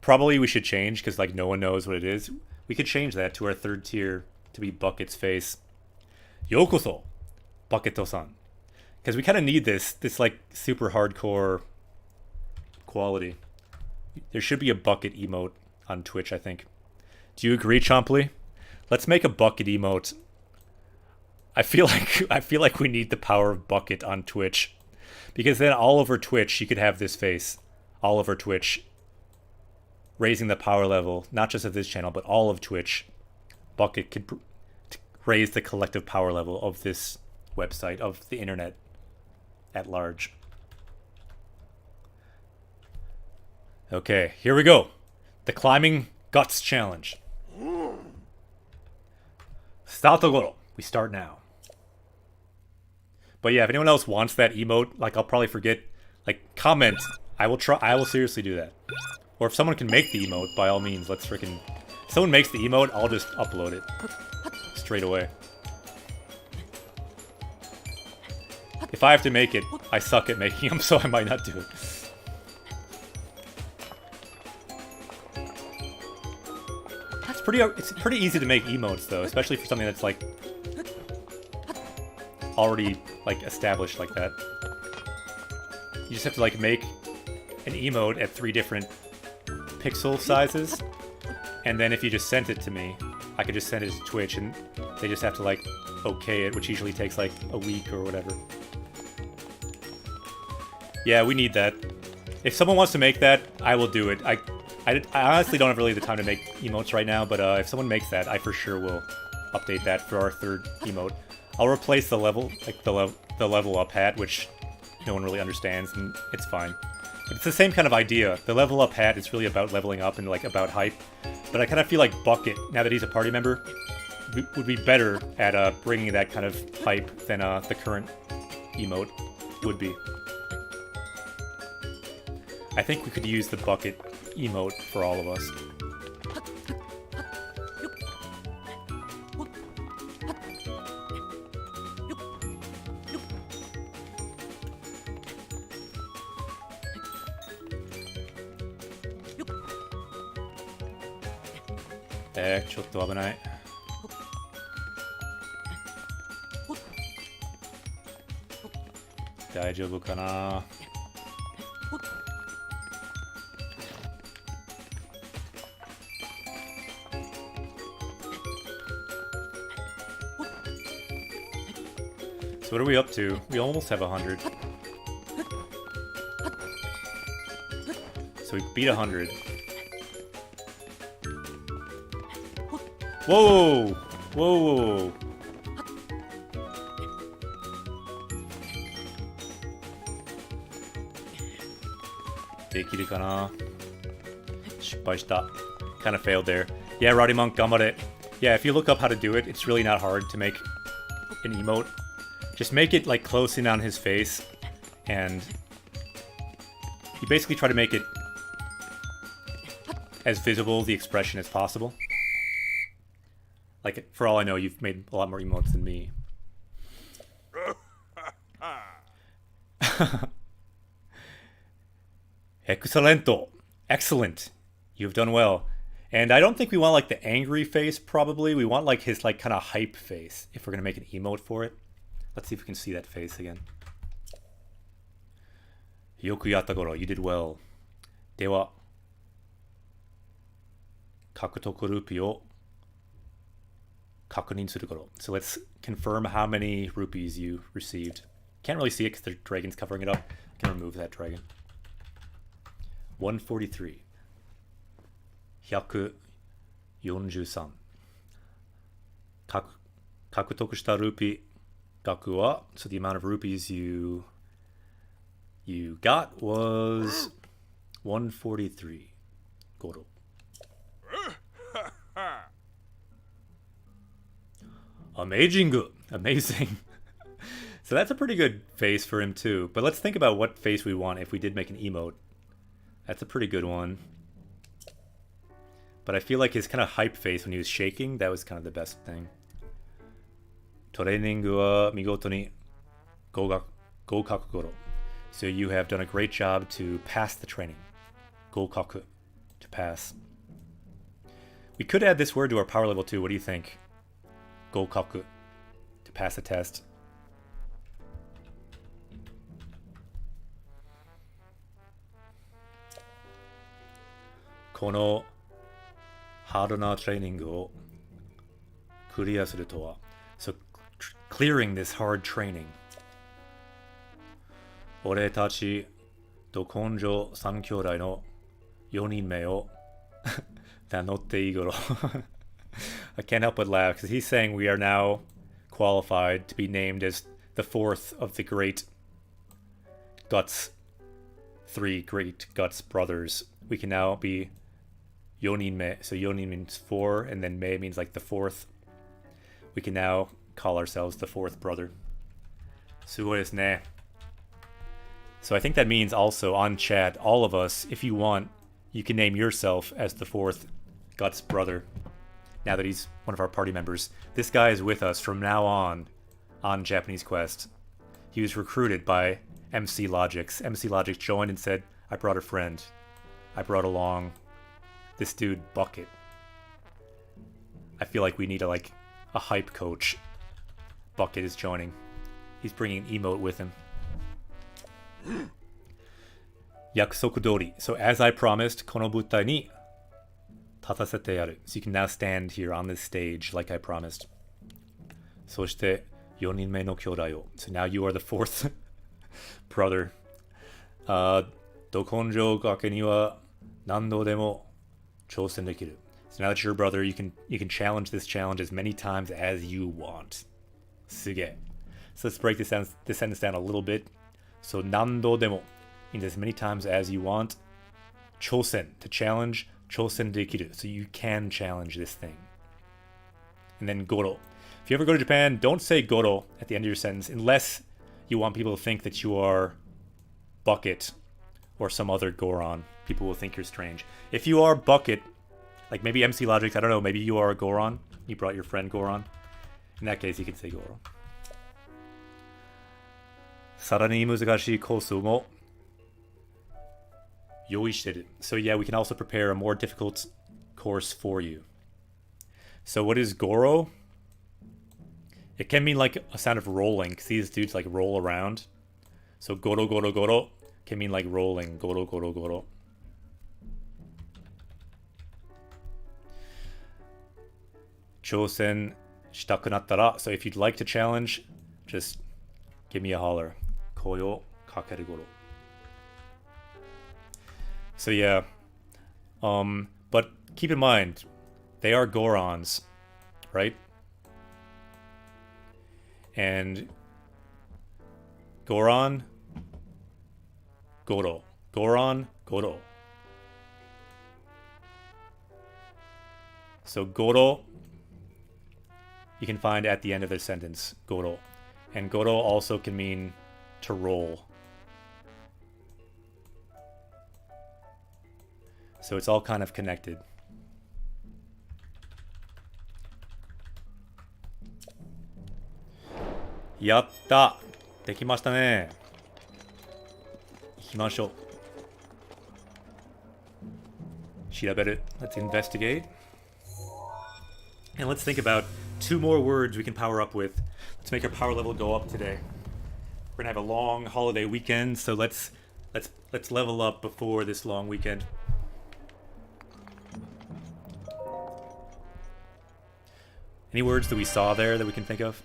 probably we should change because like no one knows what it is. We could change that to our third tier to be Bucket's face. Yokoso, Bucket-san. Because we kind of need this like super hardcore quality. There should be a Bucket emote on Twitch, I think. Do you agree, Chompley? Let's make a Bucket emote. I feel like we need the power of Bucket on Twitch. Because then all over Twitch you could have this face. All over Twitch. Raising the power level, not just of this channel, but all of Twitch. Bucket could raise the collective power level of this website, of the internet at large. Okay, here we go. The Climbing Guts Challenge. Starto goro. We start now. But yeah, if anyone else wants that emote, like I'll probably forget, like comment. I will seriously do that. Or if someone can make the emote, by all means, let's freaking... if someone makes the emote, I'll just upload it. Straight away. If I have to make it, I suck at making them, so I might not do it. It's pretty easy to make emotes, though, especially for something that's, like, already, like, established like that. You just have to, like, make an emote at 3 different pixel sizes, and then if you just sent it to me, I could just send it to Twitch, and they just have to, like, okay it, which usually takes, like, a week or whatever. Yeah, we need that. If someone wants to make that, I will do it. I honestly don't have really the time to make emotes right now, but if someone makes that, I for sure will update that for our third emote. I'll replace the level, like the level up hat, which no one really understands, and it's fine. But it's the same kind of idea. The level up hat is really about leveling up and like about hype. But I kind of feel like Bucket, now that he's a party member, would be better at bringing that kind of hype than the current emote would be. I think we could use the Bucket emote for all of us.ちょっと危ない。大丈夫かな。So what are we up to? We almost have 100. So we beat 100. Whoa! Whoa! Dekiru kana? Shippai shita. Kind of failed there. Yeah, Roddy Monk, ganbare. Yeah, if you look up how to do it, it's really not hard to make an emote. Just make it like close in on his face, and you basically try to make it as visible the expression as possible. Like, for all I know, you've made a lot more emotes than me. Excellento. Excellent. You've done well. And I don't think we want, like, the angry face, probably. We want, like, his, like, kind of hype face, if we're going to make an emote for it. Let's see if we can see that face again. Yoku yatta goro. You did well. Dewa. Kakutoku rupi o kakunin suru goro. So let's confirm how many rupees you received. Can't really see it because the dragon's covering it up. I can remove that dragon. 143. 143. 獲得したルピー額は so the amount of rupees you got was 143 goro. Amazing. So that's a pretty good face for him too. But let's think about what face we want if we did make an emote. That's a pretty good one. But I feel like his kind of hype face when he was shaking, that was kind of the best thing. Training wa migoto ni goukaku goro. So you have done a great job to pass the training. Goukaku, to pass. We could add this word to our power level too. What do you think? Goukaku, to pass the test. Kono hard na training o clear suru to wa. So clearing this hard training. Ore tachi to konjo 3兄弟の4人目を名乗っていいgoro. I can't help but laugh because he's saying we are now qualified to be named as the fourth of the great Guts, 3 great Guts brothers. We can now be Yonin me. So Yonin means 4, and then me means like the fourth. We can now call ourselves the fourth brother. Sugoi desu ne. So I think that means also on chat, all of us, if you want, you can name yourself as the fourth Guts brother. Now that he's one of our party members. This guy is with us from now on Japanese Quest. He was recruited by MC Logix. MC Logix joined and said, I brought a friend. I brought along this dude, Bucket. I feel like we need a hype coach. Bucket is joining. He's bringing an emote with him. Yakusoku dori. So as I promised, kono butai ni tatasete yaru. So you can now stand here on this stage like I promised. Soshite 4人目の兄弟を. So now you are the fourth brother. ど根性かけには何度でも挑戦できる. So now that you're a brother, you can challenge this challenge as many times as you want. Suge. So let's break this sentence down a little bit. So 何度でも means as many times as you want. Chosen, to challenge. Chosen dekiru. So you can challenge this thing. And then goro. If you ever go to Japan, don't say goro at the end of your sentence unless you want people to think that you are Bucket or some other Goron. People will think you're strange. If you are Bucket, like maybe MC Logic's, I don't know, maybe you are a Goron. You brought your friend Goron. In that case, you can say Goro. さらに難しいコースも用意してる. So yeah, we can also prepare a more difficult course for you. So what is Goro? It can mean like a sound of rolling, because these dudes like roll around. So Goro Goro Goro can mean like rolling. Goro Goro Goro. Chosen shitaku nattara. So if you'd like to challenge, just give me a holler. Koyo kakeru goro. So yeah. But keep in mind, they are Gorons, right? And Goron, Goro. Goron, Goro. So Goro, you can find at the end of the sentence, Goro. And Goro also can mean to roll. So it's all kind of connected. Yatta! できましたね。行きましょう。調べる. Let's investigate. And let's think about 2 more words we can power up with. Let's make our power level go up today. We're gonna have a long holiday weekend, so let's level up before this long weekend. Any words that we saw there that we can think of?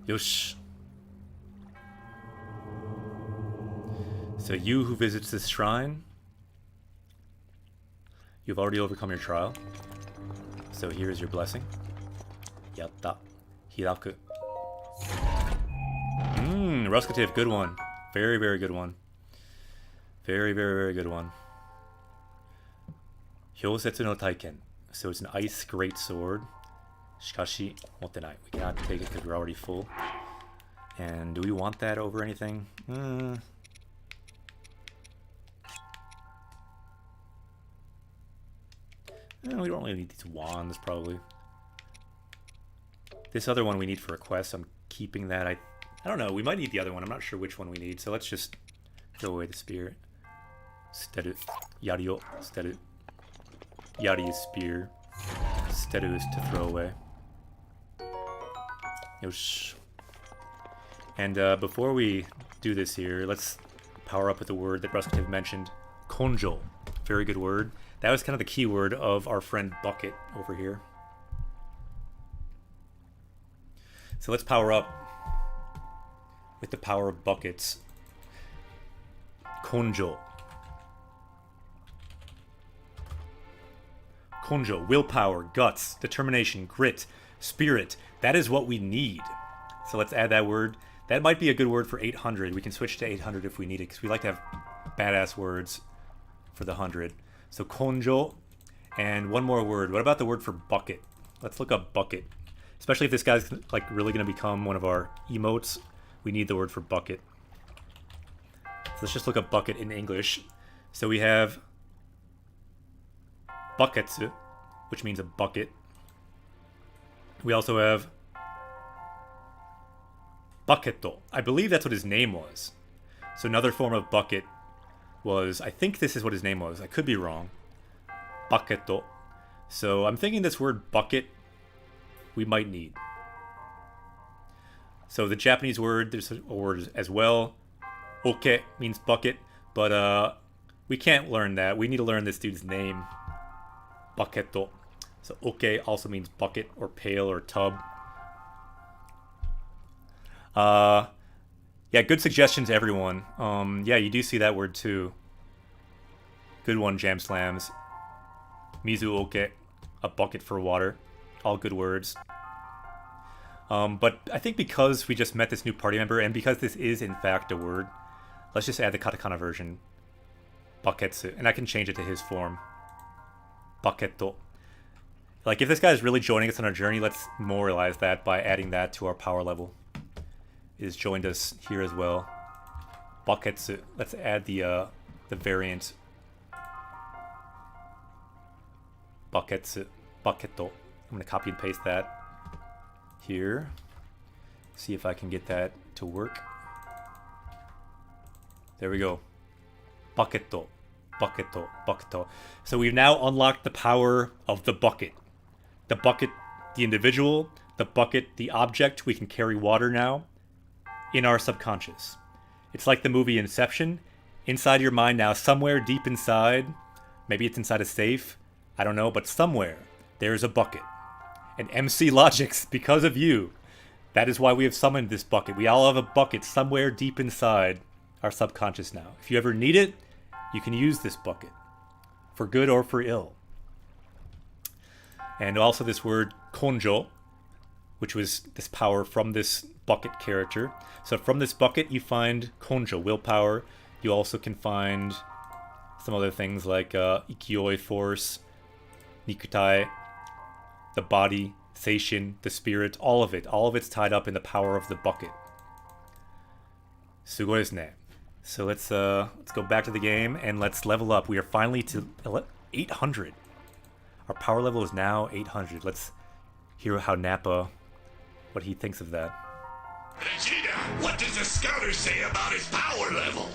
Yosh. So you who visits this shrine, you've already overcome your trial. So here is your blessing. Yatta. Hiraku. Ruskative, good one. Very, very good one. Very, very, very good one. Hyosetsu no taiken. So it's an ice great sword. Shikashi, motenai. We cannot take it because we're already full. And do we want that over anything? We don't really need these wands, probably. This other one we need for a quest. I'm keeping that. I don't know. We might need the other one. I'm not sure which one we need. So let's just throw away the spear. Steru. Yari o steru. Yari is spear. Steru is to throw away. Yosh. And before we do this here, let's power up with the word that Ruskative mentioned. Konjo. Very good word. That was kind of the key word of our friend Bucket over here. So let's power up with the power of buckets. Konjo. Konjo, willpower, guts, determination, grit, spirit. That is what we need. So let's add that word. That might be a good word for 800. We can switch to 800 if we need it, because we like to have badass words for the 100. So konjo, and one more word. What about the word for bucket? Let's look up bucket. Especially if this guy's like really going to become one of our emotes, we need the word for bucket. So let's just look up bucket in English. So we have bucketsu, which means a bucket. We also have bucketo. I believe that's what his name was. So another form of bucket was, I think this is what his name was. I could be wrong. Bucketo. So I'm thinking this word bucket we might need. So the Japanese word, there's a word as well. Oke means bucket, but we can't learn that. We need to learn this dude's name. Bucketo. So oke also means bucket or pail or tub. Yeah, good suggestions, everyone. Yeah, you do see that word too. Good one, Jam Slams. Mizu oke, a bucket for water. All good words. But I think because we just met this new party member, and because this is in fact a word, let's just add the katakana version. Baketsu. And I can change it to his form. Baketto. Like, if this guy is really joining us on our journey, let's memorialize that by adding that to our power level. Is joined us here as well. Baketsu. Let's add the variant. Baketsu. Baketto. I'm going to copy and paste that here. See if I can get that to work. There we go. Bucketto. Bucketto. Bucketto. So we've now unlocked the power of the bucket. The bucket, the individual. The bucket, the object. We can carry water now in our subconscious. It's like the movie Inception. Inside your mind now, somewhere deep inside, maybe it's inside a safe, I don't know, but somewhere there's a bucket. And MC Logix, because of you, that is why we have summoned this bucket. We all have a bucket somewhere deep inside our subconscious now. If you ever need it, you can use this bucket, for good or for ill. And also this word konjo, which was this power from this bucket character. So from this bucket you find konjo, willpower. You also can find some other things like ikioi, force, nikutai, the body, seishin, the spirit, all of it. All of it's tied up in the power of the bucket. Sugoi desu ne. So let's go back to the game and let's level up. We are finally to 800. Our power level is now 800. Let's hear how Nappa, what he thinks of that. Vegeta, what does the scouter say about his power level?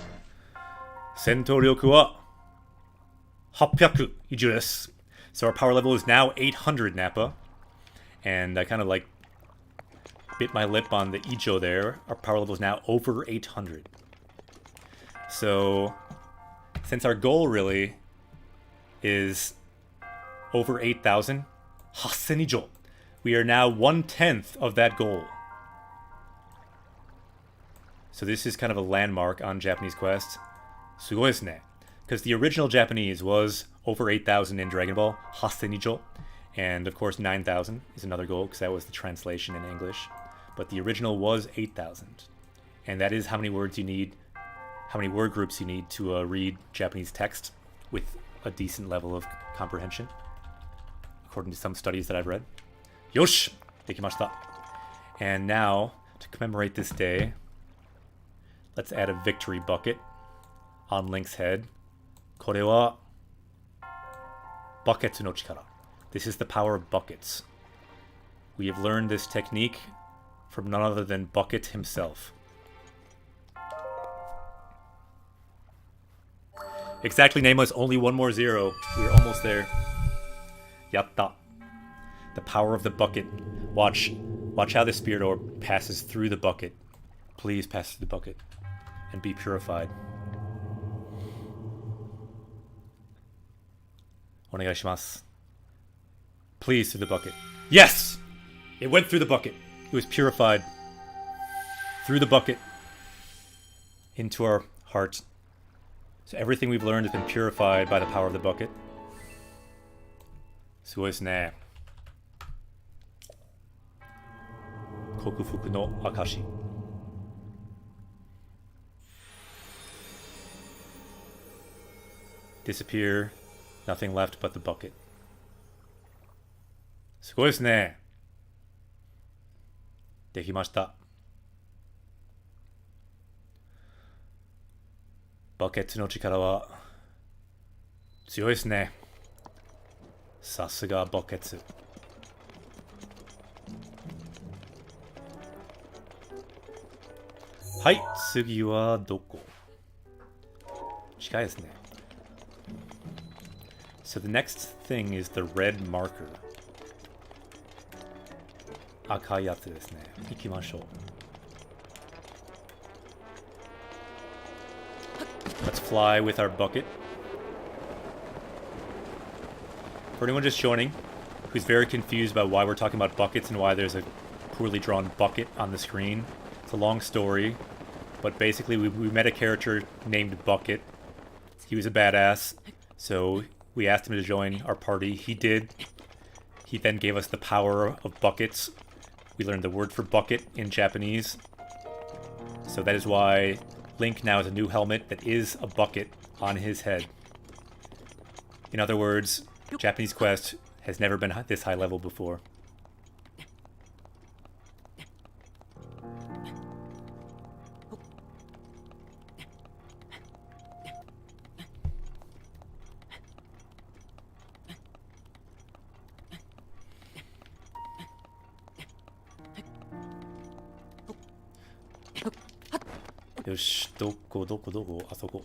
戦闘力は800以上です。So our power level is now 800, Nappa. And I kind of like bit my lip on the ijo there. Our power level is now over 800. So since our goal really is over 8,000, 8,000 ijo, we are now 1/10 of that goal. So this is kind of a landmark on Japanese Quest. Sugoi desu ne. Because the original Japanese was over 8,000 in Dragon Ball, 8,000 ijo. And of course 9,000 is another goal because that was the translation in English. But the original was 8,000. And that is how many words you need, how many word groups you need to read Japanese text with a decent level of comprehension, according to some studies that I've read. Yosh! Dekimashita. And now, to commemorate this day, let's add a victory bucket on Link's head. Kore wa Baketsu no chikara. This is the power of buckets. We have learned this technique from none other than Bucket himself. Exactly, Nameless, only one more zero. We're almost there. Yatta. The power of the bucket. Watch how the spirit orb passes through the bucket. Please pass through the bucket and be purified. Onegaishimasu. Please, through the bucket. Yes! It went through the bucket. It was purified. Through the bucket. Into our hearts. So everything we've learned has been purified by the power of the bucket. Sugoi desu ne. Kokufuku no akashi. Disappear. Nothing left but the bucket. Sugoi desu ne. Dekimashita. Baketsu no chikara wa tsuyoi desu ne. Sasuga Baketsu. Hai, tsugi wa doko? Chikai desu ne. So the next thing is the red marker. Akai yatsu desu ne. Ikimashou. Let's fly with our bucket. For anyone just joining, who's very confused about why we're talking about buckets and why there's a poorly drawn bucket on the screen, it's a long story. But basically, we met a character named Bucket. He was a badass, so we asked him to join our party. He did. He then gave us the power of buckets. We learned the word for bucket in Japanese. So that is why Link now has a new helmet that is a bucket on his head. In other words, Japanese Quest has never been this high level before. Yosh, doko, doko, doko, asoko.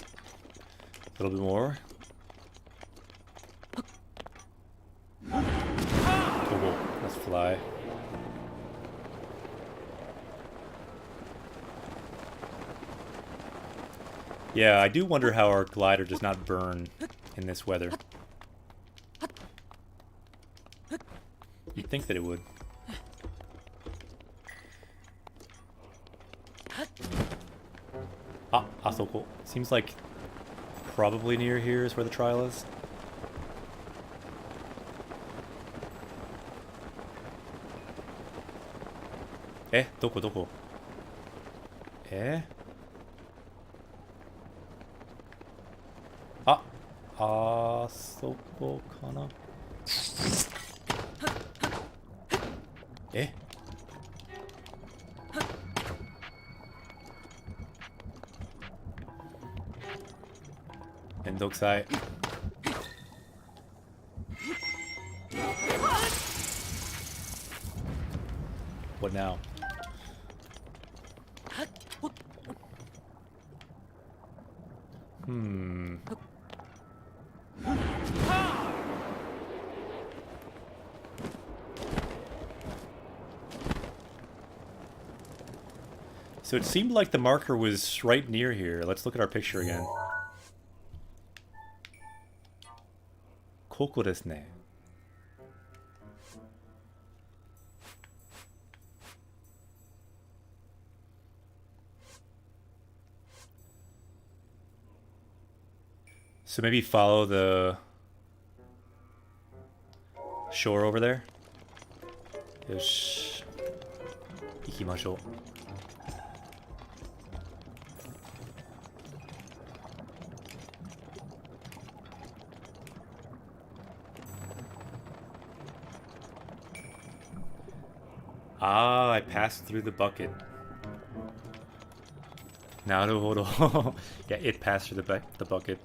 A little bit more. Doko, let's fly. Yeah, I do wonder how our glider does not burn in this weather. You'd think that it would. Ah, asoko. Seems like probably near here is where the trial is. Eh, doko, doko? Eh? Ah, asoko kana? Eh? Mendokusai. What now? So it seemed like the marker was right near here. Let's look at our picture again. Koko desu ne. So maybe follow the shore over there. Yosh. Ikimashou. Ah, I passed through the bucket. Naruhodo. Yeah, it passed through the bucket.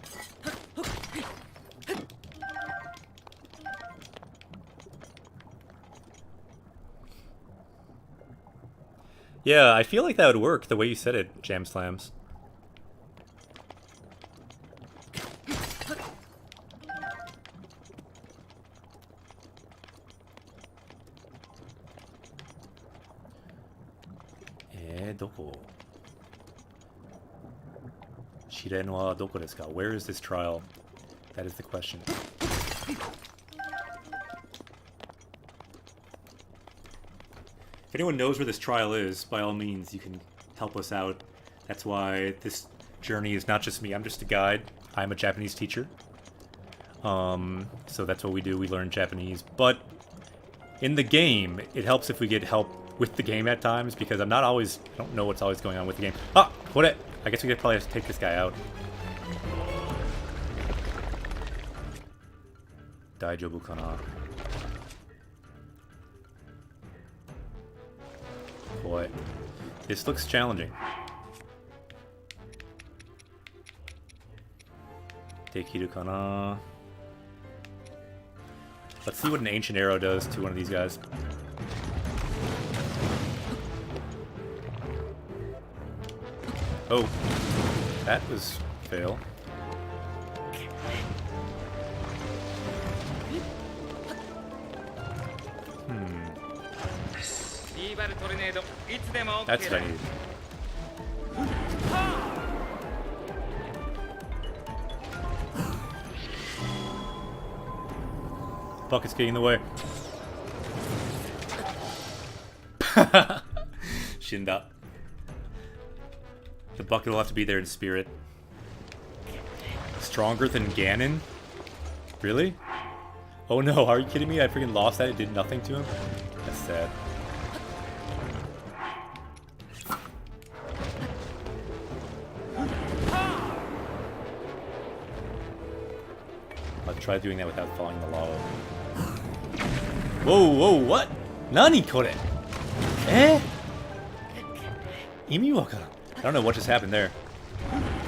Yeah, I feel like that would work the way you said it, Jam Slams. Doko? Shiren wa doko desu ka? Where is this trial? That is the question. If anyone knows where this trial is, by all means, you can help us out. That's why this journey is not just me. I'm just a guide. I'm a Japanese teacher. So that's what we do. We learn Japanese. But in the game, it helps if we get help with the game at times, because I don't know what's always going on with the game. Ah! Kore! I guess we could probably have to take this guy out. Daijoubu kana? Boy, this looks challenging. Dekiru kana? Let's see what an ancient arrow does to one of these guys. Oh, that was fail. That's what I need. Bucket's getting in the way. Shinda. The bucket will have to be there in spirit. Stronger than Ganon? Really? Oh no, are you kidding me? I freaking lost that. It did nothing to him? That's sad. I'll try doing that without falling in the lava. Whoa, whoa, what? Nani kore? Eh? Imi wakaran. I don't know what just happened there.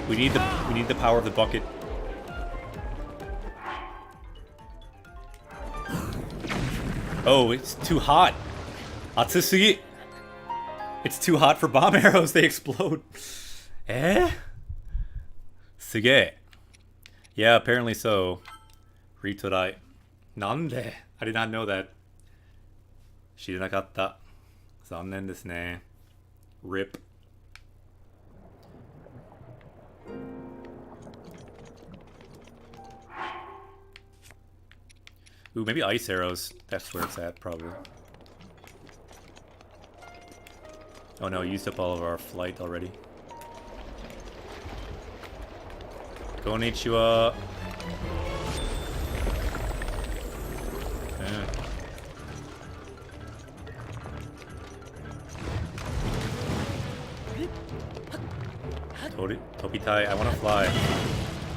We need the power of the bucket. Oh, it's too hot. Atsusugi. It's too hot for bomb arrows. They explode. Eh? Suge. Yeah, apparently so. Ritorai. Nande? I did not know that. Shiranakatta. Zannen desu ne. Rip. Ooh, maybe ice arrows. That's where it's at, probably. Oh no, used up all of our flight already. Konnichiwa. Yeah. Topitai, I want to fly,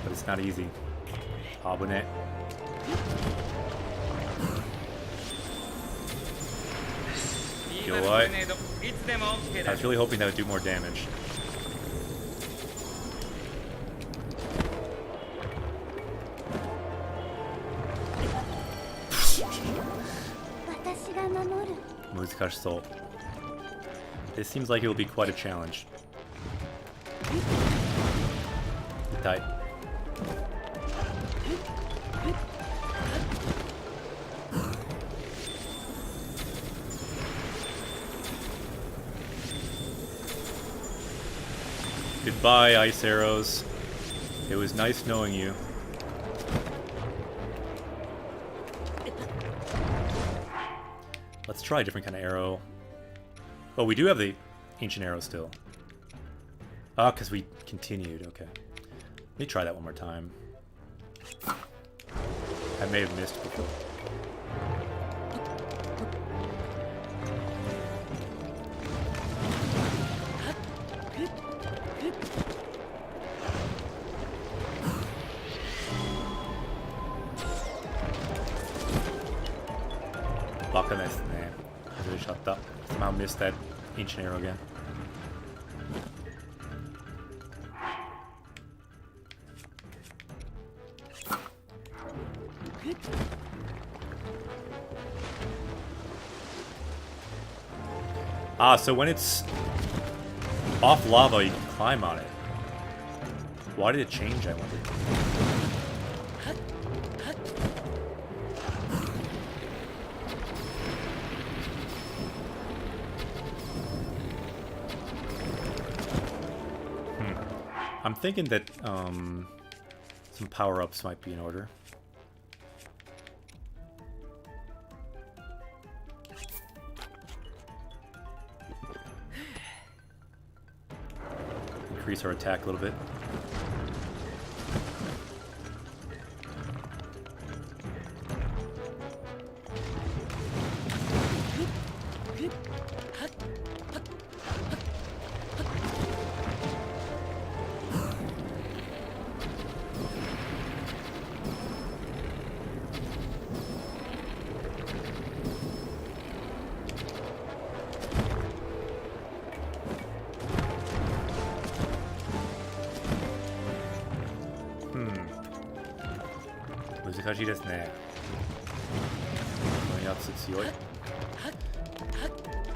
but it's not easy. Abune. What? I was really hoping that would do more damage. Muzukashiso. This seems like it will be quite a challenge. Itai. Goodbye, ice arrows. It was nice knowing you. Let's try a different kind of arrow. Oh, we do have the ancient arrow still. Ah, because we continued. Okay. Let me try that one more time. I may have missed before. Somehow missed that ancient arrow again. Ah, so when it's off lava, you can climb on it. Why did it change, I wonder? I'm thinking that some power-ups might be in order. Increase our attack a little bit.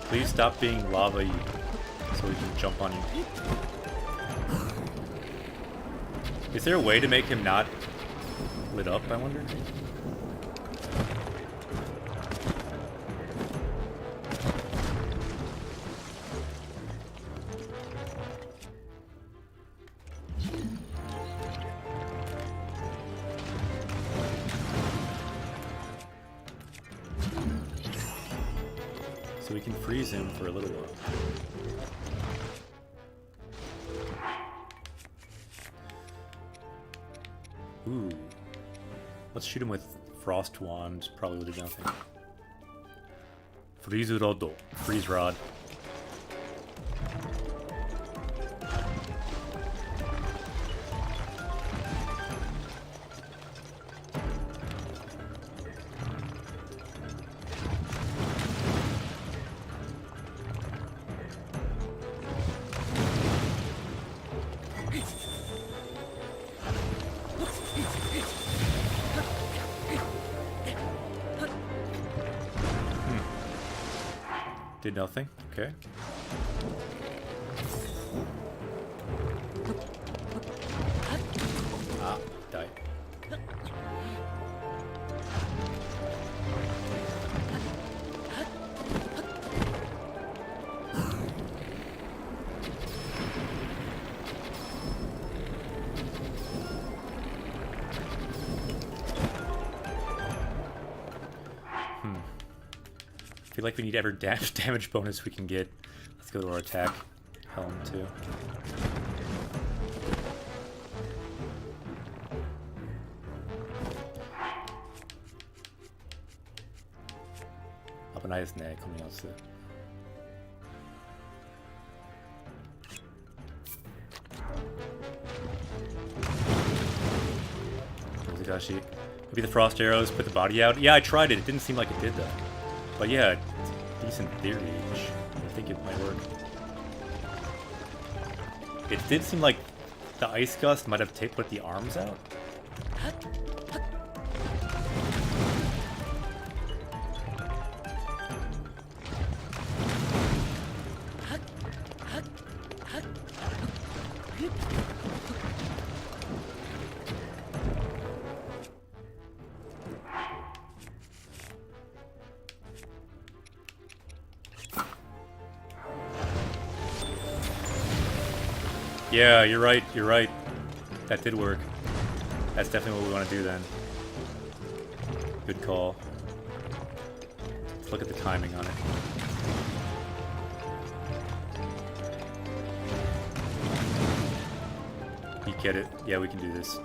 Please stop being lava so we can jump on you. Is there a way to make him not lit up, I wonder? So we can freeze him for a little while. Ooh. Let's shoot him with Frost Wand. Probably would do nothing. Freeze Rod. Freeze Rod. Did nothing. Okay. Ah, die. I feel like we need every damage bonus we can get. Let's go to our attack helm too. Abonai coming out soon. Maybe the frost arrows put the body out. Yeah, I tried it. It didn't seem like it did though. But yeah, decent theory. I think it might work. It did seem like the ice gust might have put the arms out. Yeah, you're right, you're right. That did work. That's definitely what we want to do then. Good call. Let's look at the timing on it. You get it? Yeah, we can do this.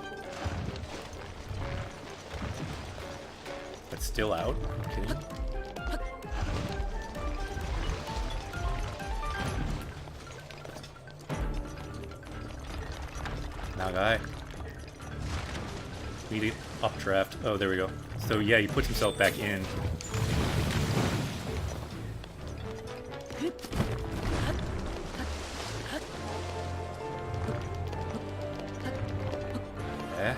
That's still out? Okay. Guy. We need to updraft. Oh, there we go. So yeah, he puts himself back in. Yeah.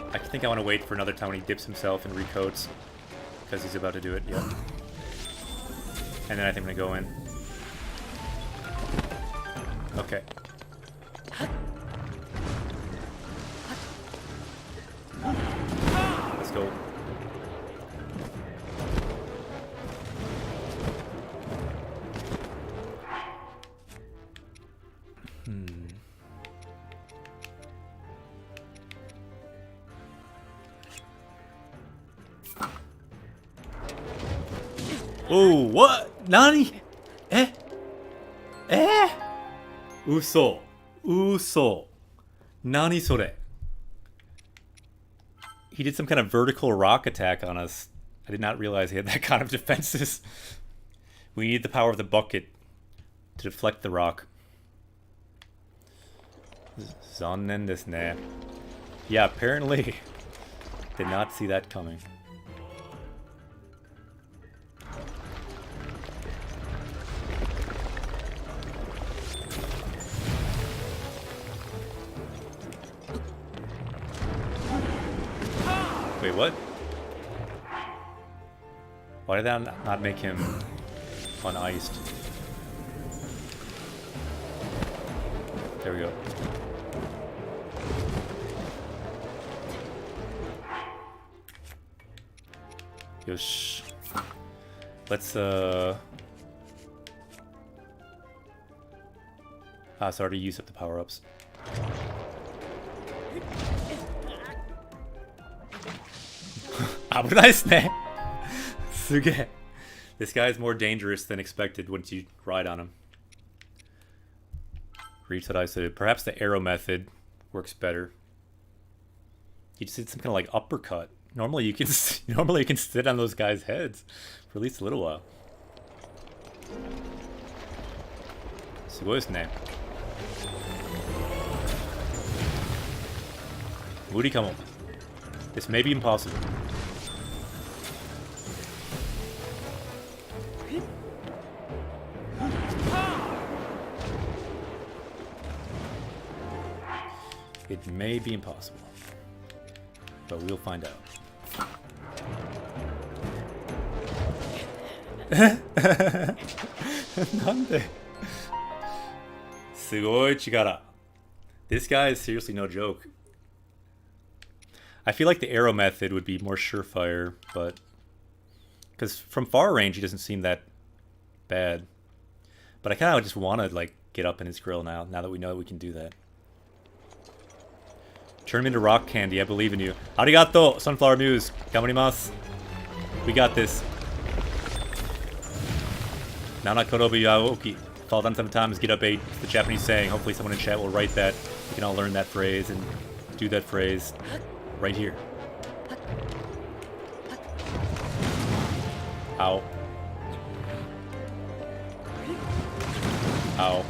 I think I want to wait for another time when he dips himself and recoats, because he's about to do it. Yep. And then I think I'm gonna go in. Okay. Let's go. Oh, what? Nani? Eh? Eh? Uso. Uso. Nani sore? He did some kind of vertical rock attack on us. I did not realize he had that kind of defenses. We need the power of the bucket to deflect the rock. Zannen desu ne. Yeah, apparently did not see that coming. Wait, what? Why did that not make him uniced? There we go. Yosh. Let's so I already used up the power-ups. 危ないですね。すげえ. This guy is more dangerous than expected once you ride on him. Reach that I said. Perhaps the arrow method works better. He just did some kind of like uppercut. Normally you can sit on those guys' heads for at least a little while. すごいですね. 無理かも. This may be impossible. It may be impossible, but we'll find out. なんで? すごい力. This guy is seriously no joke. I feel like the arrow method would be more surefire, but because from far range he doesn't seem that bad. But I kind of just want to like get up in his grill now that we know that we can do that. Turn him into rock candy. I believe in you. Arigato, Sunflower Muse. Gamarimasu. We got this. Nana korobu yaoki. Fall down 7 times, get up 8. It's the Japanese saying. Hopefully someone in chat will write that. We can all learn that phrase and do that phrase right here. Ow. Ow.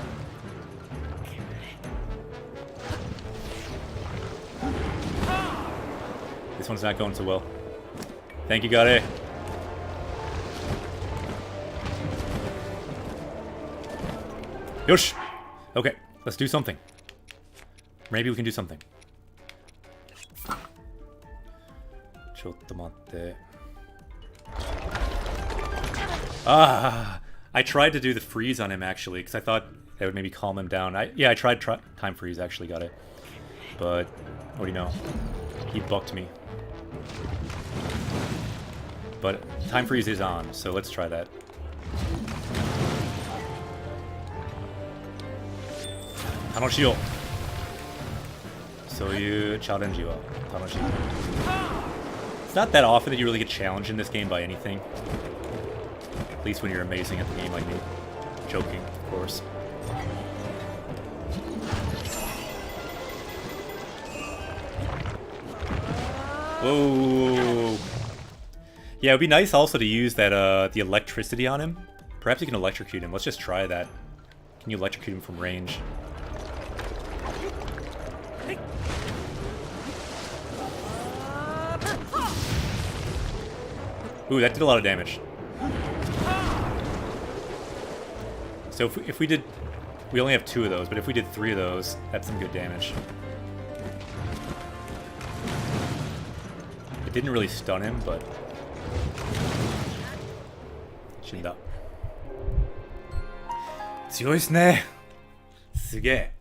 This one's not going so well. Thank you, Gare. Yosh! Okay, let's do something. Maybe we can do something. Chotto matte. Ah! I tried to do the freeze on him, actually, because I thought that would maybe calm him down. I tried time freeze, actually, got it. But, what do you know? He bucked me. But time freeze is on, so let's try that. Tanoshio. Soyu challenge wa tanoshii. It's not that often that you really get challenged in this game by anything. At least when you're amazing at the game like me. Joking, of course. Whoa. Yeah, it would be nice also to use that the electricity on him. Perhaps you can electrocute him. Let's just try that. Can you electrocute him from range? Ooh, that did a lot of damage. So if we did... We only have 2 of those, but if we did 3 of those, that's some good damage. It didn't really stun him, but... Shinda. 強いですね。すげえ。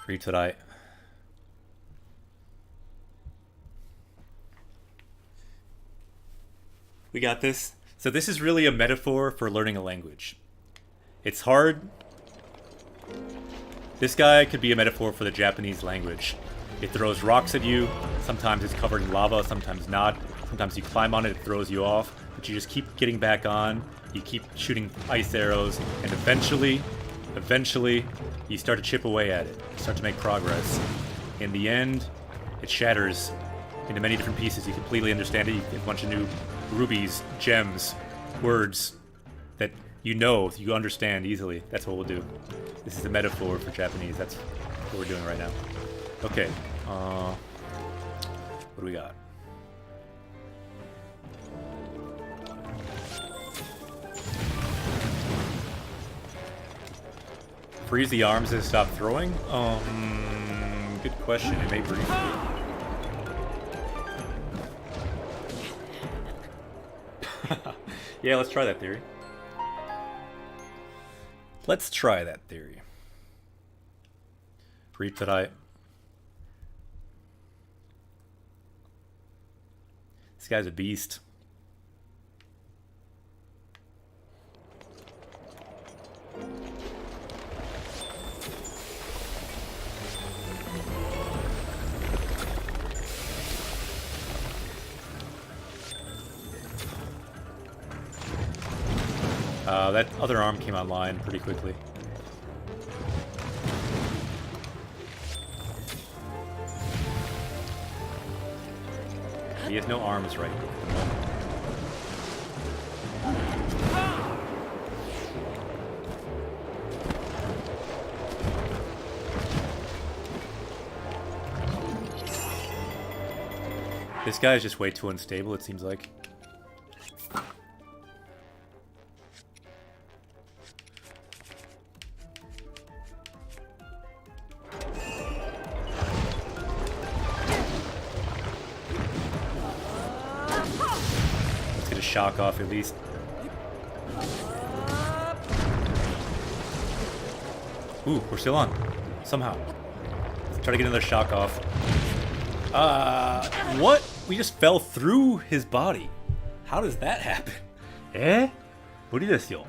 Retry. We got this. So this is really a metaphor for learning a language. It's hard. This guy could be a metaphor for the Japanese language. It throws rocks at you. Sometimes it's covered in lava, sometimes not. Sometimes you climb on it, it throws you off. But you just keep getting back on. You keep shooting ice arrows. And eventually, you start to chip away at it. You start to make progress. In the end, it shatters into many different pieces. You completely understand it. You get a bunch of new rubies, gems, words that you understand easily. That's what we'll do. This is a metaphor for Japanese. That's what we're doing right now. Okay. What do we got? Freeze the arms and stop throwing? Good question. It may briefly. Yeah, let's try that theory. Let's try that theory. Retry. This guy's a beast. That other arm came online pretty quickly. He has no arms right at the moment. This guy is just way too unstable, it seems like. Let's get a shock off at least. Ooh, we're still on. Somehow. Let's try to get another shock off. What? We just fell through his body. How does that happen? Eh? 無理ですよ.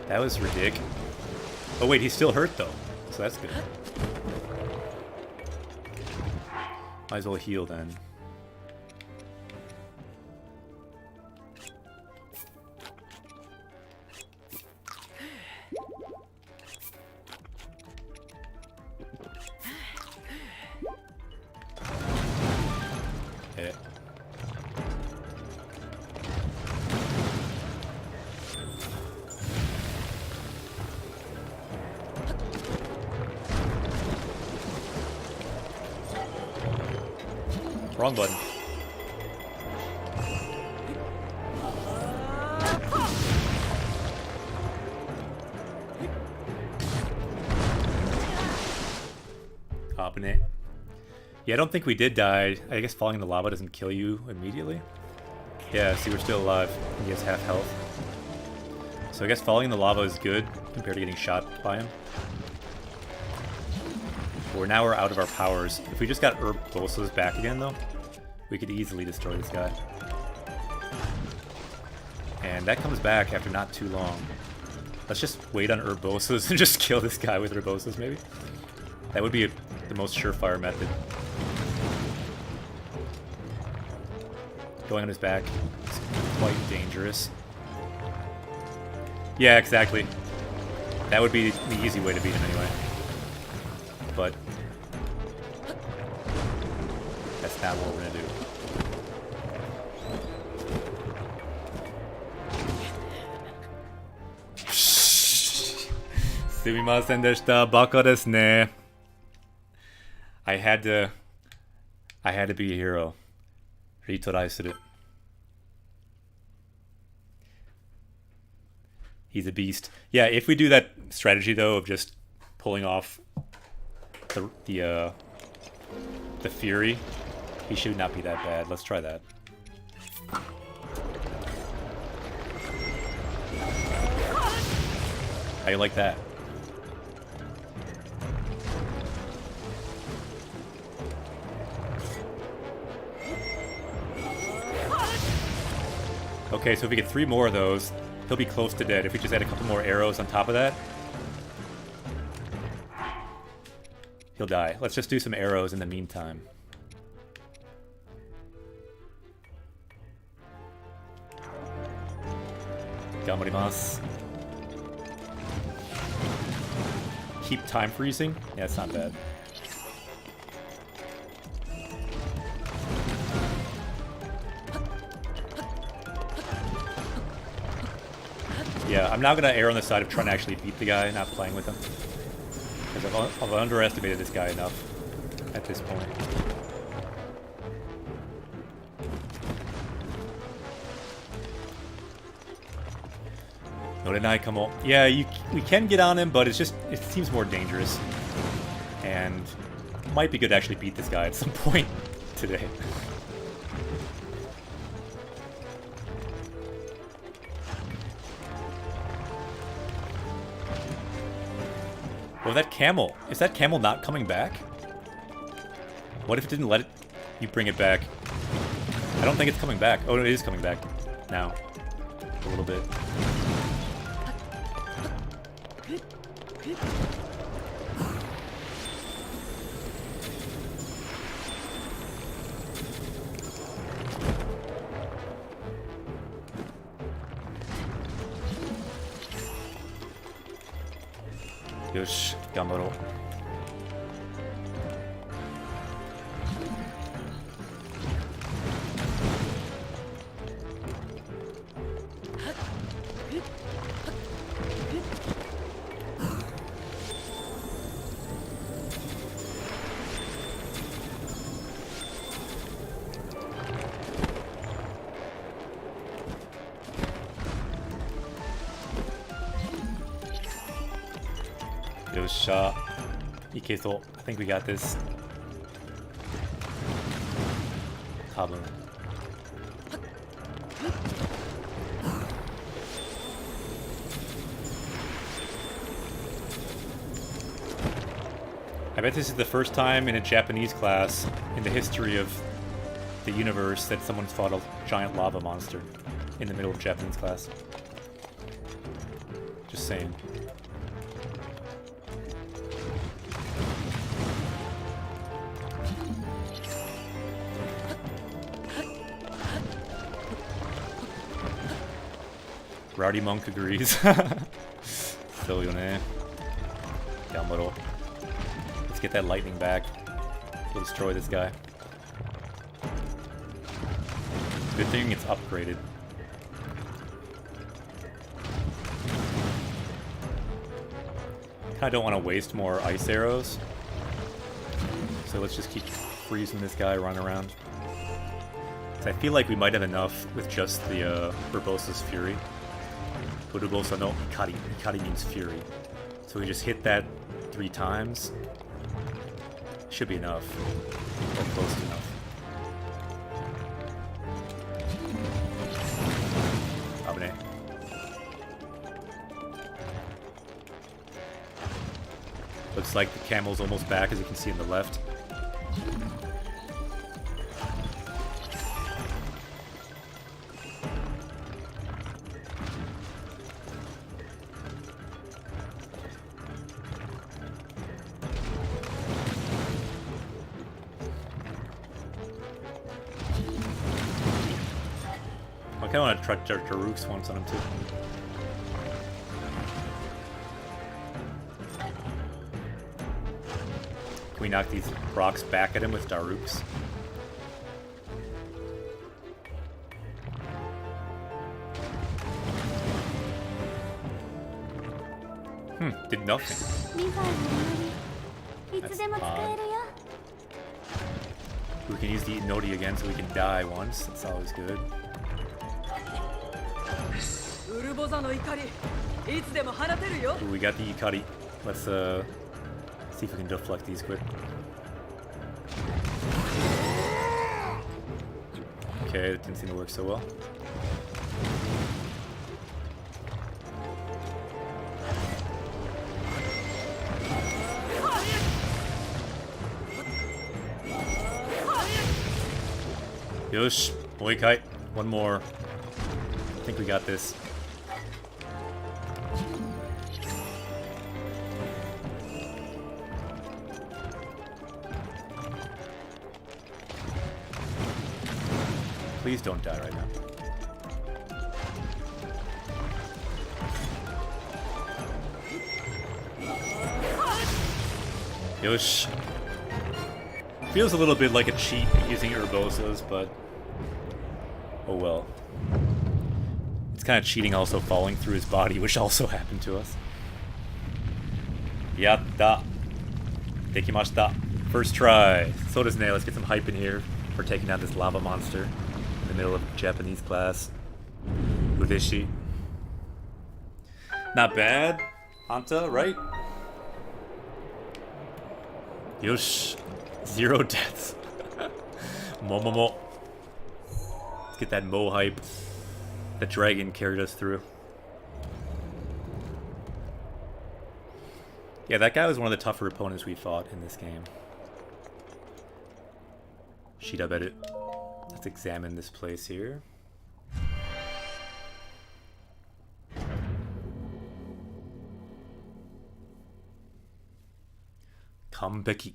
That was ridiculous. Oh wait, he's still hurt though. So that's good. Might as well heal then. Wrong button. Hopping it. Yeah, I don't think we did die. I guess falling in the lava doesn't kill you immediately. Yeah, see, we're still alive. He has half health. So I guess falling in the lava is good compared to getting shot by him. Now we're out of our powers. If we just got Urbosa's back again, though, we could easily destroy this guy. And that comes back after not too long. Let's just wait on Urbosa's and just kill this guy with Urbosa's, maybe? That would be the most surefire method. Going on his back is quite dangerous. Yeah, exactly. That would be the easy way to beat him anyway. But that's not what we're gonna do. Sumimasen deshita, baka desu ne. I had to be a hero. Ritorai suru. He's a beast. Yeah, if we do that strategy though of just pulling off the Fury, he should not be that bad. Let's try that. How you like that? Okay, so if we get 3 more of those, he'll be close to dead. If we just add a couple more arrows on top of that, he'll die. Let's just do some arrows in the meantime. Gamarimasu. Keep time freezing? Yeah, it's not bad. Yeah, I'm now gonna err on the side of trying to actually beat the guy, not playing with him. Because I've underestimated this guy enough at this point. Norenai kamo. Yeah, we can get on him, but it seems more dangerous. And it might be good to actually beat this guy at some point today. Oh, that camel. Is that camel not coming back? What if it didn't let you bring it back? I don't think it's coming back. Oh, no, it is coming back now. A little bit. よし、頑張ろう。よっしゃ、いけそう。I think we got this. 多分。I bet this is the first time in a Japanese class in the history of the universe that someone's fought a giant lava monster in the middle of Japanese class. Just saying. Rowdy Monk agrees. So, yone. Gamaro. Let's get that lightning back. We'll destroy this guy. Good thing it's upgraded. Kinda don't want to waste more ice arrows. So let's just keep freezing this guy, run around. I feel like we might have enough with just the Urbosa's Fury. Urubosa no Ikari. Ikari means Fury. So we just hit that 3 times. Should be enough. Or close to enough. Abune. Looks like the camel's almost back, as you can see on the left. I kinda want to try Daruk's once on him too. Can we knock these rocks back at him with Daruk's? Did nothing. That's odd. We can use the Nodi again so we can die once. That's always good. Ooh, we got the Ikari. Let's see if we can deflect these quick. Okay, it didn't seem to work so well. Yosh, Moikai. One more. I think we got this. Please don't die right now. Yosh. Feels a little bit like a cheat using Urbosas, but oh well. It's kind of cheating also falling through his body, which also happened to us. Yatta. Dekimashita. First try. So does Nail. Let's get some hype in here for taking down this lava monster in the middle of Japanese class. Udeshi. Not bad. Anta, right? Yosh. 0 deaths. Momomo. Let's get that Mo hype. The dragon carried us through. Yeah, that guy was one of the tougher opponents we fought in this game. Shiraberu. Let's examine this place here. Kanbeki.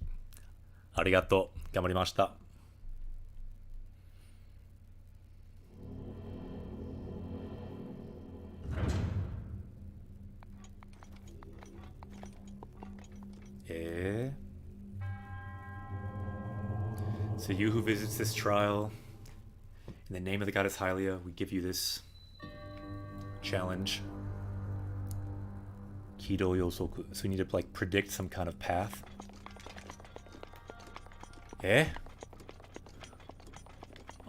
Arigato. Gamarimashita. Eh? So you who visits this trial, in the name of the goddess Hylia, we give you this challenge. Kido yosoku. So we need to like predict some kind of path. Eh?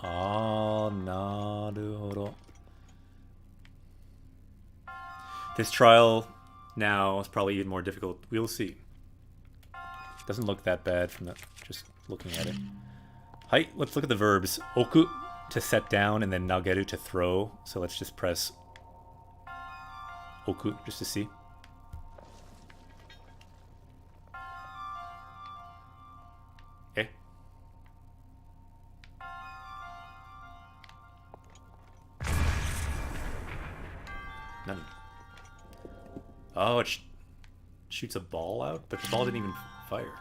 Ah, naruhodo. This trial now is probably even more difficult. We'll see. Doesn't look that bad from the just looking at it. Hi, let's look at the verbs. Oku to set down and then nageru to throw. So let's just press oku just to see. Eh? None. Oh, it shoots a ball out, but the ball didn't even fire.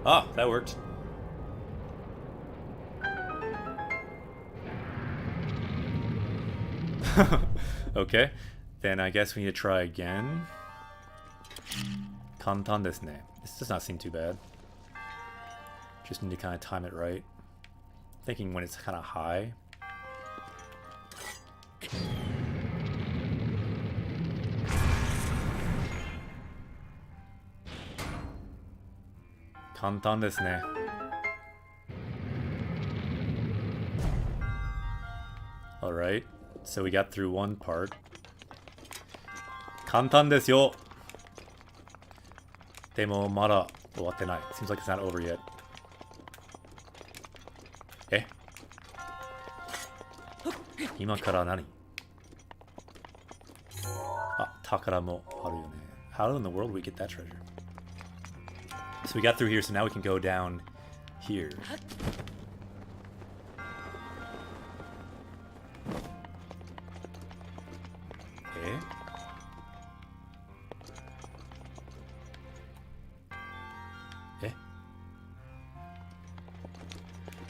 Ah, that worked. Okay, then I guess we need to try again. Kantan desu ne. This does not seem too bad. Just need to kind of time it right. Thinking when it's kind of high. Kantan desu ne. Alright, so we got through one part. Kantan desu yo. Demo mada owatte nai. Seems like it's not over yet. Eh? Ima kara nani? Ah, takara mo aru yo ne. How in the world do we get that treasure? So we got through here, so now we can go down here. Okay. Eh?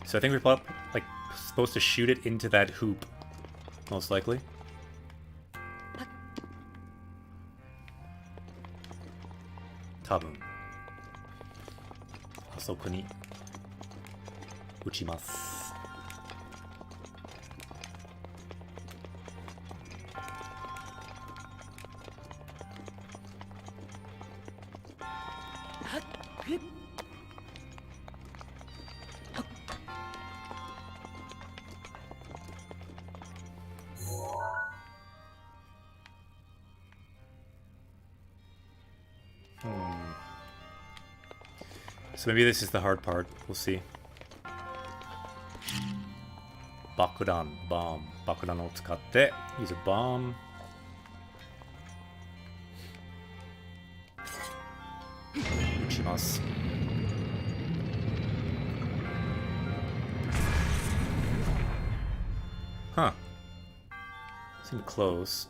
So I think we're like supposed to shoot it into that hoop, most likely. Tabun. あそこに打ちます。So maybe this is the hard part. We'll see. Bakudan, bomb. Bakudan を使って use a bomb. Uchimasu. Huh. Seemed close.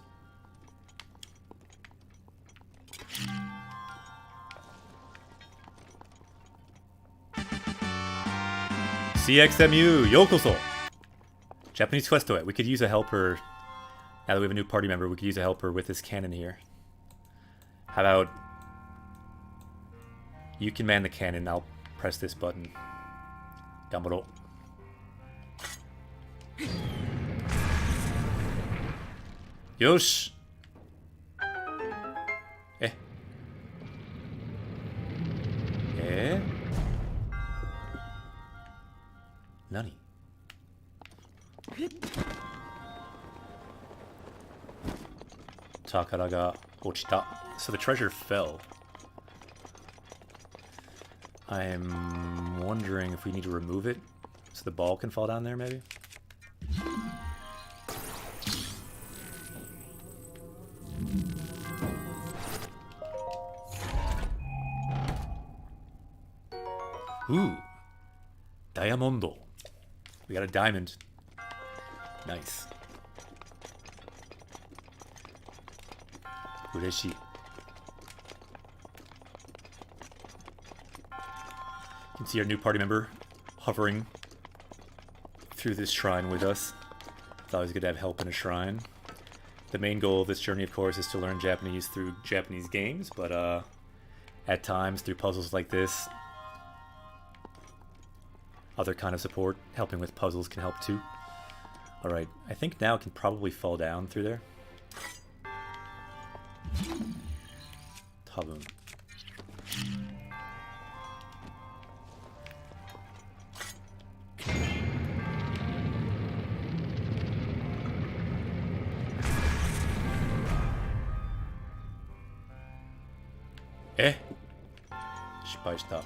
CXMU, yokoso! Japanese quest to it. We could use a helper. Now that we have a new party member, we could use a helper with this cannon here. How about you can man the cannon, I'll press this button. Gambaro. Yosh! Eh. Eh? Nani? Takara ga ochita. So the treasure fell. I'm wondering if we need to remove it so the ball can fall down there, maybe? Ooh. Diamondo. We got a diamond. Nice. Ureshi. You can see our new party member hovering through this shrine with us. It's always good to have help in a shrine. The main goal of this journey, of course, is to learn Japanese through Japanese games, but at times, through puzzles like this, other kind of support, helping with puzzles, can help too. Alright, I think now it can probably fall down through there. Tabun. Eh? 失敗した。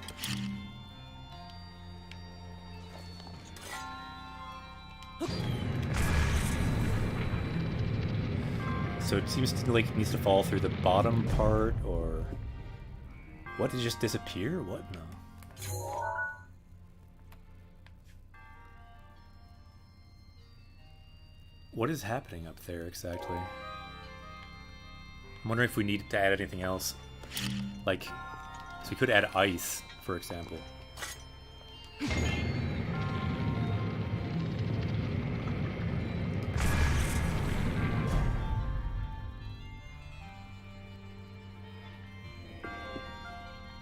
So it seems like it needs to fall through the bottom part, or... What, did it just disappear? What? No. What is happening up there exactly? I'm wondering if we need to add anything else. Like, so we could add ice, for example.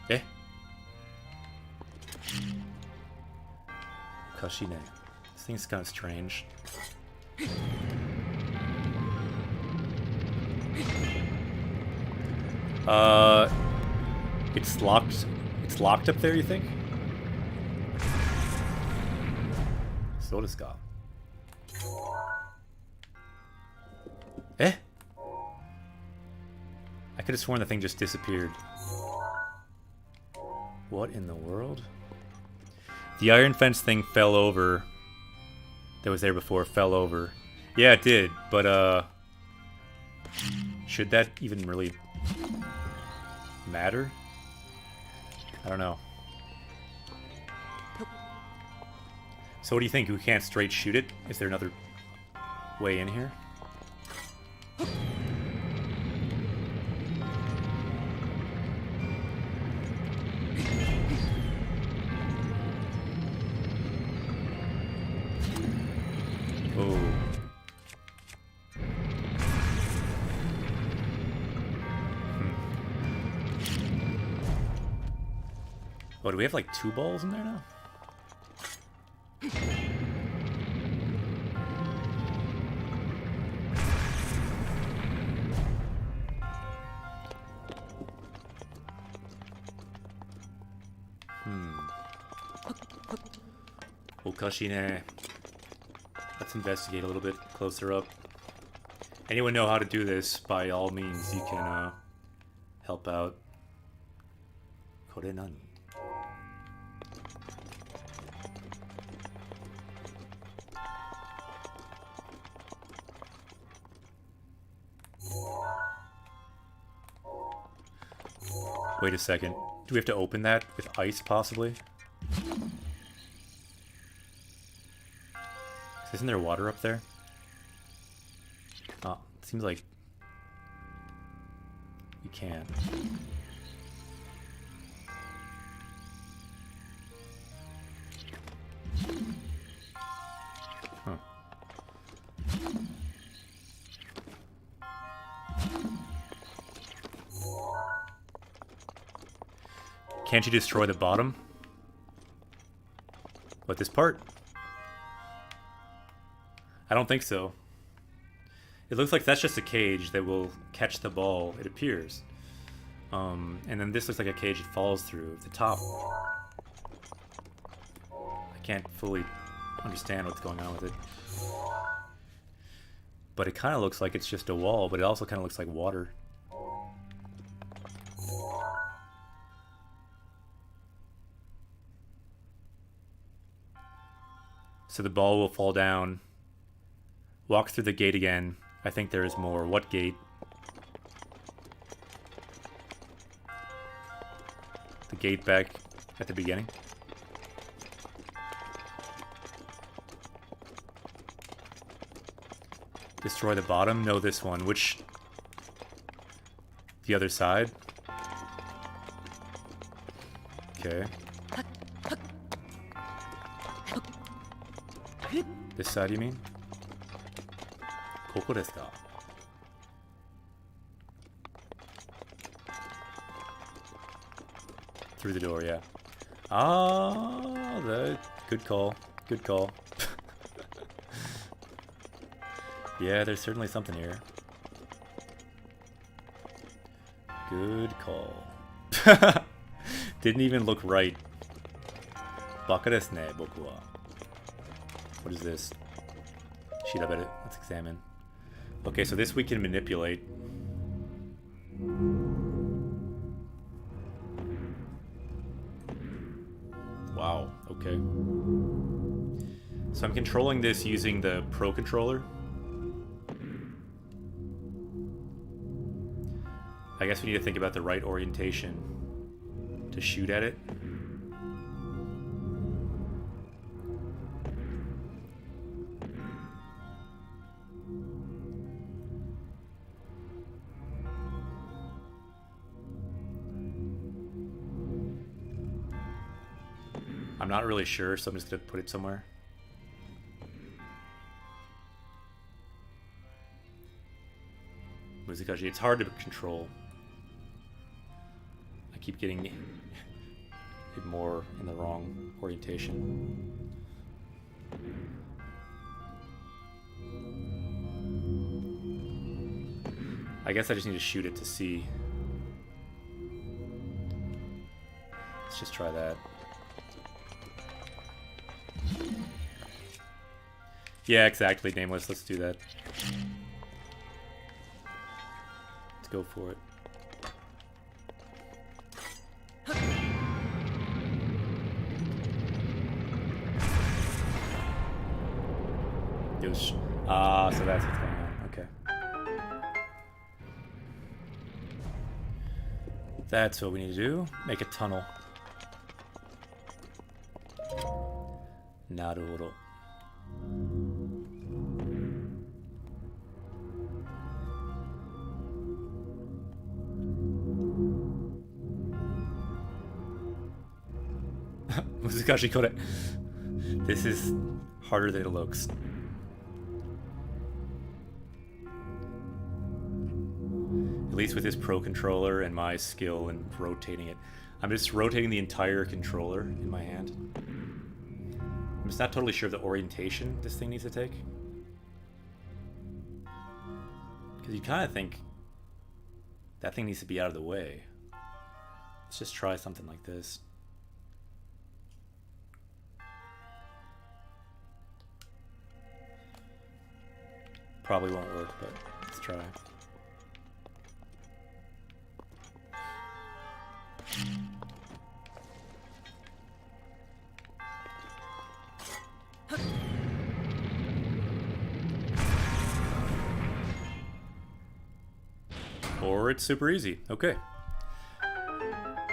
Eh? Kashine. This thing's kind of strange. It's locked. It's locked up there, you think? So does Scott. Eh? I could have sworn the thing just disappeared. What in the world? The iron fence thing fell over. That was there before, fell over. Yeah, it did, but should that even really matter? I don't know. So what do you think? We can't straight shoot it? Is there another way in here? Oh. Oh, do we have like 2 balls in there now? Okashine. Let's investigate a little bit closer up. Anyone know how to do this? By all means, you can help out. Kore nani? Wait a second. Do we have to open that with ice, possibly? Isn't there water up there? Oh, it seems like you can. Huh. Can't you destroy the bottom? What, this part? I don't think so. It looks like that's just a cage that will catch the ball, it appears. And then this looks like a cage it falls through the top. I can't fully understand what's going on with it. But it kind of looks like it's just a wall, but it also kind of looks like water. So the ball will fall down. Walk through the gate again. I think there is more. What gate? The gate back at the beginning. Destroy the bottom? No, this one. Which? The other side? Okay. This side, you mean? Koko desu ka? Through the door, yeah. Ah, good call. Good call. Yeah, there's certainly something here. Good call. Didn't even look right. Baka desu ne, boku wa. What is this? Shirabere. Let's examine. Okay, so this we can manipulate. Wow, okay. So I'm controlling this using the Pro Controller. I guess we need to think about the right orientation to shoot at it. I'm not really sure, so I'm just going to put it somewhere. Musikashi, it's hard to control. I keep getting it more in the wrong orientation. I guess I just need to shoot it to see. Let's just try that. Yeah, exactly, Nameless. Let's do that. Let's go for it. Yosh. Ah, so that's what's going on. Okay. That's what we need to do. Make a tunnel. Naruhodo. Musikashi kore. This is harder than it looks. At least with this Pro Controller and my skill in rotating it. I'm just rotating the entire controller in my hand. I'm just not totally sure of the orientation this thing needs to take. Because you kind of think that thing needs to be out of the way. Let's just try something like this. Probably won't work, but let's try. Or it's super easy. Okay.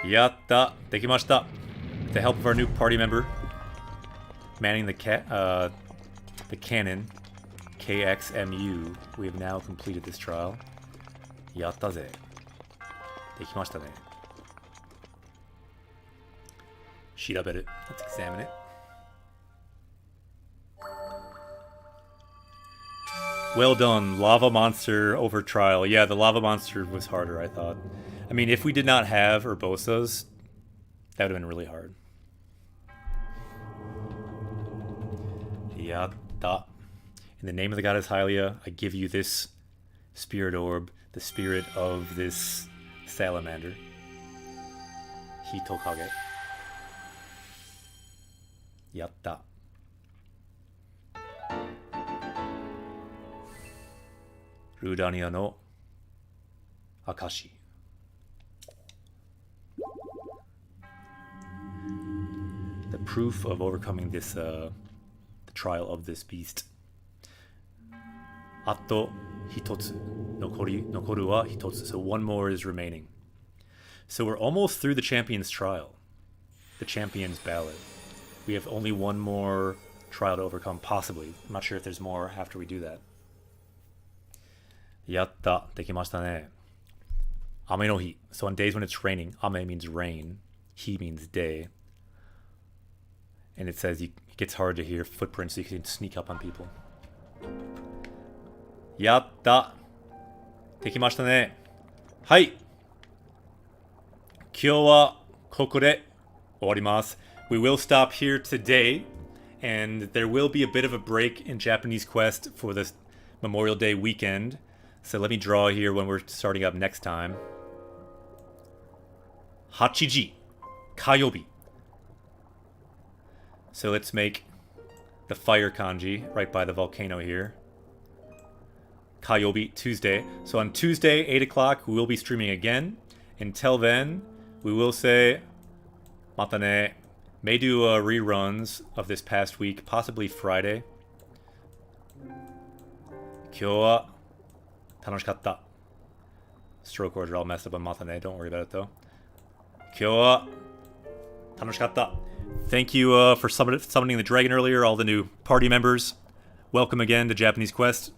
Yatta. Dekimashita. With the help of our new party member, manning the cannon, KXMU, we have now completed this trial. Yatta ze. Dekimashita ne. Shiraberu. Let's examine it. Well done, Lava Monster over trial. Yeah, the Lava Monster was harder, I thought. I mean, if we did not have Urbosa's, that would have been really hard. Yatta. In the name of the goddess Hylia, I give you this spirit orb, the spirit of this salamander. Hitokage. Yatta. Rudania no Akashi. The proof of overcoming this, the trial of this beast. Atto hitotsu. Nokoru wa hitotsu. So one more is remaining. So we're almost through the champion's trial. The champion's ballad. We have only one more trial to overcome, possibly. I'm not sure if there's more after we do that. Yatta, dekimashita ne. Ame no hi. So on days when it's raining, ame means rain, hi means day. And it says it gets hard to hear footprints so you can sneak up on people. やった。できましたね。はい。今日はここで終わります。We will stop here today, and there will be a bit of a break in Japanese Quest for this Memorial Day weekend. So let me draw here when we're starting up next time. 8時火曜日. So let's make the fire kanji right by the volcano here. Kayobi, Tuesday. So on Tuesday, 8 o'clock, we will be streaming again. Until then, we will say matane. May do reruns of this past week, possibly Friday. 今日は楽しかった. Stroke order all messed up on matane. Don't worry about it though. 今日は楽しかった. Thank you for summoning the dragon earlier, all the new party members. Welcome again to Japanese Quest.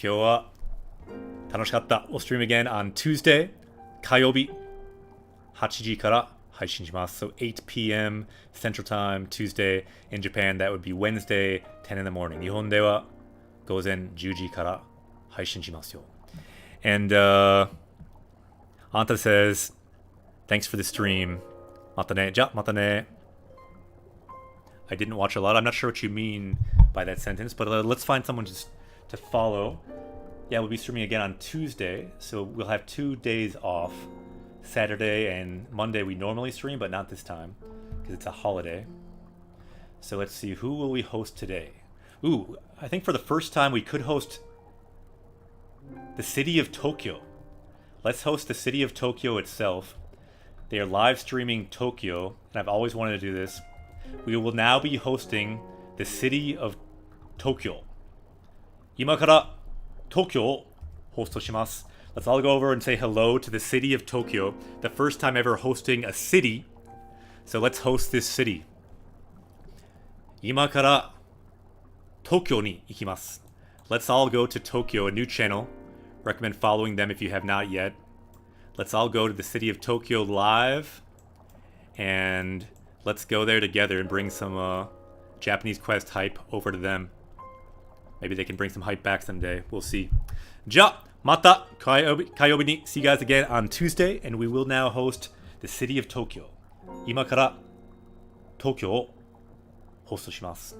今日は楽しかった. We'll stream again on Tuesday, 火曜日8時から配信します. So 8 p.m. Central Time, Tuesday. In Japan, that would be Wednesday, 10 in the morning. 日本では午前10時から配信しますよ. And Anta says, thanks for the stream. またね. じゃ、またね. I didn't watch a lot. I'm not sure what you mean by that sentence, but let's find someone just to follow. Yeah, we'll be streaming again on Tuesday, so we'll have 2 days off. Saturday and Monday we normally stream, but not this time because it's a holiday. So let's see, who will we host today? Ooh, I think for the first time we could host the city of Tokyo. Let's host the city of Tokyo itself. They are live streaming Tokyo, and I've always wanted to do this. We will now be hosting the city of Tokyo. 今から東京をホストします. Let's all go over and say hello to the city of Tokyo. The first time ever hosting a city. So let's host this city. 今から東京に行きます. Let's all go to Tokyo, a new channel. Recommend following them if you have not yet. Let's all go to the city of Tokyo live. And let's go there together and bring some Japanese Quest hype over to them. Maybe they can bring some hype back someday. We'll see. じゃあ、また火曜日に see you guys again on Tuesday, and we will now host the city of Tokyo. 今から東京をホストします.